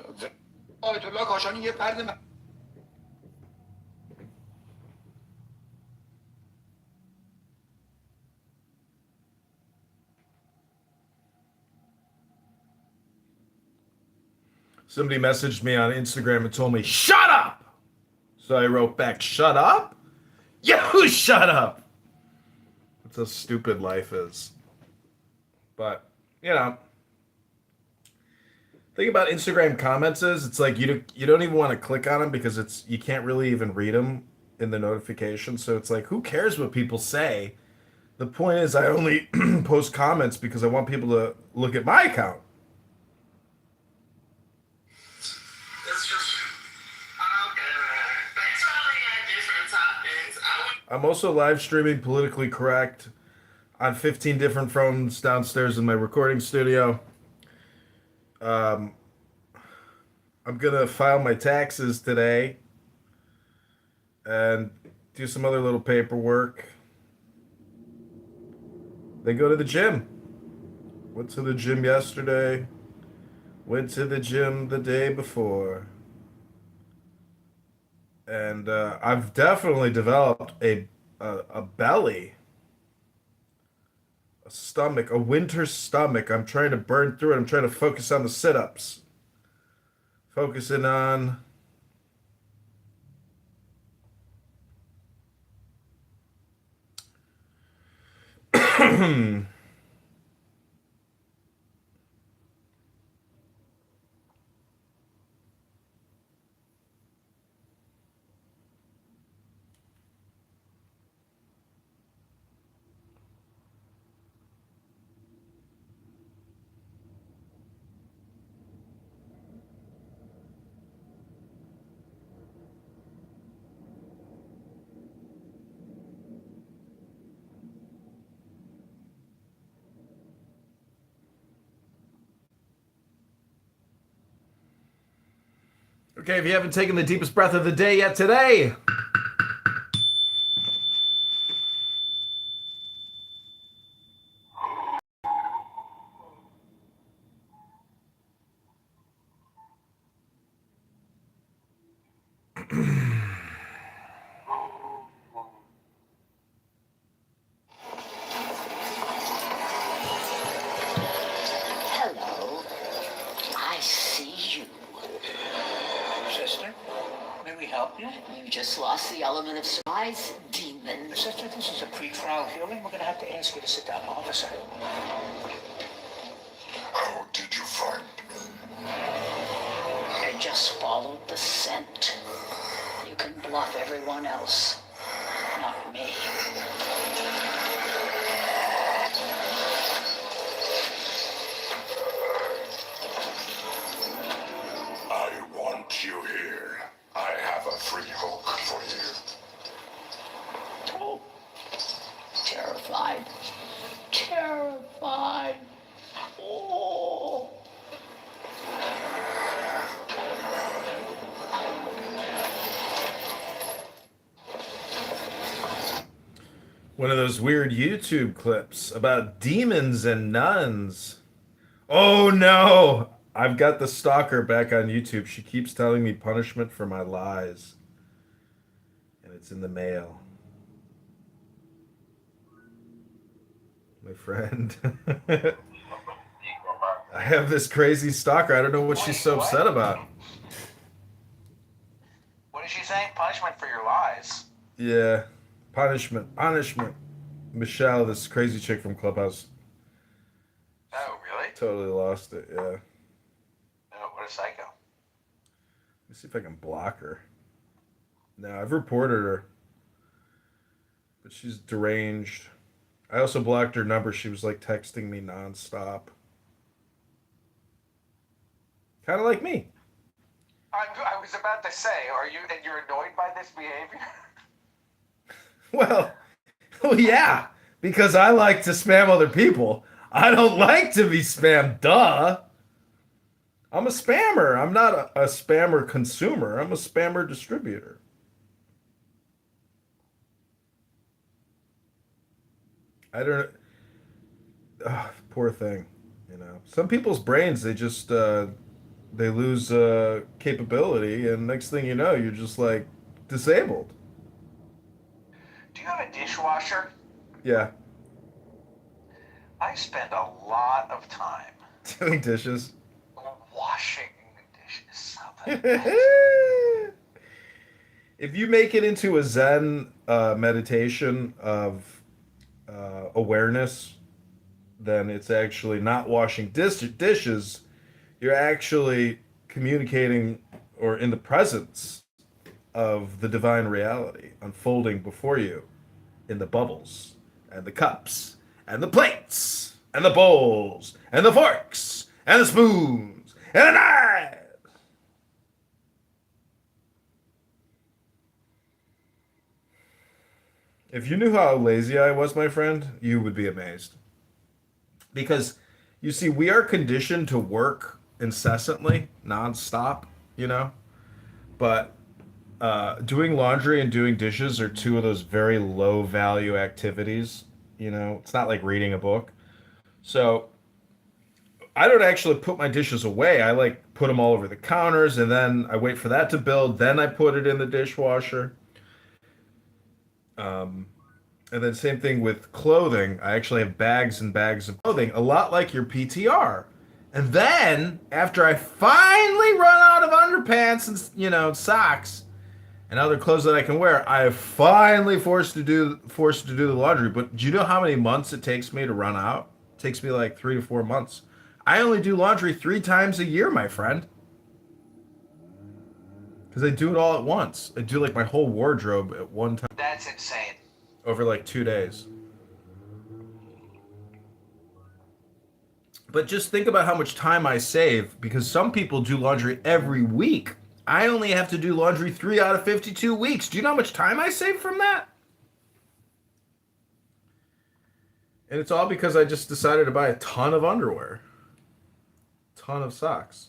Somebody messaged me on Instagram and told me, shut up! So I wrote back, shut up? You shut up! That's how stupid life is. But, you know, thing about Instagram comments is it's like you don't even want to click on them because you can't really even read them in the notification. So it's like, who cares what people say? The point is I only post comments because I want people to look at my account. It's just, okay, that's probably at different topics. I'm also live streaming Politically Correct on 15 different phones downstairs in my recording studio. I'm gonna file my taxes today and do some other little paperwork. Then go to the gym. Went to the gym yesterday. Went to the gym the day before. And I've definitely developed a belly, a stomach, a winter stomach. I'm trying to burn through it. I'm trying to focus on the sit-ups. Focusing on Okay, if you haven't taken the deepest breath of the day yet today, Hello. I see you. Sister, may we help you? You just lost the element of surprise, demon. Sister, this is a pre-trial hearing. We're going to have to ask you to sit down, officer. How did you find me? I just followed the scent. You can bluff everyone else, not me. I want you here. I have a free hook for you. Oh, terrified. Terrified. Oh. one of those weird YouTube clips about demons and nuns. Oh no! I've got the stalker back on YouTube. She keeps telling me punishment for my lies. And it's in the mail. My friend. I have this crazy stalker. I don't know what she's so upset about. What is she saying? Punishment for your lies. Yeah. Punishment. Michelle, this crazy chick from Clubhouse. Oh, really? Totally lost it, yeah. Oh, what a psycho. Let me see if I can block her. No, I've reported her. But she's deranged. I also blocked her number. She was like texting me nonstop. Kind of like me. I was about to say, you're annoyed by this behavior? Well, yeah, because I like to spam other people. I don't like to be spammed, duh. I'm a spammer. I'm not a spammer consumer. I'm a spammer distributor. I don't. Poor thing, you know. Some people's brains, they just they lose capability, and next thing you know, you're just like disabled. Do you have a dishwasher? Yeah. I spend a lot of time Doing dishes. washing dishes. If you make it into a Zen meditation of awareness, then it's actually not washing dishes. You're actually communicating or in the presence of the divine reality unfolding before you in the bubbles and the cups and the plates and the bowls and the forks and the spoons and the knives. If you knew how lazy I was, my friend, you would be amazed. Because you see, we are conditioned to work incessantly, nonstop, you know? But doing laundry and doing dishes are two of those very low value activities. You know, it's not like reading a book. So I don't actually put my dishes away. I like put them all over the counters and then I wait for that to build. Then I put it in the dishwasher. Um, and then same thing with clothing. I actually have bags and bags of clothing, a lot like your PTR. And then after I finally run out of underpants and socks and other clothes that I can wear, I have finally forced to do the laundry. But do you know how many months it takes me to run out? It takes me like 3 to 4 months. I only do laundry 3 times a year, my friend. Because I do it all at once. I do like my whole wardrobe at one time. That's insane. Over like 2 days. But just think about how much time I save, because some people do laundry every week. I only have to do laundry 3 out of 52 weeks. Do you know how much time I save from that? And it's all because I just decided to buy a ton of underwear. Ton of socks.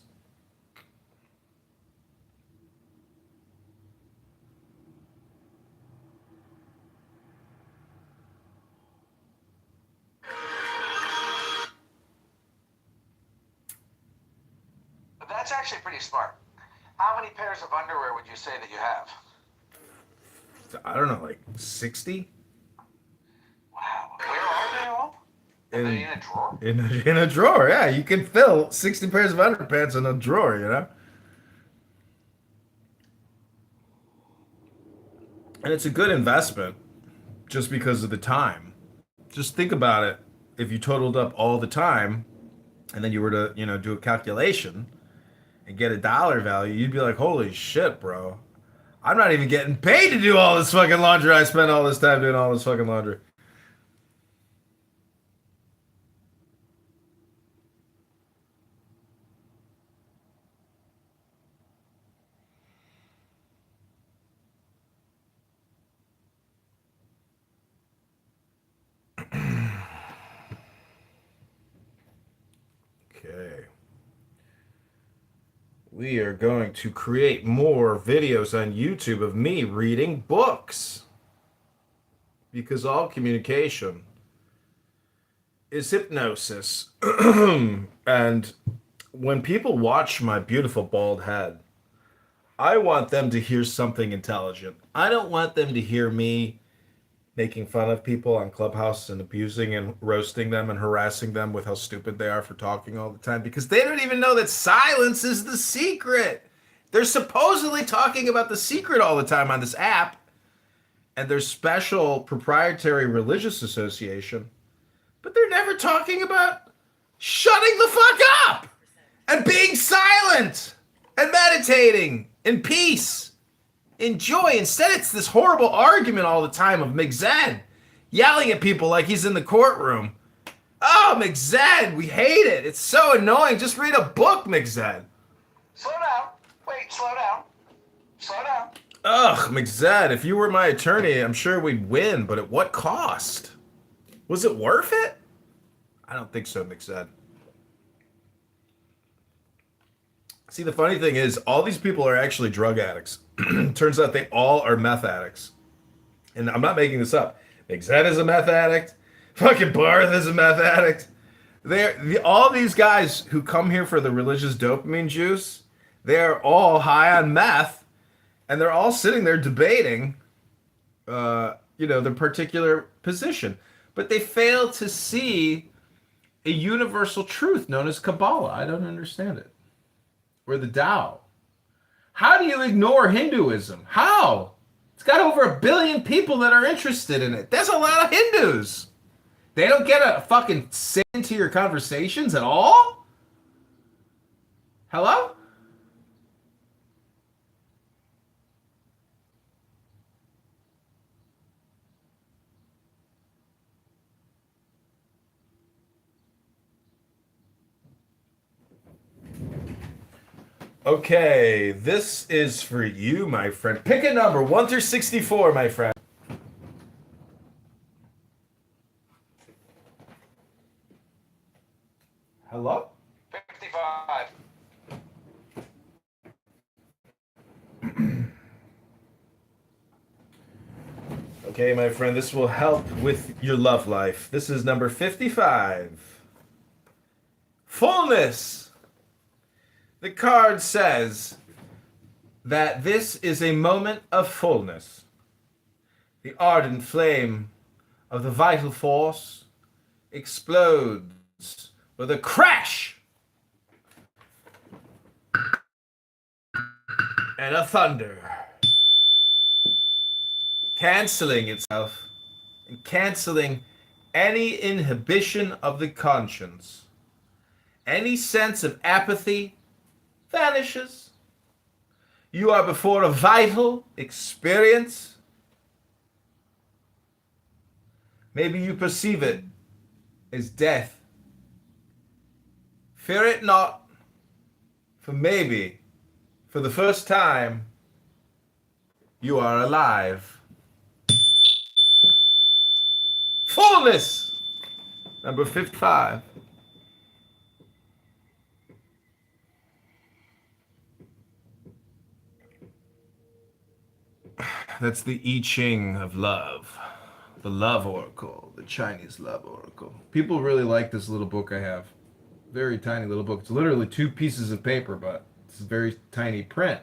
That's actually pretty smart. How many pairs of underwear would you say that you have? I don't know, like 60? Wow. Where are they all? Are they in a drawer? In a drawer, yeah. You can fill 60 pairs of underpants in a drawer, you know? And it's a good investment just because of the time. Just think about it. If you totaled up all the time and then you were to, do a calculation and get a dollar value, you'd be like, holy shit, bro. I'm not even getting paid to do all this fucking laundry. I spent all this time doing all this fucking laundry. Okay. We are going to create more videos on YouTube of me reading books. Because all communication is hypnosis. And when people watch my beautiful bald head, I want them to hear something intelligent. I don't want them to hear me making fun of people on Clubhouse and abusing and roasting them and harassing them with how stupid they are for talking all the time, because they don't even know that silence is the secret. They're supposedly talking about the secret all the time on this app and their special proprietary religious association, but they're never talking about shutting the fuck up and being silent and meditating in peace. Enjoy. Instead, it's this horrible argument all the time of McZen yelling at people like he's in the courtroom. Oh, McZen, we hate it. It's so annoying. Just read a book, McZen. Slow down. Wait, slow down. Slow down. Ugh, McZen, if you were my attorney, I'm sure we'd win, but at what cost? Was it worth it? I don't think so, McZen. See, the funny thing is, all these people are actually drug addicts. Turns out they all are meth addicts. And I'm not making this up. McZed is a meth addict. Fucking Barth is a meth addict. All these guys who come here for the religious dopamine juice, they're all high on meth, and they're all sitting there debating, their particular position. But they fail to see a universal truth known as Kabbalah. I don't understand it. Or the Tao. How do you ignore Hinduism? How? It's got over 1 billion people that are interested in it. That's a lot of Hindus. They don't get a fucking say into your conversations at all? Hello? Okay, this is for you, my friend. Pick a number, 1 through 64, my friend. Hello? 55. Okay, my friend, this will help with your love life. This is number 55. Fullness. The card says that this is a moment of fullness. The ardent flame of the vital force explodes with a crash and a thunder, canceling itself and canceling any inhibition of the conscience. Any sense of apathy vanishes. You are before a vital experience. Maybe you perceive it as death. Fear it not, for maybe, for the first time, you are alive. Fullness! Number 55. That's the I Ching of love. The love oracle. The Chinese love oracle. People really like this little book I have. Very tiny little book. It's literally 2 pieces of paper, but it's a very tiny print.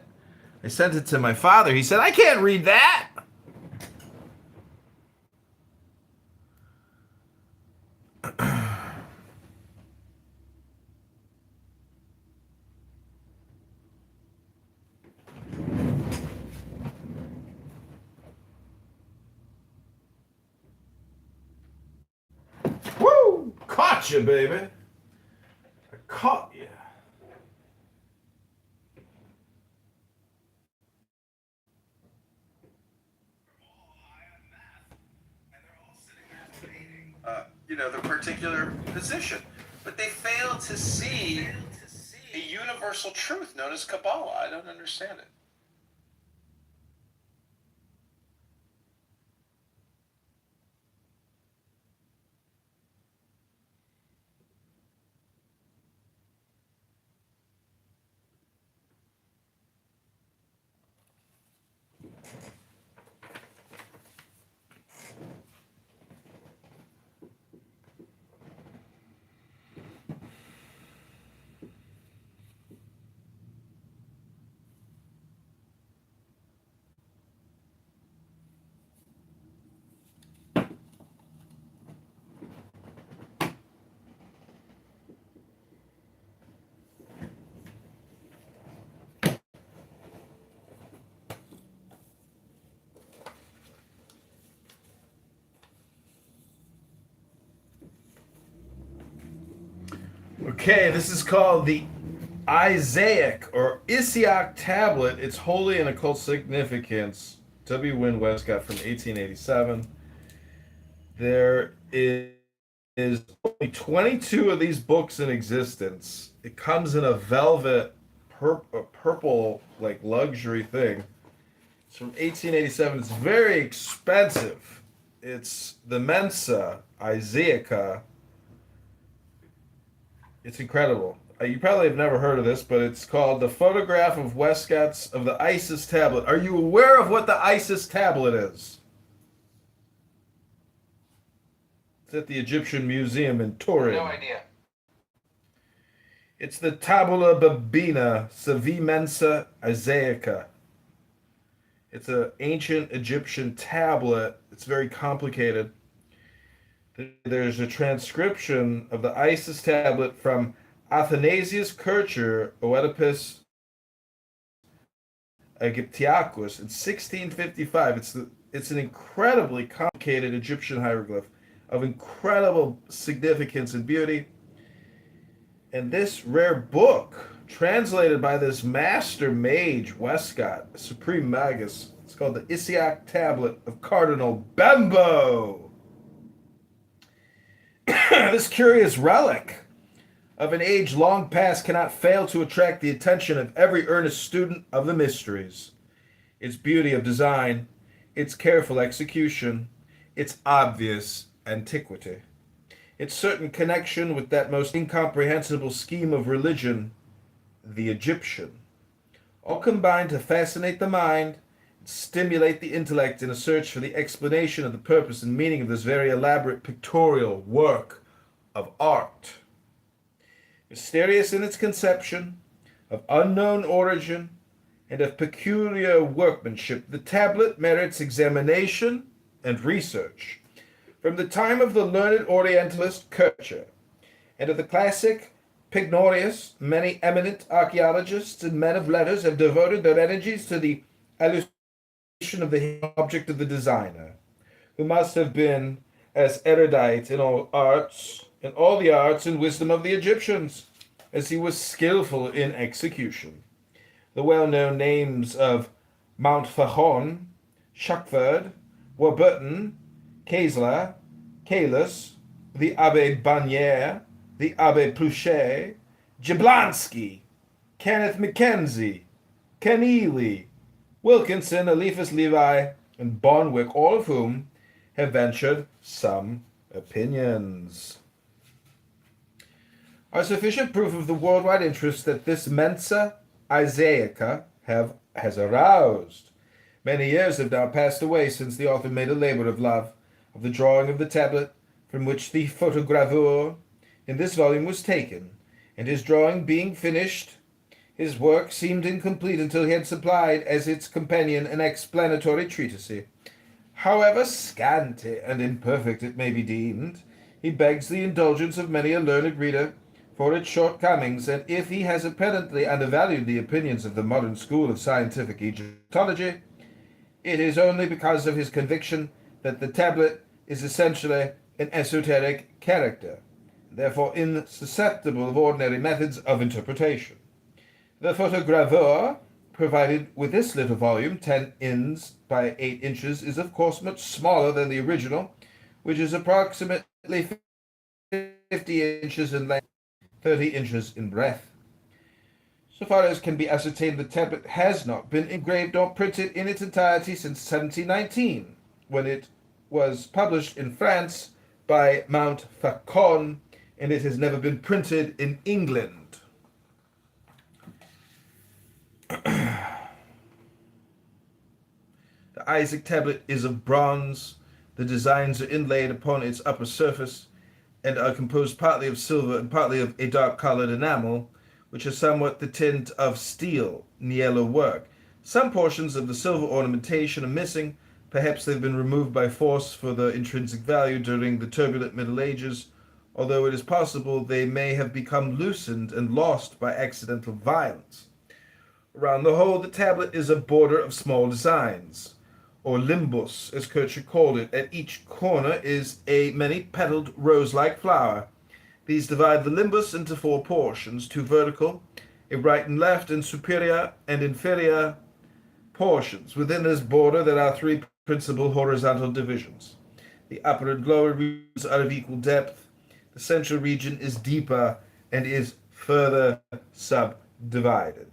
I sent it to my father. He said, I can't read that! Woo! Caught you, baby. I caught you. The particular position. But they fail to see a universal truth known as Kabbalah. I don't understand it. Okay, this is called the Isaac or Isiac tablet. It's holy and occult significance. W. Wynne Westcott from 1887. There is only 22 of these books in existence. It comes in a velvet purple like luxury thing. It's from 1887. It's very expensive. It's the Mensa Isaaca. It's incredible. You probably have never heard of this, but it's called The Photograph of Westcott's of the Isis Tablet. Are you aware of what the Isis Tablet is? It's at the Egyptian Museum in Turin. No idea. It's the Tabula Babina Savi Mensa Isaaca. It's an ancient Egyptian tablet. It's very complicated. There's a transcription of the Isis tablet from Athanasius Kircher, Oedipus Aegyptiacus in 1655. It's an incredibly complicated Egyptian hieroglyph of incredible significance and beauty. And this rare book, translated by this master mage, Westcott, Supreme Magus, it's called the Isiac Tablet of Cardinal Bembo. This curious relic of an age long past cannot fail to attract the attention of every earnest student of the mysteries. Its beauty of design, its careful execution, its obvious antiquity, its certain connection with that most incomprehensible scheme of religion, the Egyptian, all combine to fascinate the mind and stimulate the intellect in a search for the explanation of the purpose and meaning of this very elaborate pictorial work of art. Mysterious in its conception, of unknown origin, and of peculiar workmanship, the tablet merits examination and research. From the time of the learned Orientalist Kircher and of the classic Pignorius, many eminent archaeologists and men of letters have devoted their energies to the elucidation of the object of the designer, who must have been as erudite in all the arts and wisdom of the Egyptians, as he was skillful in execution. The well-known names of Mount Fahon, Shuckford, Warburton, Kaesler, Kalus, the Abbé Bagnière, the Abbé Pluchet, Jablonski, Kenneth Mackenzie, Keneally, Wilkinson, Eliphas Levi, and Bonwick, all of whom have ventured some opinions, are sufficient proof of the worldwide interest that this Mensa Isaiaca has aroused. Many years have now passed away since the author made a labor of love of the drawing of the tablet from which the photogravure in this volume was taken, and his drawing being finished, his work seemed incomplete until he had supplied as its companion an explanatory treatise. However scanty and imperfect it may be deemed, he begs the indulgence of many a learned reader for its shortcomings, and if he has apparently undervalued the opinions of the modern school of scientific Egyptology, it is only because of his conviction that the tablet is essentially an esoteric character, therefore insusceptible of ordinary methods of interpretation. The photogravure provided with this little volume, 10 ins by 8 inches, is of course much smaller than the original, which is approximately 50 inches in length, 30 inches in breadth. So far as can be ascertained, the tablet has not been engraved or printed in its entirety since 1719, when it was published in France by Mount Faucon, and it has never been printed in England. The Isaac tablet is of bronze. The designs are inlaid upon its upper surface and are composed partly of silver and partly of a dark-colored enamel, which is somewhat the tint of steel, niello work. Some portions of the silver ornamentation are missing. Perhaps they've been removed by force for their intrinsic value during the turbulent Middle Ages, although it is possible they may have become loosened and lost by accidental violence. Around the whole, the tablet is a border of small designs, or limbus, as Kircher called it. At each corner is a many-petaled rose-like flower. These divide the limbus into 4 portions, 2 vertical, a right and left, and superior and inferior portions. Within this border there are 3 principal horizontal divisions. The upper and lower regions are of equal depth. The central region is deeper and is further subdivided.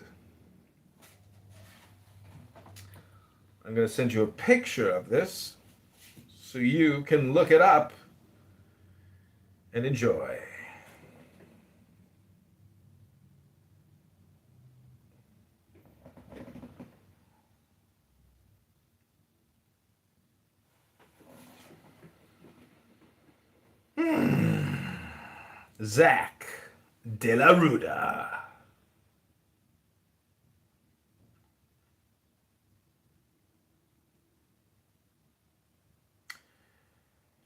I'm going to send you a picture of this so you can look it up and enjoy. Zach de la Ruda.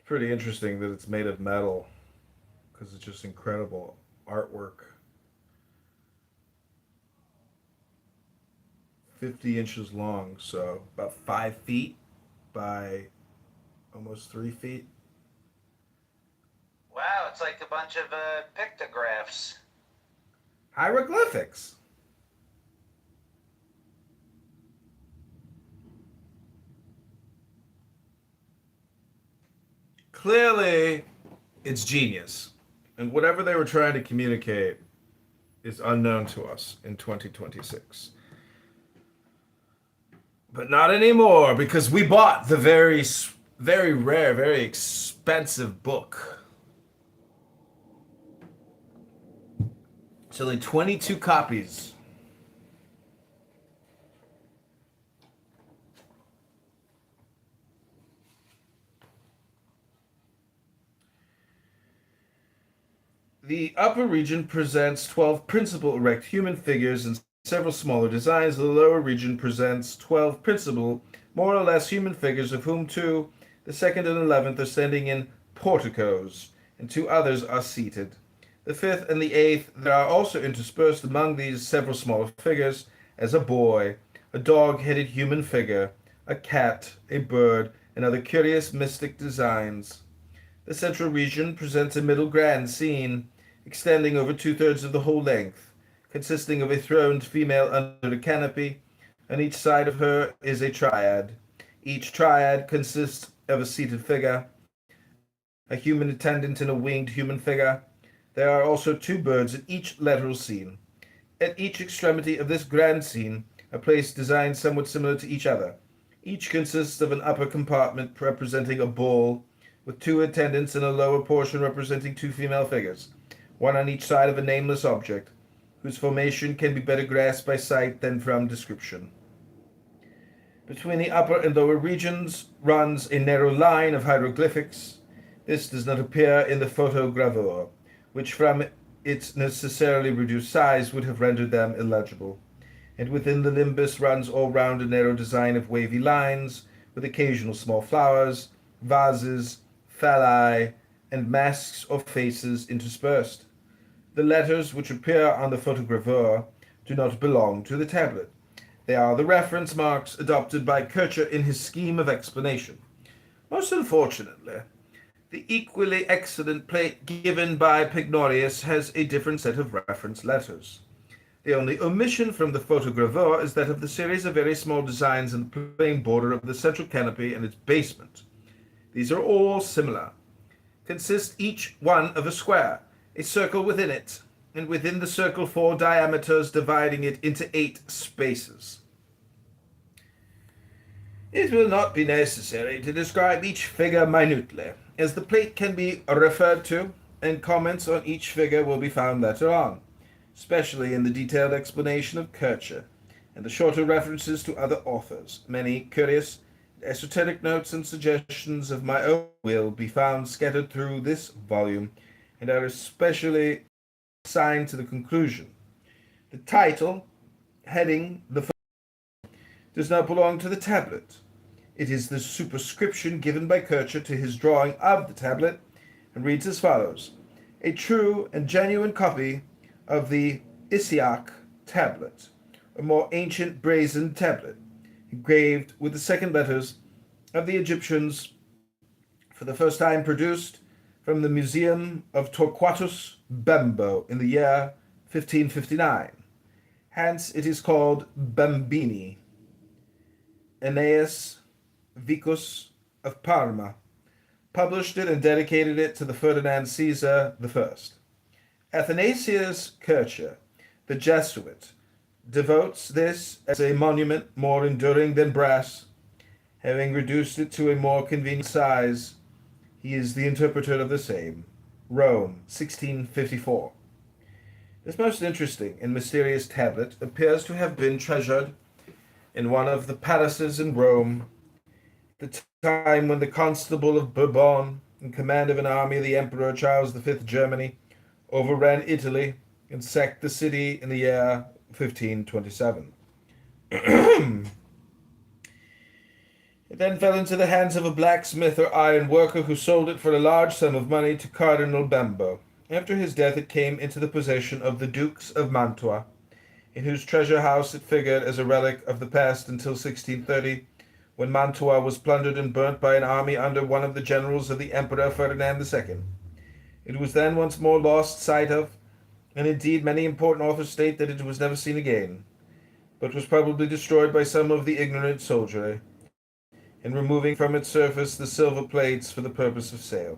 Pretty interesting that it's made of metal, because it's just incredible artwork. 50 inches long, so about 5 feet by almost 3 feet. Wow, it's like a bunch of pictographs. Hieroglyphics. Clearly, it's genius. And whatever they were trying to communicate is unknown to us in 2026. But not anymore, because we bought the very, very rare, very expensive book. It's only 22 copies. The upper region presents 12 principal erect human figures and several smaller designs. The lower region presents 12 principal, more or less human figures, of whom two, the second and 11th, are standing in porticos, and two others are seated. The fifth and the eighth, there are also interspersed among these several smaller figures, as a boy, a dog-headed human figure, a cat, a bird, and other curious mystic designs. The central region presents a middle grand scene, extending over 2/3 of the whole length, consisting of a throned female under a canopy. On each side of her is a triad. Each triad consists of a seated figure, a human attendant, and a winged human figure. There are also two birds at each lateral scene. At each extremity of this grand scene are placed designs somewhat similar to each other. Each consists of an upper compartment representing a bull, with two attendants, and a lower portion representing two female figures, one on each side of a nameless object, whose formation can be better grasped by sight than from description. Between the upper and lower regions runs a narrow line of hieroglyphics. This does not appear in the photogravure, which from its necessarily reduced size would have rendered them illegible. And within the limbus runs all round a narrow design of wavy lines, with occasional small flowers, vases, phalli, and masks or faces interspersed. The letters which appear on the photogravure do not belong to the tablet. They are the reference marks adopted by Kircher in his scheme of explanation. Most unfortunately, the equally excellent plate given by Pignorius has a different set of reference letters. The only omission from the photogravure is that of the series of very small designs in the plain border of the central canopy and its basement. These are all similar, consist each one of a square, a circle within it, and within the circle 4 diameters dividing it into 8 spaces. It will not be necessary to describe each figure minutely, as the plate can be referred to, and comments on each figure will be found later on, especially in the detailed explanation of Kircher, and the shorter references to other authors. Many curious esoteric notes and suggestions of my own will be found scattered through this volume, and are especially assigned to the conclusion. The title, heading, the does not belong to the tablet. It is the superscription given by Kircher to his drawing of the tablet, and reads as follows: a true and genuine copy of the Isiach tablet, a more ancient brazen tablet, engraved with the second letters of the Egyptians, for the first time produced from the Museum of Torquatus Bembo in the year 1559. Hence it is called Bambini. Aeneas Vicus of Parma published it and dedicated it to the Ferdinand Caesar I. Athanasius Kircher, the Jesuit, devotes this as a monument more enduring than brass, having reduced it to a more convenient size. He is the interpreter of the same. Rome, 1654. This most interesting and mysterious tablet appears to have been treasured in one of the palaces in Rome, at the time when the Constable of Bourbon, in command of an army of the Emperor Charles V Germany, overran Italy and sacked the city in the year 1527. It then fell into the hands of a blacksmith or iron worker, who sold it for a large sum of money to Cardinal Bembo. After his death it came into the possession of the Dukes of Mantua, in whose treasure house it figured as a relic of the past until 1630, when Mantua was plundered and burnt by an army under one of the generals of the Emperor Ferdinand II. It was then once more lost sight of, and indeed many important authors state that it was never seen again, but was probably destroyed by some of the ignorant soldiery, in removing from its surface the silver plates for the purpose of sale.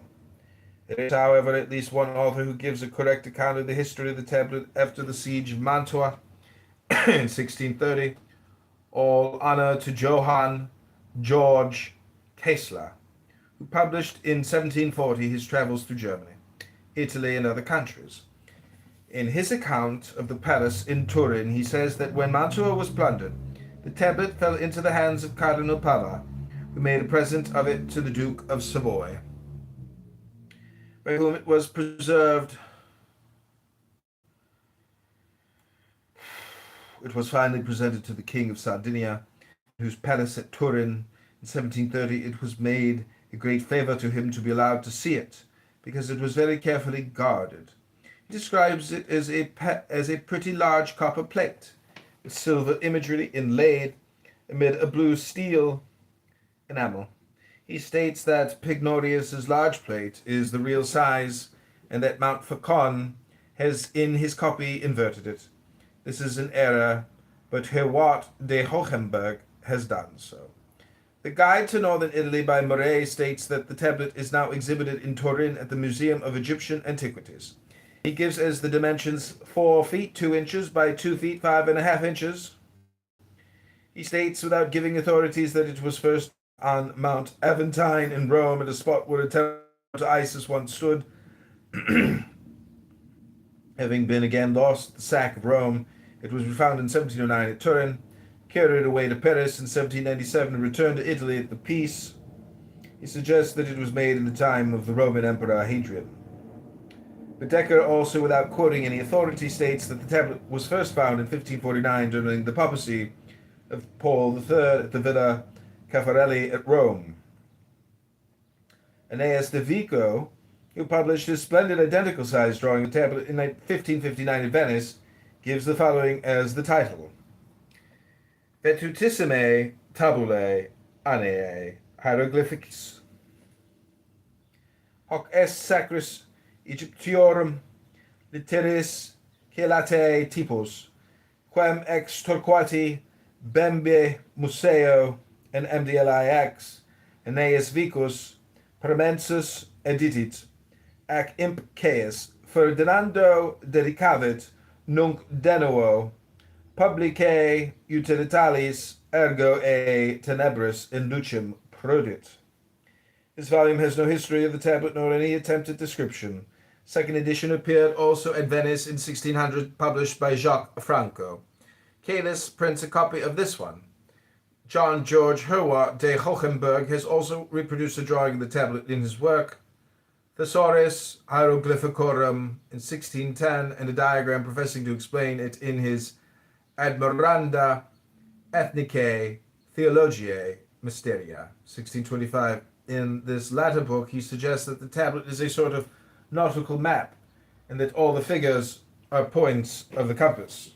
There is, however, at least one author who gives a correct account of the history of the tablet after the siege of Mantua in 1630. All honor to Johann George Kessler, who published in 1740 his travels through Germany, Italy, and other countries. In his account of the palace in Turin, he says that when Mantua was plundered, the tablet fell into the hands of Cardinal Pava, who made a present of it to the Duke of Savoy, by whom it was preserved. It was finally presented to the King of Sardinia, whose palace at Turin in 1730. It was made a great favor to him to be allowed to see it, because it was very carefully guarded. He describes it as a pretty large copper plate, with silver imagery inlaid amid a blue steel enamel. He states that Pignorius's large plate is the real size, and that Mount Faucon has in his copy inverted it. This is an error, but Herwart de Hohenberg has done so. The Guide to Northern Italy by Murray states that the tablet is now exhibited in Turin at the Museum of Egyptian Antiquities. He gives as the dimensions 4 feet 2 inches by 2 feet 5.5 inches. He states, without giving authorities, that it was first on Mount Aventine in Rome, at a spot where a temple to Isis once stood. Having been again lost at the sack of Rome, it was found in 1709 at Turin, carried away to Paris in 1797, and returned to Italy at the peace. He suggests that it was made in the time of the Roman Emperor Hadrian. Bedecker also, without quoting any authority, states that the tablet was first found in 1549 during the papacy of Paul III at the Villa Caffarelli at Rome. Aeneas de Vico, who published his splendid identical-sized drawing of the tablet in 1559 in Venice, gives the following as the title: Vetutissime tabulae Aneae hieroglyphics hoc est sacris Egyptiorum litteris celatae typos, quem ex Torquati Bembe Museo and MDLIX Aeneas Vicus Permensus editit, ac imp Caius Ferdinando dedicavit nunc denuo publicae utilitalis ergo e tenebris in lucem prodit. This volume has no history of the tablet nor any attempted description. Second edition appeared also at Venice in 1600, published by Jacques Franco. Caylus prints a copy of this one. John George Herwart de Hohenberg has also reproduced a drawing of the tablet in his work Thesaurus Hieroglyphicorum in 1610, and a diagram professing to explain it in his Admiranda Ethnicae Theologiae Mysteria, 1625. In this latter book, he suggests that the tablet is a sort of nautical map, and that all the figures are points of the compass.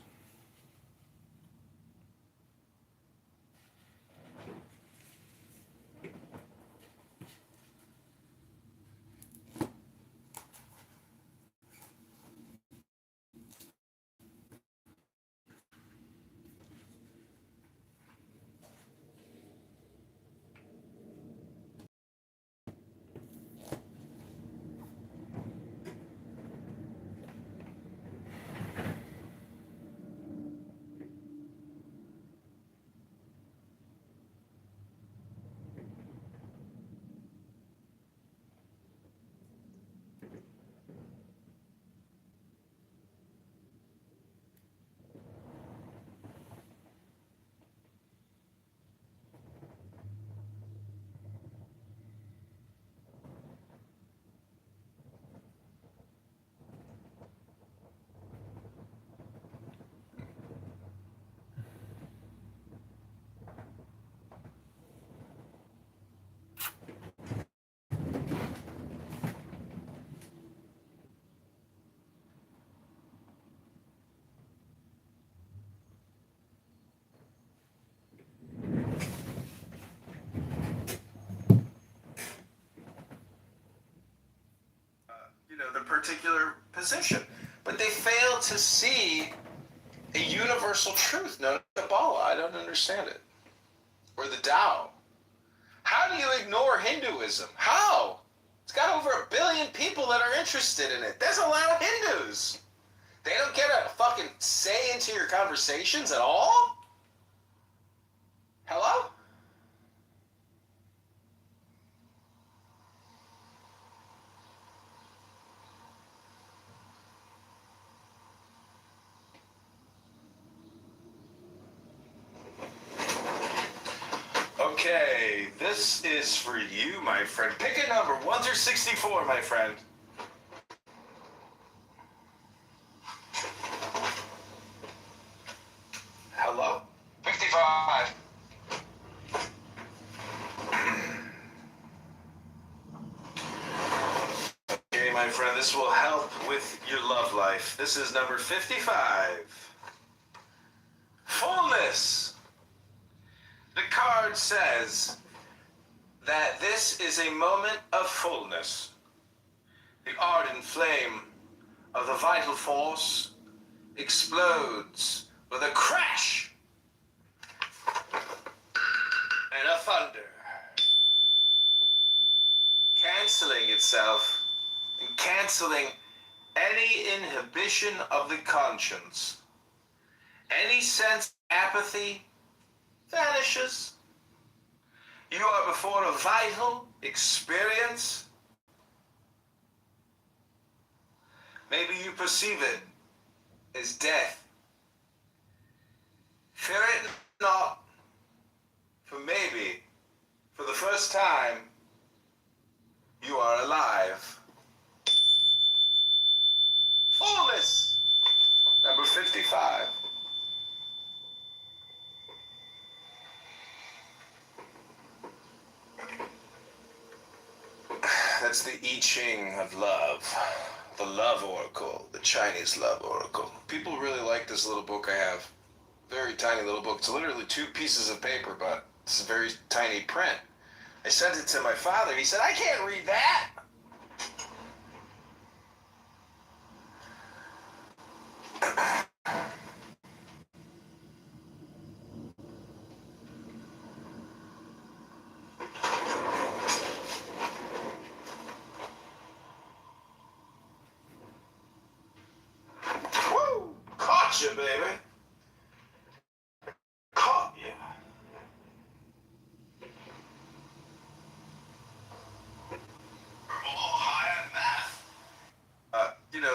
the particular position. But they fail to see a universal truth known as Kabbalah. I don't understand it. Or the Tao. How do you ignore Hinduism? How? It's got over 1 billion people that are interested in it. There's a lot of Hindus. They don't get a fucking say into your conversations at all? Hello? Okay, this is for you, my friend. Pick a number, 1 through 64, my friend. Hello? 55. Okay, my friend, this will help with your love life. This is number 55. Fullness. The card says that this is a moment of fullness. The ardent flame of the vital force explodes with a crash and a thunder, canceling itself and canceling any inhibition of the conscience. Any sense of apathy vanishes. You are before a vital experience. Maybe you perceive it as death. Fear it not, for maybe, for the first time, you are alive. Fullness, number 55. That's the I Ching of love. The love oracle, the Chinese love oracle. People really like this little book I have. Very tiny little book. It's literally 2 pieces of paper, but it's a very tiny print. I sent it to my father. He said, I can't read that. Woo! Caught you, baby. Caught you.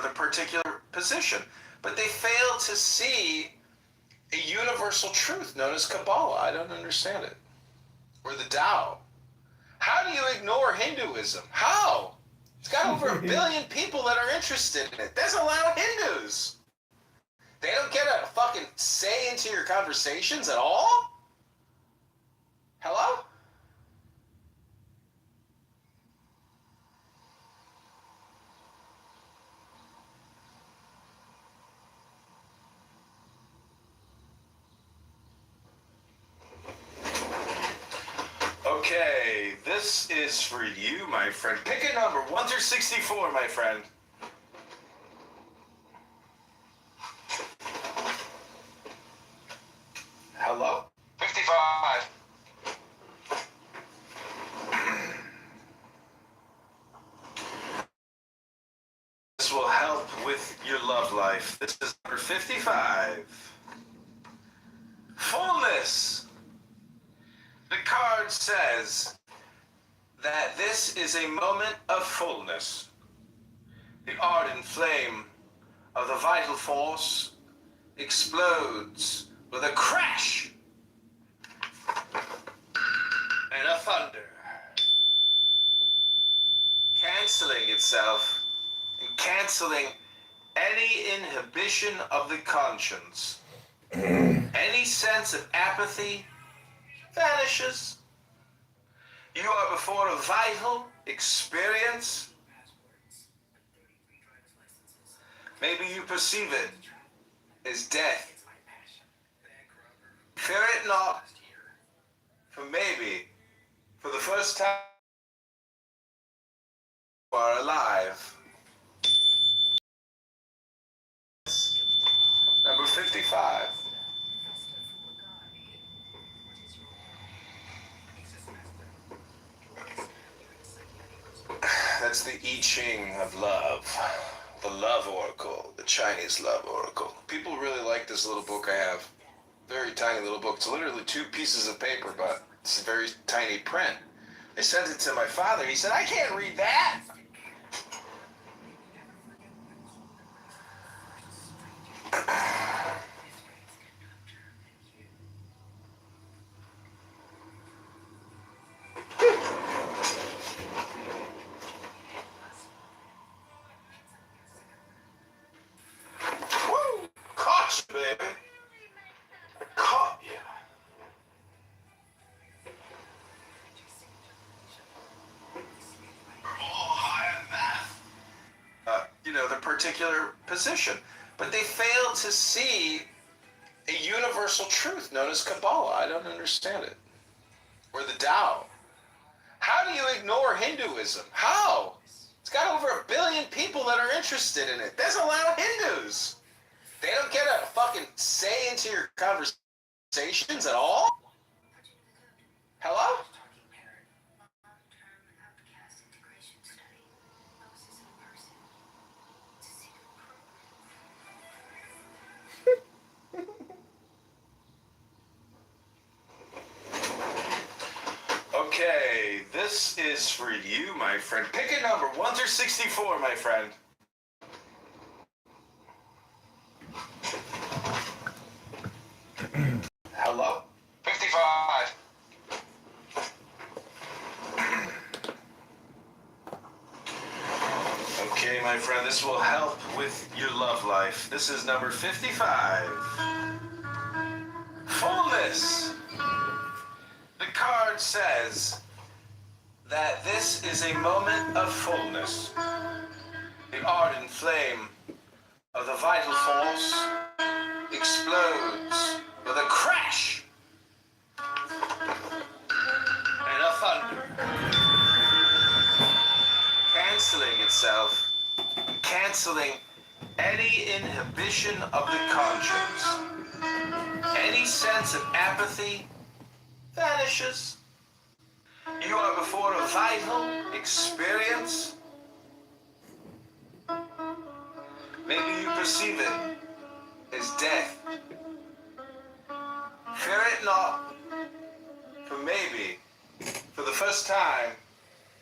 The particular position. But they fail to see a universal truth known as Kabbalah. I don't understand it. Or the Tao. How do you ignore Hinduism? How? It's got over 1 billion people that are interested in it. There's a lot of Hindus. They don't get a fucking say into your conversations at all? Hello? Okay, this is for you, my friend. Pick a number, 1 through 64, my friend. Hello? 55. This will help with your love life. This is number 55. Fullness. The card says that this is a moment of fullness. The ardent flame of the vital force explodes with a crash and a thunder, canceling itself and canceling any inhibition of the conscience. Any sense of apathy vanishes. You are before a vital experience. Maybe you perceive it as death. Fear it not, for maybe, for the first time, you are alive. That's the I Ching of love. The love oracle, the Chinese love oracle. People really like this little book I have. Very tiny little book. It's literally 2 pieces of paper, but it's very tiny print. I sent it to my father. He said, I can't read that. Woo! Caught you, baby. I caught you. Their particular position. But they fail to see a universal truth known as Kabbalah. I don't understand it. Or the Tao. How do you ignore Hinduism? How? It's got over 1 billion people that are interested in it. There's a lot of Hindus. They don't get a fucking say into your conversations at all? Hello? Okay, this is for you, my friend. Pick a number, 1 through 64, my friend. Hello? 55. Okay, my friend, this will help with your love life. This is number 55. Fullness. The card says that this is a moment of fullness. The ardent flame of the vital force explodes with a crash and a thunder, canceling itself, canceling any inhibition of the conscience. Any sense of apathy vanishes. You are before a vital experience. Maybe you perceive it as death. Fear it not, for maybe, for the first time,